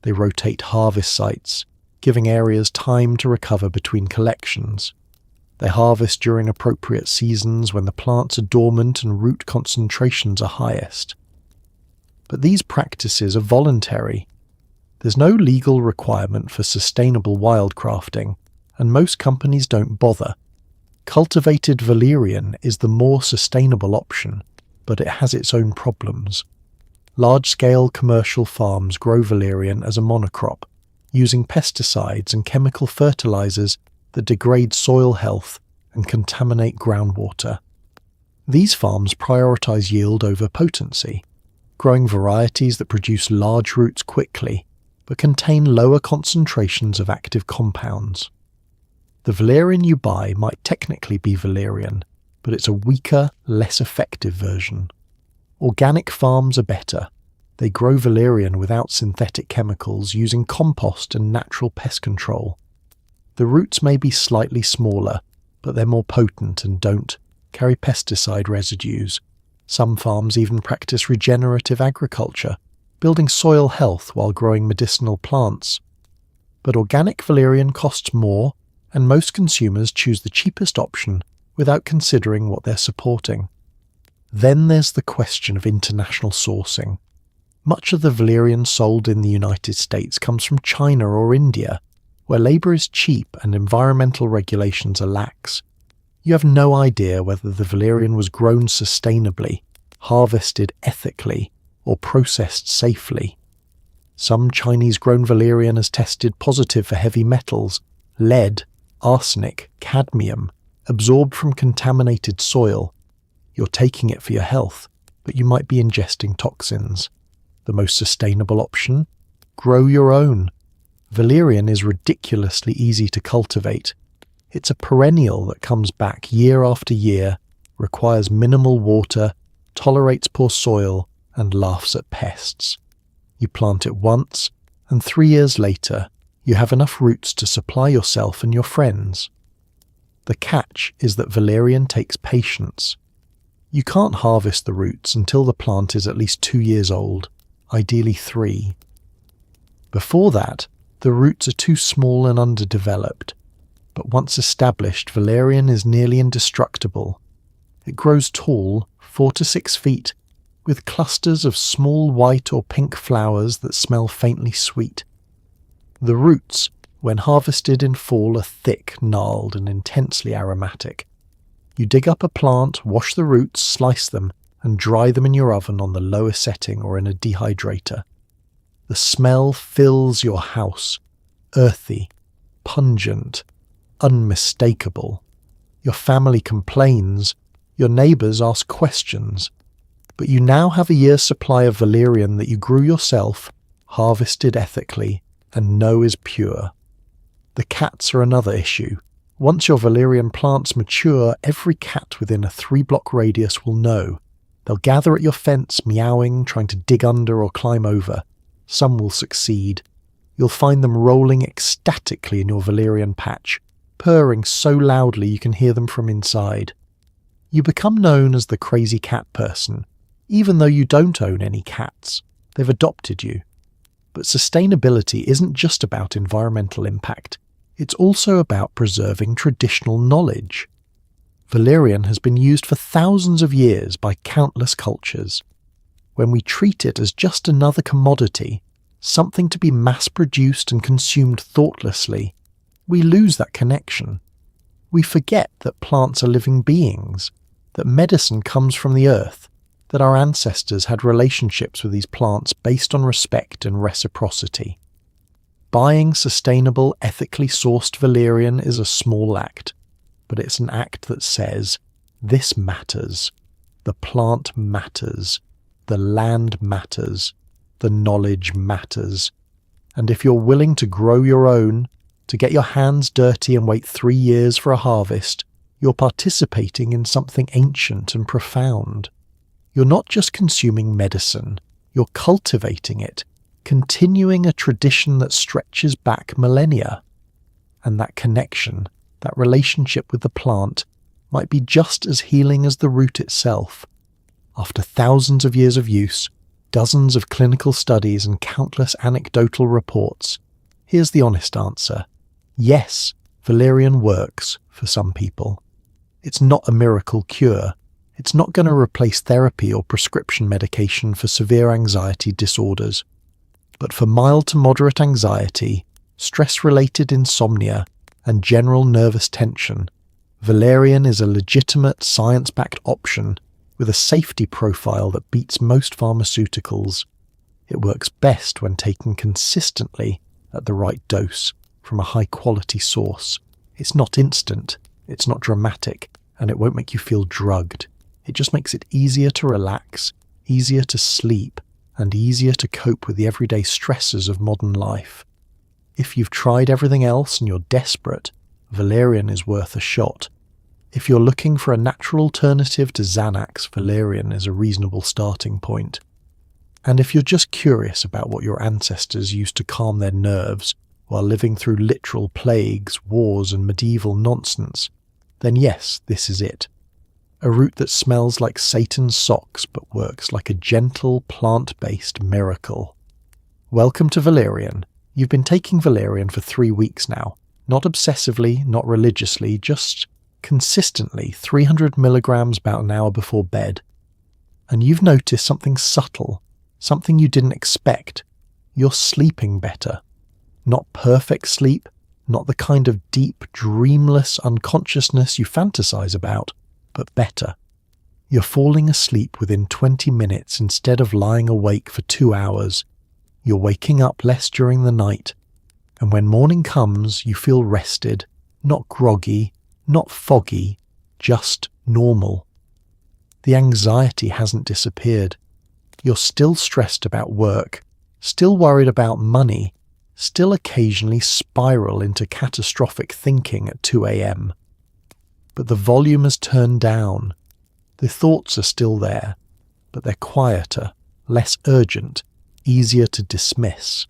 They rotate harvest sites, giving areas time to recover between collections. They harvest during appropriate seasons when the plants are dormant and root concentrations are highest. But these practices are voluntary. There's no legal requirement for sustainable wildcrafting, and most companies don't bother. Cultivated valerian is the more sustainable option, but it has its own problems. Large-scale commercial farms grow valerian as a monocrop, using pesticides and chemical fertilizers that degrade soil health and contaminate groundwater. These farms prioritize yield over potency, growing varieties that produce large roots quickly, but contain lower concentrations of active compounds. The valerian you buy might technically be valerian, but it's a weaker, less effective version. Organic farms are better. They grow valerian without synthetic chemicals, using compost and natural pest control. The roots may be slightly smaller, but they're more potent and don't carry pesticide residues. Some farms even practice regenerative agriculture, building soil health while growing medicinal plants. But organic valerian costs more, and most consumers choose the cheapest option without considering what they're supporting. Then there's the question of international sourcing. Much of the valerian sold in the United States comes from China or India, where labour is cheap and environmental regulations are lax. You have no idea whether the valerian was grown sustainably, harvested ethically, or processed safely. Some Chinese-grown valerian is tested positive for heavy metals, lead, arsenic, cadmium, absorbed from contaminated soil. You're taking it for your health, but you might be ingesting toxins. The most sustainable option? Grow your own. Valerian is ridiculously easy to cultivate. It's a perennial that comes back year after year, requires minimal water, tolerates poor soil, and laughs at pests. You plant it once, and 3 years later, you have enough roots to supply yourself and your friends. The catch is that valerian takes patience. You can't harvest the roots until the plant is at least 2 years old, ideally 3. Before that, the roots are too small and underdeveloped, but once established, valerian is nearly indestructible. It grows tall, 4 to 6 feet, with clusters of small white or pink flowers that smell faintly sweet. The roots, when harvested in fall, are thick, gnarled, and intensely aromatic. You dig up a plant, wash the roots, slice them, and dry them in your oven on the lowest setting or in a dehydrator. The smell fills your house, earthy, pungent, unmistakable. Your family complains, your neighbours ask questions, but you now have a year's supply of valerian that you grew yourself, harvested ethically, and know is pure. The cats are another issue. Once your valerian plants mature, every cat within a 3-block radius will know. They'll gather at your fence, meowing, trying to dig under or climb over. Some will succeed. You'll find them rolling ecstatically in your valerian patch, purring so loudly you can hear them from inside. You become known as the crazy cat person, even though you don't own any cats. They've adopted you. But sustainability isn't just about environmental impact. It's also about preserving traditional knowledge. Valerian has been used for thousands of years by countless cultures. When we treat it as just another commodity, something to be mass-produced and consumed thoughtlessly, we lose that connection. We forget that plants are living beings, that medicine comes from the earth, that our ancestors had relationships with these plants based on respect and reciprocity. Buying sustainable, ethically sourced valerian is a small act, but it's an act that says, this matters, the plant matters, the land matters, the knowledge matters, and if you're willing to grow your own, to get your hands dirty and wait 3 years for a harvest, you're participating in something ancient and profound. You're not just consuming medicine, you're cultivating it, continuing a tradition that stretches back millennia. And that connection, that relationship with the plant, might be just as healing as the root itself. After thousands of years of use, dozens of clinical studies and countless anecdotal reports, here's the honest answer. Yes, valerian works for some people. It's not a miracle cure. It's not going to replace therapy or prescription medication for severe anxiety disorders. But for mild to moderate anxiety, stress-related insomnia, and general nervous tension, valerian is a legitimate science-backed option with a safety profile that beats most pharmaceuticals. It works best when taken consistently at the right dose from a high-quality source. It's not instant, it's not dramatic, and it won't make you feel drugged. It just makes it easier to relax, easier to sleep, and easier to cope with the everyday stresses of modern life. If you've tried everything else and you're desperate, valerian is worth a shot. If you're looking for a natural alternative to Xanax, valerian is a reasonable starting point. And if you're just curious about what your ancestors used to calm their nerves while living through literal plagues, wars, and medieval nonsense, then yes, this is it. A root that smells like Satan's socks but works like a gentle, plant-based miracle. Welcome to valerian. You've been taking valerian for 3 weeks now. Not obsessively, not religiously, just consistently 300 milligrams about an hour before bed. And you've noticed something subtle, something you didn't expect. You're sleeping better. Not perfect sleep, not the kind of deep, dreamless unconsciousness you fantasize about, but better. You're falling asleep within 20 minutes instead of lying awake for 2 hours. You're waking up less during the night. And when morning comes, you feel rested, not groggy, not foggy, just normal. The anxiety hasn't disappeared. You're still stressed about work, still worried about money, still occasionally spiral into catastrophic thinking at 2 a.m. But the volume has turned down. The thoughts are still there, but they're quieter, less urgent, easier to dismiss.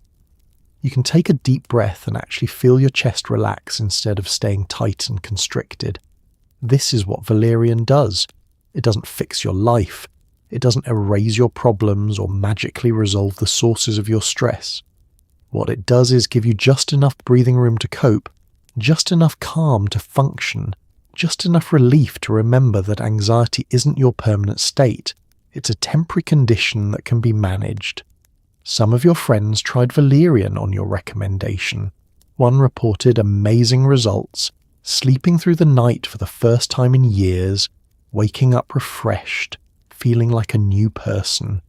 You can take a deep breath and actually feel your chest relax instead of staying tight and constricted. This is what Valerian does. It doesn't fix your life. It doesn't erase your problems or magically resolve the sources of your stress. What it does is give you just enough breathing room to cope, just enough calm to function, just enough relief to remember that anxiety isn't your permanent state. It's a temporary condition that can be managed. Some of your friends tried Valerian on your recommendation. One reported amazing results, sleeping through the night for the first time in years, waking up refreshed, feeling like a new person.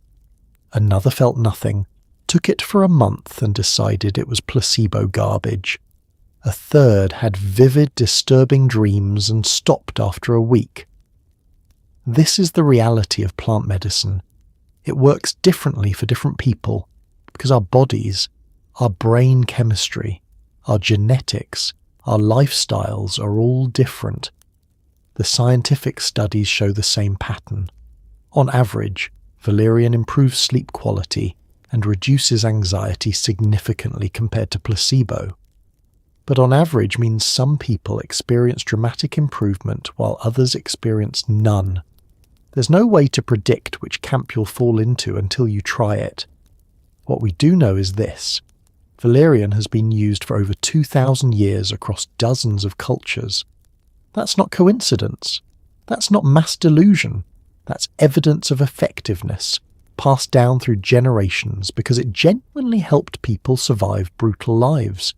Another felt nothing, took it for a month and decided it was placebo garbage. A third had vivid, disturbing dreams and stopped after a week. This is the reality of plant medicine. It works differently for different people because our bodies, our brain chemistry, our genetics, our lifestyles are all different. The scientific studies show the same pattern. On average, Valerian improves sleep quality and reduces anxiety significantly compared to placebo. But on average means some people experience dramatic improvement while others experience none. There's no way to predict which camp you'll fall into until you try it. What we do know is this: Valerian has been used for over 2,000 years across dozens of cultures. That's not coincidence. That's not mass delusion. That's evidence of effectiveness, passed down through generations because it genuinely helped people survive brutal lives.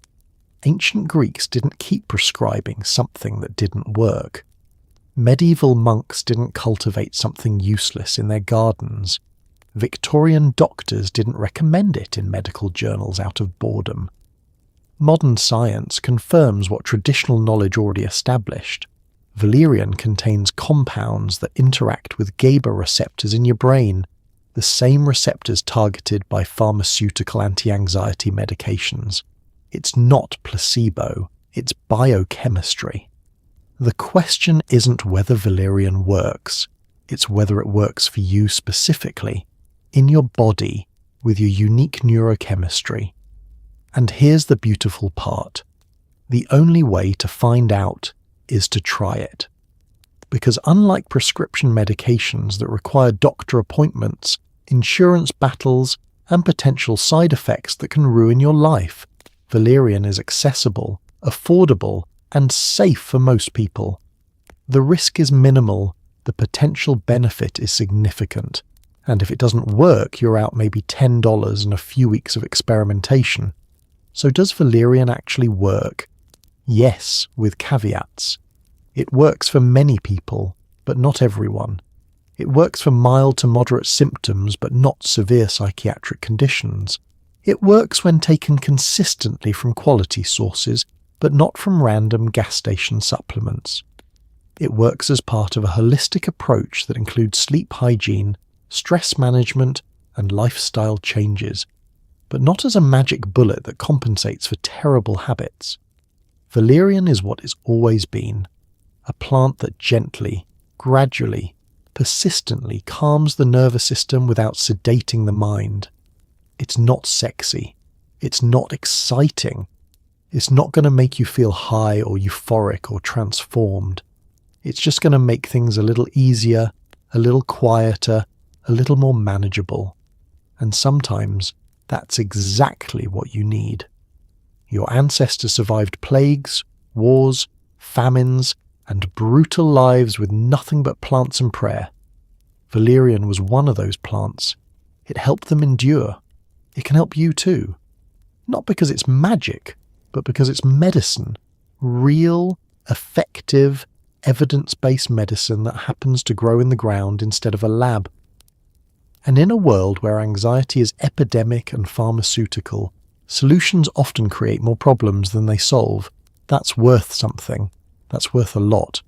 Ancient Greeks didn't keep prescribing something that didn't work. Medieval monks didn't cultivate something useless in their gardens. Victorian doctors didn't recommend it in medical journals out of boredom. Modern science confirms what traditional knowledge already established. Valerian contains compounds that interact with GABA receptors in your brain, the same receptors targeted by pharmaceutical anti-anxiety medications. It's not placebo, it's biochemistry. The question isn't whether Valerian works, it's whether it works for you specifically, in your body, with your unique neurochemistry. And here's the beautiful part. The only way to find out is to try it. Because unlike prescription medications that require doctor appointments, insurance battles, and potential side effects that can ruin your life, Valerian is accessible, affordable, and safe for most people. The risk is minimal, the potential benefit is significant, and if it doesn't work, you're out maybe $10 and a few weeks of experimentation. So does Valerian actually work? Yes, with caveats. It works for many people, but not everyone. It works for mild to moderate symptoms, but not severe psychiatric conditions. It works when taken consistently from quality sources, but not from random gas station supplements. It works as part of a holistic approach that includes sleep hygiene, stress management, and lifestyle changes, but not as a magic bullet that compensates for terrible habits. Valerian is what it's always been, a plant that gently, gradually, persistently calms the nervous system without sedating the mind. It's not sexy. It's not exciting. It's not going to make you feel high or euphoric or transformed. It's just going to make things a little easier, a little quieter, a little more manageable. And sometimes that's exactly what you need. Your ancestors survived plagues, wars, famines, and brutal lives with nothing but plants and prayer. Valerian was one of those plants. It helped them endure. It can help you too. Not because it's magic, but because it's medicine. Real, effective, evidence-based medicine that happens to grow in the ground instead of a lab. And in a world where anxiety is epidemic and pharmaceutical, solutions often create more problems than they solve. That's worth something. That's worth a lot.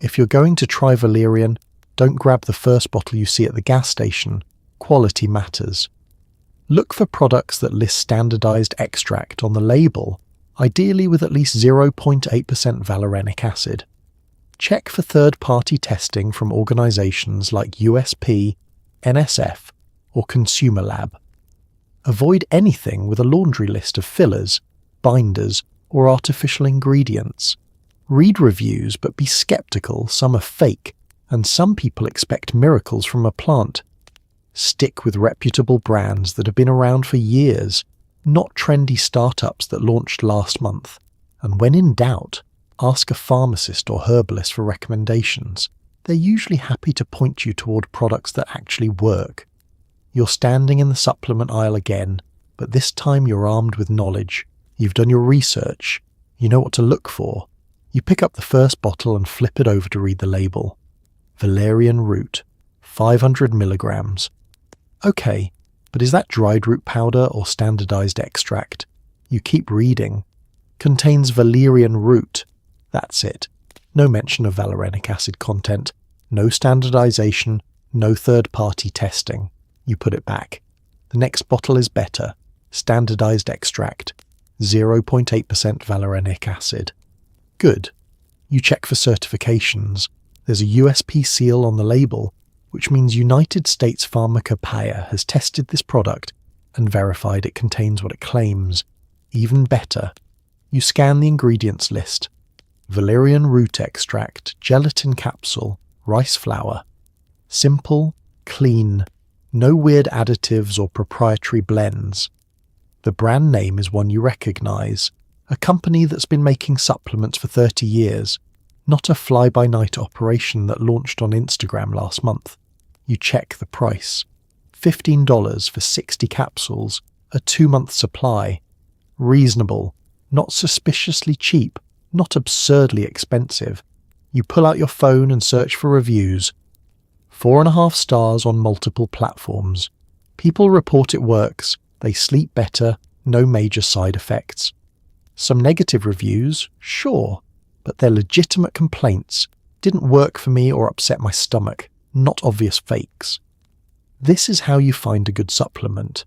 If you're going to try Valerian, Don't grab the first bottle you see at the gas station. Quality matters. Look for products that list standardized extract on the label, ideally with at least 0.8% valerianic acid. Check for third-party testing from organizations like USP, NSF, or Consumer Lab. Avoid anything with a laundry list of fillers, binders, or artificial ingredients. Read reviews, but be skeptical. Some are fake, and some people expect miracles from a plant. Stick with reputable brands that have been around for years, not trendy startups that launched last month. And when in doubt, ask a pharmacist or herbalist for recommendations. They're usually happy to point you toward products that actually work. You're standing in the supplement aisle again, but this time you're armed with knowledge. You've done your research. You know what to look for. You pick up the first bottle and flip it over to read the label. Valerian root, 500 milligrams. Okay, but is that dried root powder or standardized extract? You keep reading. Contains valerian root. That's it. No mention of valerianic acid content. No standardization. No third-party testing. You put it back. The next bottle is better. Standardized extract. 0.8% valerianic acid. Good. You check for certifications. There's a USP seal on the label, which means United States Pharmacopoeia has tested this product and verified it contains what it claims. Even better, you scan the ingredients list. Valerian root extract, gelatin capsule, rice flour. Simple, clean, no weird additives or proprietary blends. The brand name is one you recognize, a company that's been making supplements for 30 years, not a fly-by-night operation that launched on Instagram last month. You check the price. $15 for 60 capsules, a 2-month supply. Reasonable, not suspiciously cheap, not absurdly expensive. You pull out your phone and search for reviews. 4.5 stars on multiple platforms. People report it works, they sleep better, no major side effects. Some negative reviews, sure, but they're legitimate complaints. Didn't work for me or upset my stomach, not obvious fakes. This is how you find a good supplement.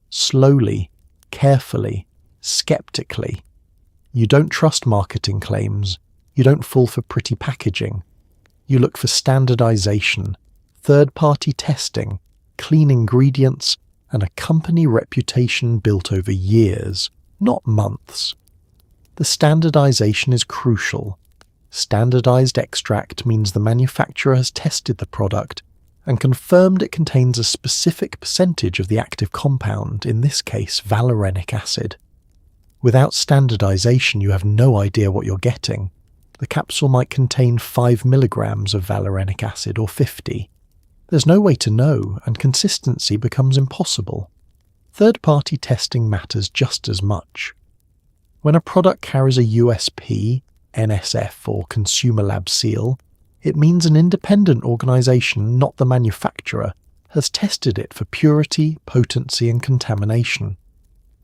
Slowly, carefully, skeptically. You don't trust marketing claims. You don't fall for pretty packaging. You look for standardization, third-party testing, clean ingredients, and a company reputation built over years, not months. The standardization is crucial. Standardized extract means the manufacturer has tested the product and confirmed it contains a specific percentage of the active compound, in this case valerianic acid. Without standardization, you have no idea what you're getting. The capsule might contain 5 milligrams of valerianic acid or 50. There's no way to know, and consistency becomes impossible. Third-party testing matters just as much. When a product carries a USP, NSF or Consumer Lab seal, it means an independent organization, not the manufacturer, has tested it for purity, potency and contamination.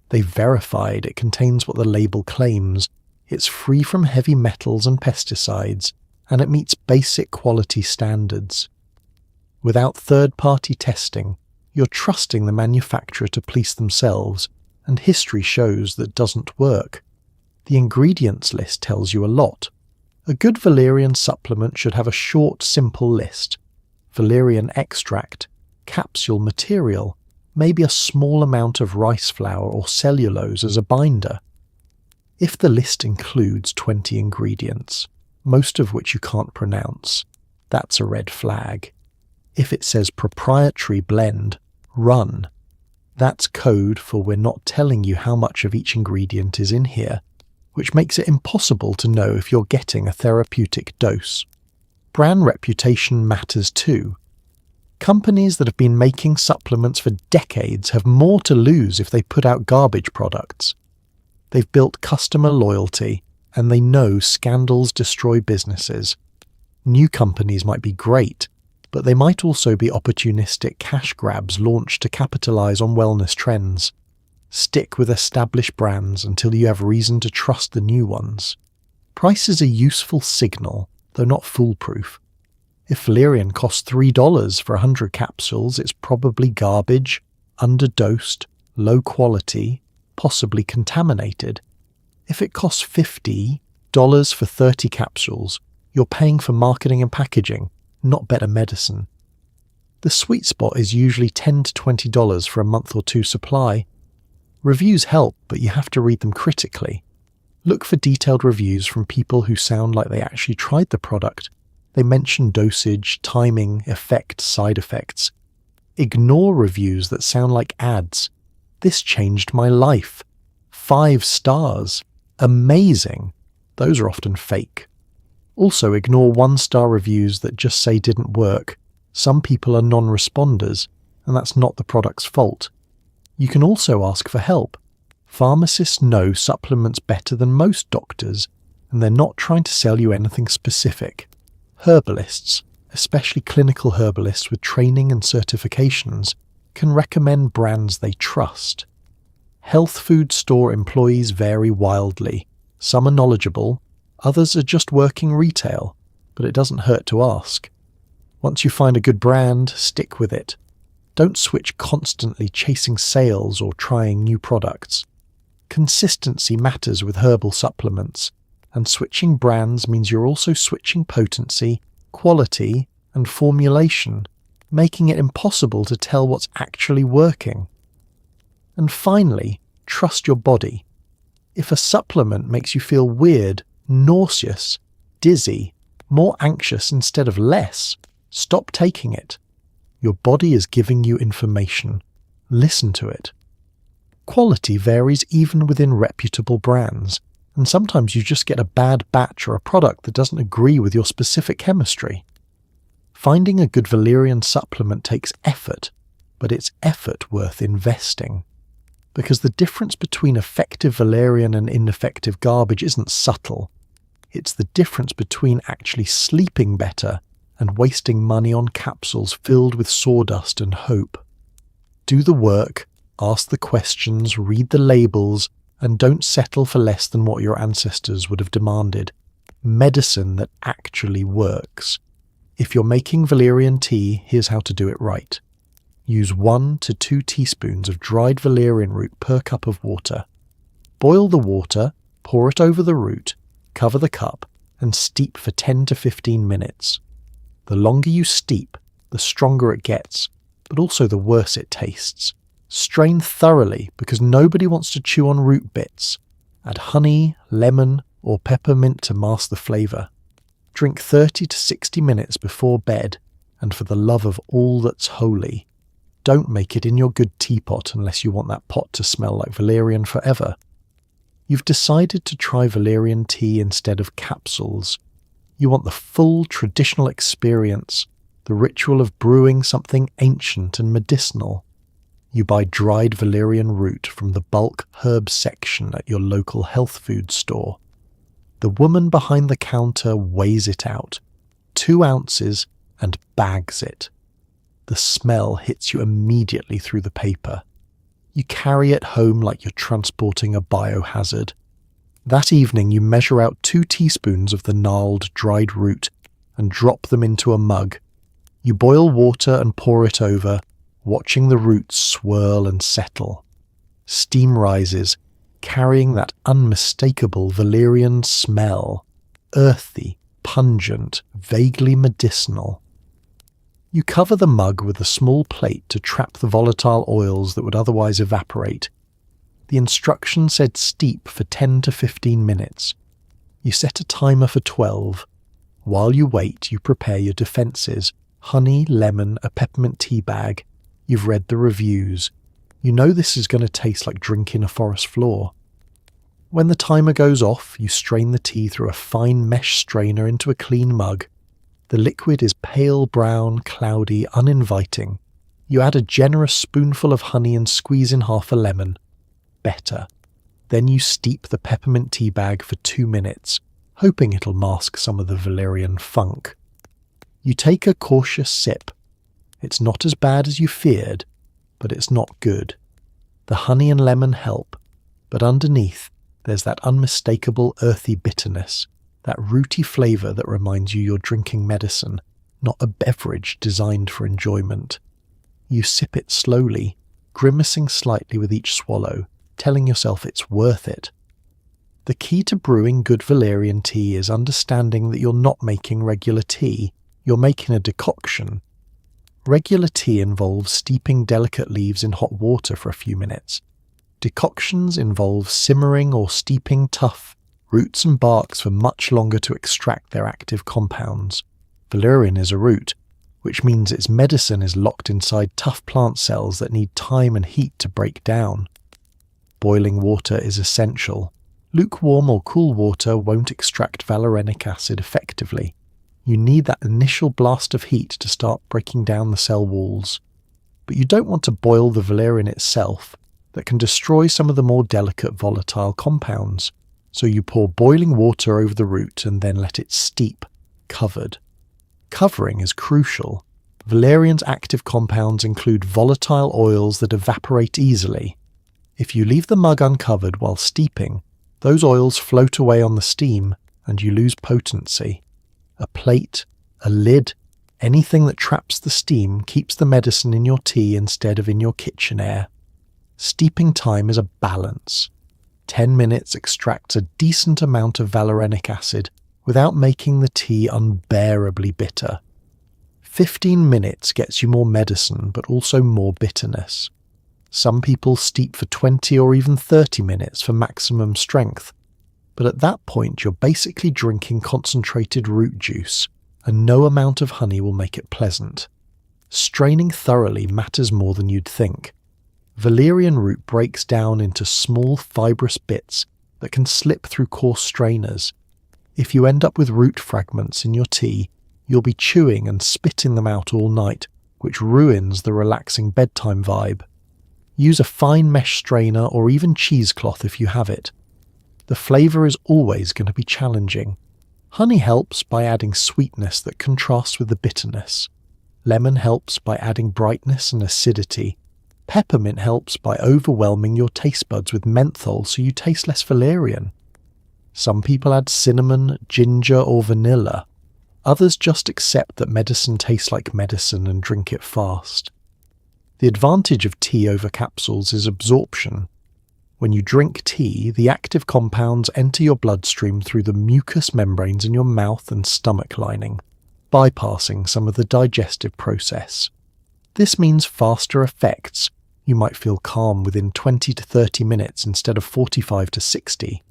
They've verified it contains what the label claims, it's free from heavy metals and pesticides, and it meets basic quality standards. Without third-party testing, you're trusting the manufacturer to police themselves, and history shows that doesn't work. The ingredients list tells you a lot. A good valerian supplement should have a short, simple list. Valerian extract, capsule material, maybe a small amount of rice flour or cellulose as a binder. If the list includes 20 ingredients, most of which you can't pronounce, that's a red flag. If it says proprietary blend, run. That's code for we're not telling you how much of each ingredient is in here, which makes it impossible to know if you're getting a therapeutic dose. Brand reputation matters too. Companies that have been making supplements for decades have more to lose if they put out garbage products. They've built customer loyalty, and they know scandals destroy businesses. New companies might be great, but they might also be opportunistic cash grabs launched to capitalize on wellness trends. Stick with established brands until you have reason to trust the new ones. Price is a useful signal, though not foolproof. If Valerian costs $3 for 100 capsules, it's probably garbage, underdosed, low quality, possibly contaminated. If it costs $50 for 30 capsules, you're paying for marketing and packaging, not better medicine. The sweet spot is usually $10 to $20 for a month or two supply. Reviews help, but you have to read them critically. Look for detailed reviews from people who sound like they actually tried the product. They mention dosage, timing, effect, side effects. Ignore reviews that sound like ads. This changed my life. 5 stars. Amazing. Those are often fake. Also, ignore 1-star reviews that just say didn't work. Some people are non-responders, and that's not the product's fault. You can also ask for help. Pharmacists know supplements better than most doctors, and they're not trying to sell you anything specific. Herbalists, especially clinical herbalists with training and certifications, can recommend brands they trust. Health food store employees vary wildly. Some are knowledgeable, others are just working retail, but it doesn't hurt to ask. Once you find a good brand, stick with it. Don't switch constantly chasing sales or trying new products. Consistency matters with herbal supplements, and switching brands means you're also switching potency, quality, and formulation, making it impossible to tell what's actually working. And finally, trust your body. If a supplement makes you feel weird, nauseous, dizzy, more anxious instead of less, stop taking it. Your body is giving you information. Listen to it. Quality varies even within reputable brands, and sometimes you just get a bad batch or a product that doesn't agree with your specific chemistry. Finding a good Valerian supplement takes effort, but it's effort worth investing. Because the difference between effective Valerian and ineffective garbage isn't subtle. It's the difference between actually sleeping better and wasting money on capsules filled with sawdust and hope. Do the work, ask the questions, read the labels, and don't settle for less than what your ancestors would have demanded. Medicine that actually works. If you're making Valerian tea, here's how to do it right. Use 1 to 2 teaspoons of dried valerian root per cup of water. Boil the water, pour it over the root, cover the cup, and steep for 10 to 15 minutes. The longer you steep, the stronger it gets, but also the worse it tastes. Strain thoroughly because nobody wants to chew on root bits. Add honey, lemon, or peppermint to mask the flavour. Drink 30 to 60 minutes before bed, and for the love of all that's holy, don't make it in your good teapot unless you want that pot to smell like Valerian forever. You've decided to try Valerian tea instead of capsules. You want the full traditional experience, the ritual of brewing something ancient and medicinal. You buy dried valerian root from the bulk herb section at your local health food store. The woman behind the counter weighs it out, 2 ounces, and bags it. The smell hits you immediately through the paper. You carry it home like you're transporting a biohazard. That evening you measure out 2 teaspoons of the gnarled, dried root and drop them into a mug. You boil water and pour it over, watching the roots swirl and settle. Steam rises, carrying that unmistakable Valerian smell, earthy, pungent, vaguely medicinal. You cover the mug with a small plate to trap the volatile oils that would otherwise evaporate. The instructions said steep for 10 to 15 minutes. You set a timer for 12. While you wait, you prepare your defences: honey, lemon, a peppermint tea bag. You've read the reviews. You know this is going to taste like drinking a forest floor. When the timer goes off, you strain the tea through a fine mesh strainer into a clean mug. The liquid is pale brown, cloudy, uninviting. You add a generous spoonful of honey and squeeze in half a lemon. Better. Then you steep the peppermint tea bag for 2 minutes, hoping it'll mask some of the Valerian funk. You take a cautious sip. It's not as bad as you feared, but it's not good. The honey and lemon help, but underneath there's that unmistakable earthy bitterness, that rooty flavour that reminds you you're drinking medicine, not a beverage designed for enjoyment. You sip it slowly, grimacing slightly with each swallow, telling yourself it's worth it. The key to brewing good Valerian tea is understanding that you're not making regular tea, you're making a decoction. Regular tea involves steeping delicate leaves in hot water for a few minutes. Decoctions involve simmering or steeping tough roots and barks for much longer to extract their active compounds. Valerian is a root, which means its medicine is locked inside tough plant cells that need time and heat to break down. Boiling water is essential. Lukewarm or cool water won't extract valerianic acid effectively. You need that initial blast of heat to start breaking down the cell walls. But you don't want to boil the valerian itself. That can destroy some of the more delicate volatile compounds. So you pour boiling water over the root and then let it steep, covered. Covering is crucial. Valerian's active compounds include volatile oils that evaporate easily. If you leave the mug uncovered while steeping, those oils float away on the steam and you lose potency. A plate, a lid, anything that traps the steam keeps the medicine in your tea instead of in your kitchen air. Steeping time is a balance. 10 minutes extracts a decent amount of valerianic acid without making the tea unbearably bitter. 15 minutes gets you more medicine but also more bitterness. Some people steep for 20 or even 30 minutes for maximum strength, but at that point you're basically drinking concentrated root juice, and no amount of honey will make it pleasant. Straining thoroughly matters more than you'd think. Valerian root breaks down into small fibrous bits that can slip through coarse strainers. If you end up with root fragments in your tea, you'll be chewing and spitting them out all night, which ruins the relaxing bedtime vibe. Use a fine mesh strainer or even cheesecloth if you have it. The flavour is always going to be challenging. Honey helps by adding sweetness that contrasts with the bitterness. Lemon helps by adding brightness and acidity. Peppermint helps by overwhelming your taste buds with menthol so you taste less Valerian. Some people add cinnamon, ginger or vanilla. Others just accept that medicine tastes like medicine and drink it fast. The advantage of tea over capsules is absorption. When you drink tea, the active compounds enter your bloodstream through the mucous membranes in your mouth and stomach lining, bypassing some of the digestive process. This means faster effects. You might feel calm within 20 to 30 minutes instead of 45 to 60.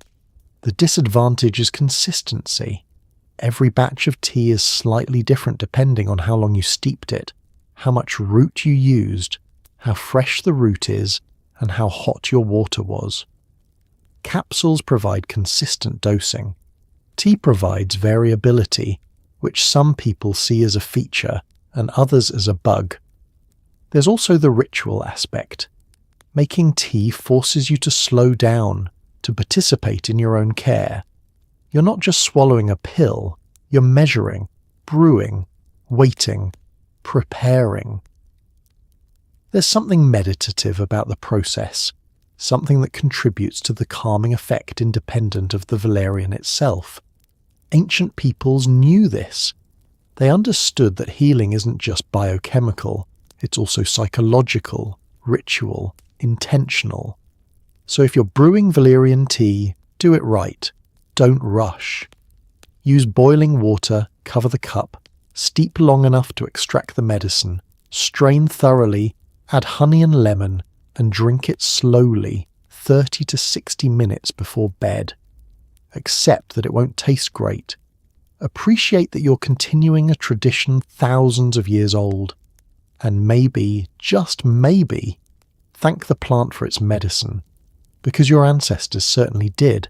The disadvantage is consistency. Every batch of tea is slightly different depending on how long you steeped it, how much root you used, how fresh the root is, and how hot your water was. Capsules provide consistent dosing. Tea provides variability, which some people see as a feature and others as a bug. There's also the ritual aspect. Making tea forces you to slow down, to participate in your own care. You're not just swallowing a pill, you're measuring, brewing, waiting, preparing. There's something meditative about the process, something that contributes to the calming effect independent of the valerian itself. Ancient peoples knew this. They understood that healing isn't just biochemical, it's also psychological, ritual, intentional. So if you're brewing Valerian tea, do it right. Don't rush. Use boiling water, cover the cup, steep long enough to extract the medicine, strain thoroughly, add honey and lemon, and drink it slowly, 30 to 60 minutes before bed. Accept that it won't taste great. Appreciate that you're continuing a tradition thousands of years old. And maybe, just maybe, thank the plant for its medicine, because your ancestors certainly did.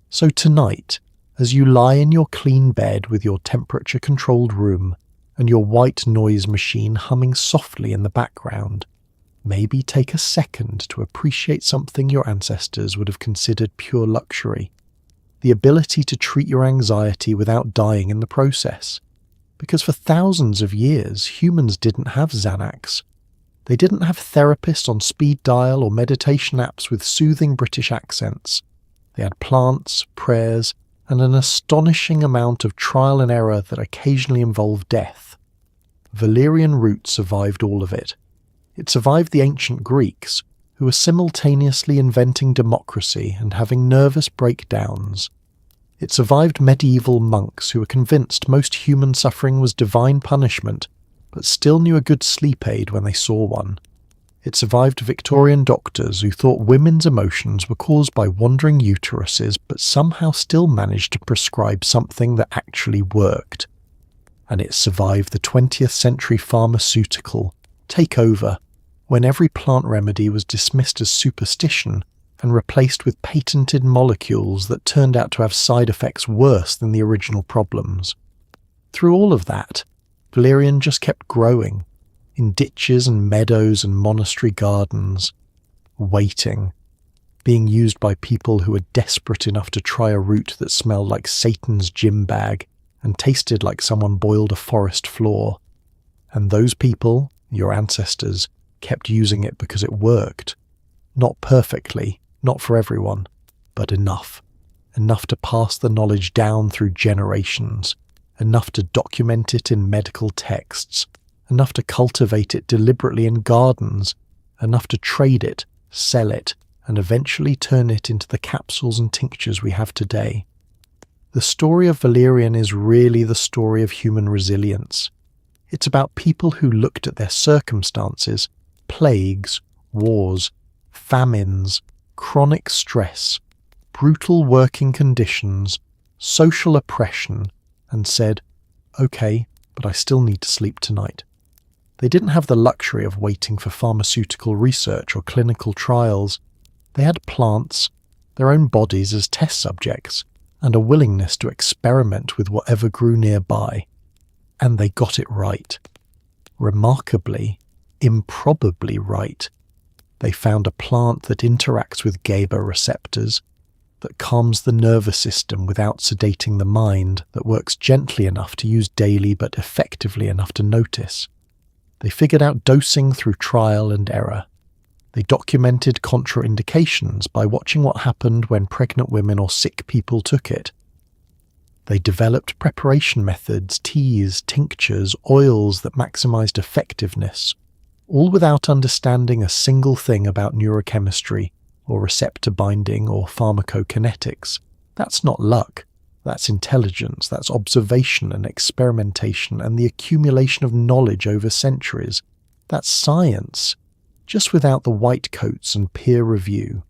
So tonight, as you lie in your clean bed with your temperature-controlled room and your white noise machine humming softly in the background, maybe take a second to appreciate something your ancestors would have considered pure luxury. The ability to treat your anxiety without dying in the process. Because for thousands of years, humans didn't have Xanax. They didn't have therapists on speed dial or meditation apps with soothing British accents. They had plants, prayers, and an astonishing amount of trial and error that occasionally involved death. Valerian root survived all of it. It survived the ancient Greeks, who were simultaneously inventing democracy and having nervous breakdowns. It survived medieval monks who were convinced most human suffering was divine punishment, but still knew a good sleep aid when they saw one. It survived Victorian doctors who thought women's emotions were caused by wandering uteruses, but somehow still managed to prescribe something that actually worked. And it survived the 20th century pharmaceutical takeover, when every plant remedy was dismissed as superstition and replaced with patented molecules that turned out to have side effects worse than the original problems. Through all of that, Valerian just kept growing, in ditches and meadows and monastery gardens, waiting, being used by people who were desperate enough to try a root that smelled like Satan's gym bag and tasted like someone boiled a forest floor. And those people, your ancestors, kept using it because it worked. Not perfectly, not for everyone, but enough. Enough to pass the knowledge down through generations. Enough to document it in medical texts. Enough to cultivate it deliberately in gardens. Enough to trade it, sell it, and eventually turn it into the capsules and tinctures we have today. The story of Valerian is really the story of human resilience. It's about people who looked at their circumstances, plagues, wars, famines, chronic stress, brutal working conditions, social oppression, and said, "Okay, but I still need to sleep tonight." They didn't have the luxury of waiting for pharmaceutical research or clinical trials. They had plants, their own bodies as test subjects, and a willingness to experiment with whatever grew nearby. And they got it right. Remarkably, improbably right. They found a plant that interacts with GABA receptors, that calms the nervous system without sedating the mind, that works gently enough to use daily but effectively enough to notice. They figured out dosing through trial and error. They documented contraindications by watching what happened when pregnant women or sick people took it. They developed preparation methods, teas, tinctures, oils that maximized effectiveness, all without understanding a single thing about neurochemistry or receptor binding or pharmacokinetics. That's not luck. That's intelligence, that's observation and experimentation and the accumulation of knowledge over centuries. That's science, just without the white coats and peer review.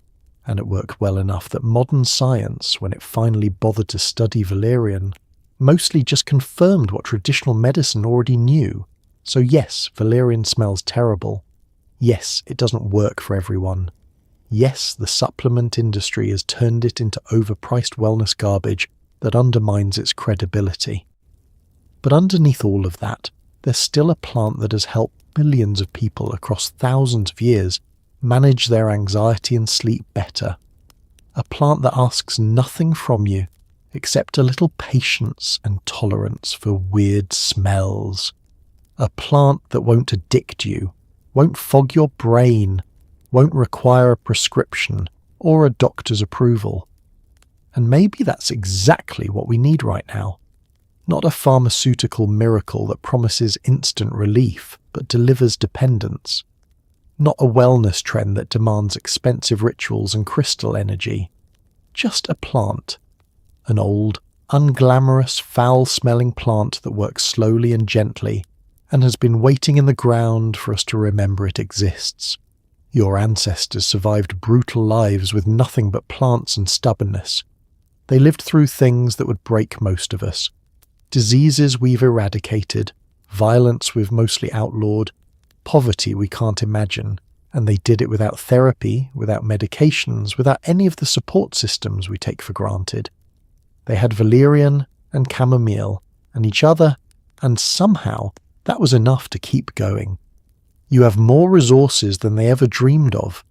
And it worked well enough that modern science, when it finally bothered to study Valerian, mostly just confirmed what traditional medicine already knew. So yes, Valerian smells terrible. Yes, it doesn't work for everyone. Yes, the supplement industry has turned it into overpriced wellness garbage that undermines its credibility. But underneath all of that, there's still a plant that has helped millions of people across thousands of years manage their anxiety and sleep better. A plant that asks nothing from you except a little patience and tolerance for weird smells. A plant that won't addict you, won't fog your brain, won't require a prescription or a doctor's approval. And maybe that's exactly what we need right now. Not a pharmaceutical miracle that promises instant relief but delivers dependence. Not a wellness trend that demands expensive rituals and crystal energy. Just a plant. An old, unglamorous, foul-smelling plant that works slowly and gently and has been waiting in the ground for us to remember it exists. Your ancestors survived brutal lives with nothing but plants and stubbornness. They lived through things that would break most of us. Diseases we've eradicated, violence we've mostly outlawed, poverty we can't imagine, and they did it without therapy, without medications, without any of the support systems we take for granted. They had valerian and chamomile and each other, and somehow that was enough to keep going. You have more resources than they ever dreamed of.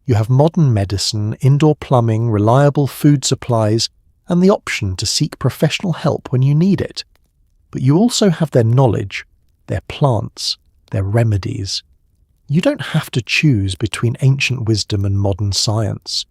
You have modern medicine, indoor plumbing, reliable food supplies, and the option to seek professional help when you need it. But you also have their knowledge, their plants, their remedies. You don't have to choose between ancient wisdom and modern science.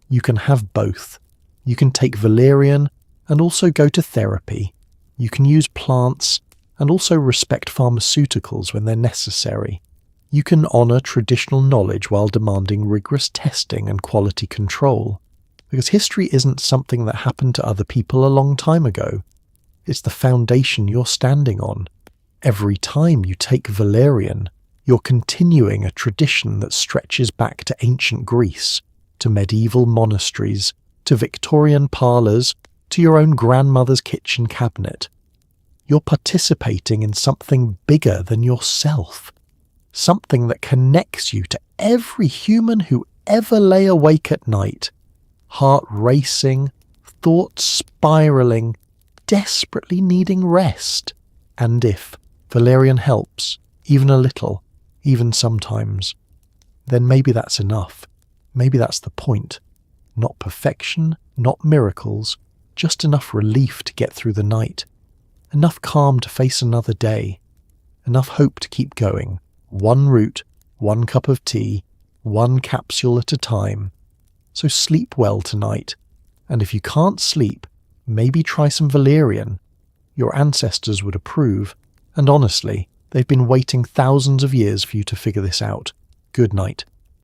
You can have both. You can take valerian and also go to therapy. You can use plants and also respect pharmaceuticals when they're necessary. You can honour traditional knowledge while demanding rigorous testing and quality control, because history isn't something that happened to other people a long time ago. It's the foundation you're standing on. Every time you take Valerian, you're continuing a tradition that stretches back to ancient Greece, to medieval monasteries, to Victorian parlours, to your own grandmother's kitchen cabinet. You're participating in something bigger than yourself, something that connects you to every human who ever lay awake at night, heart racing, thoughts spiralling, desperately needing rest. And if Valerian helps, even a little, even sometimes, then maybe that's enough. Maybe that's the point. Not perfection, not miracles, just enough relief to get through the night, enough calm to face another day, enough hope to keep going, one route, one cup of tea, one capsule at a time. So sleep well tonight, and if you can't sleep, maybe try some Valerian. Your ancestors would approve, and honestly, they've been waiting thousands of years for you to figure this out. Good night.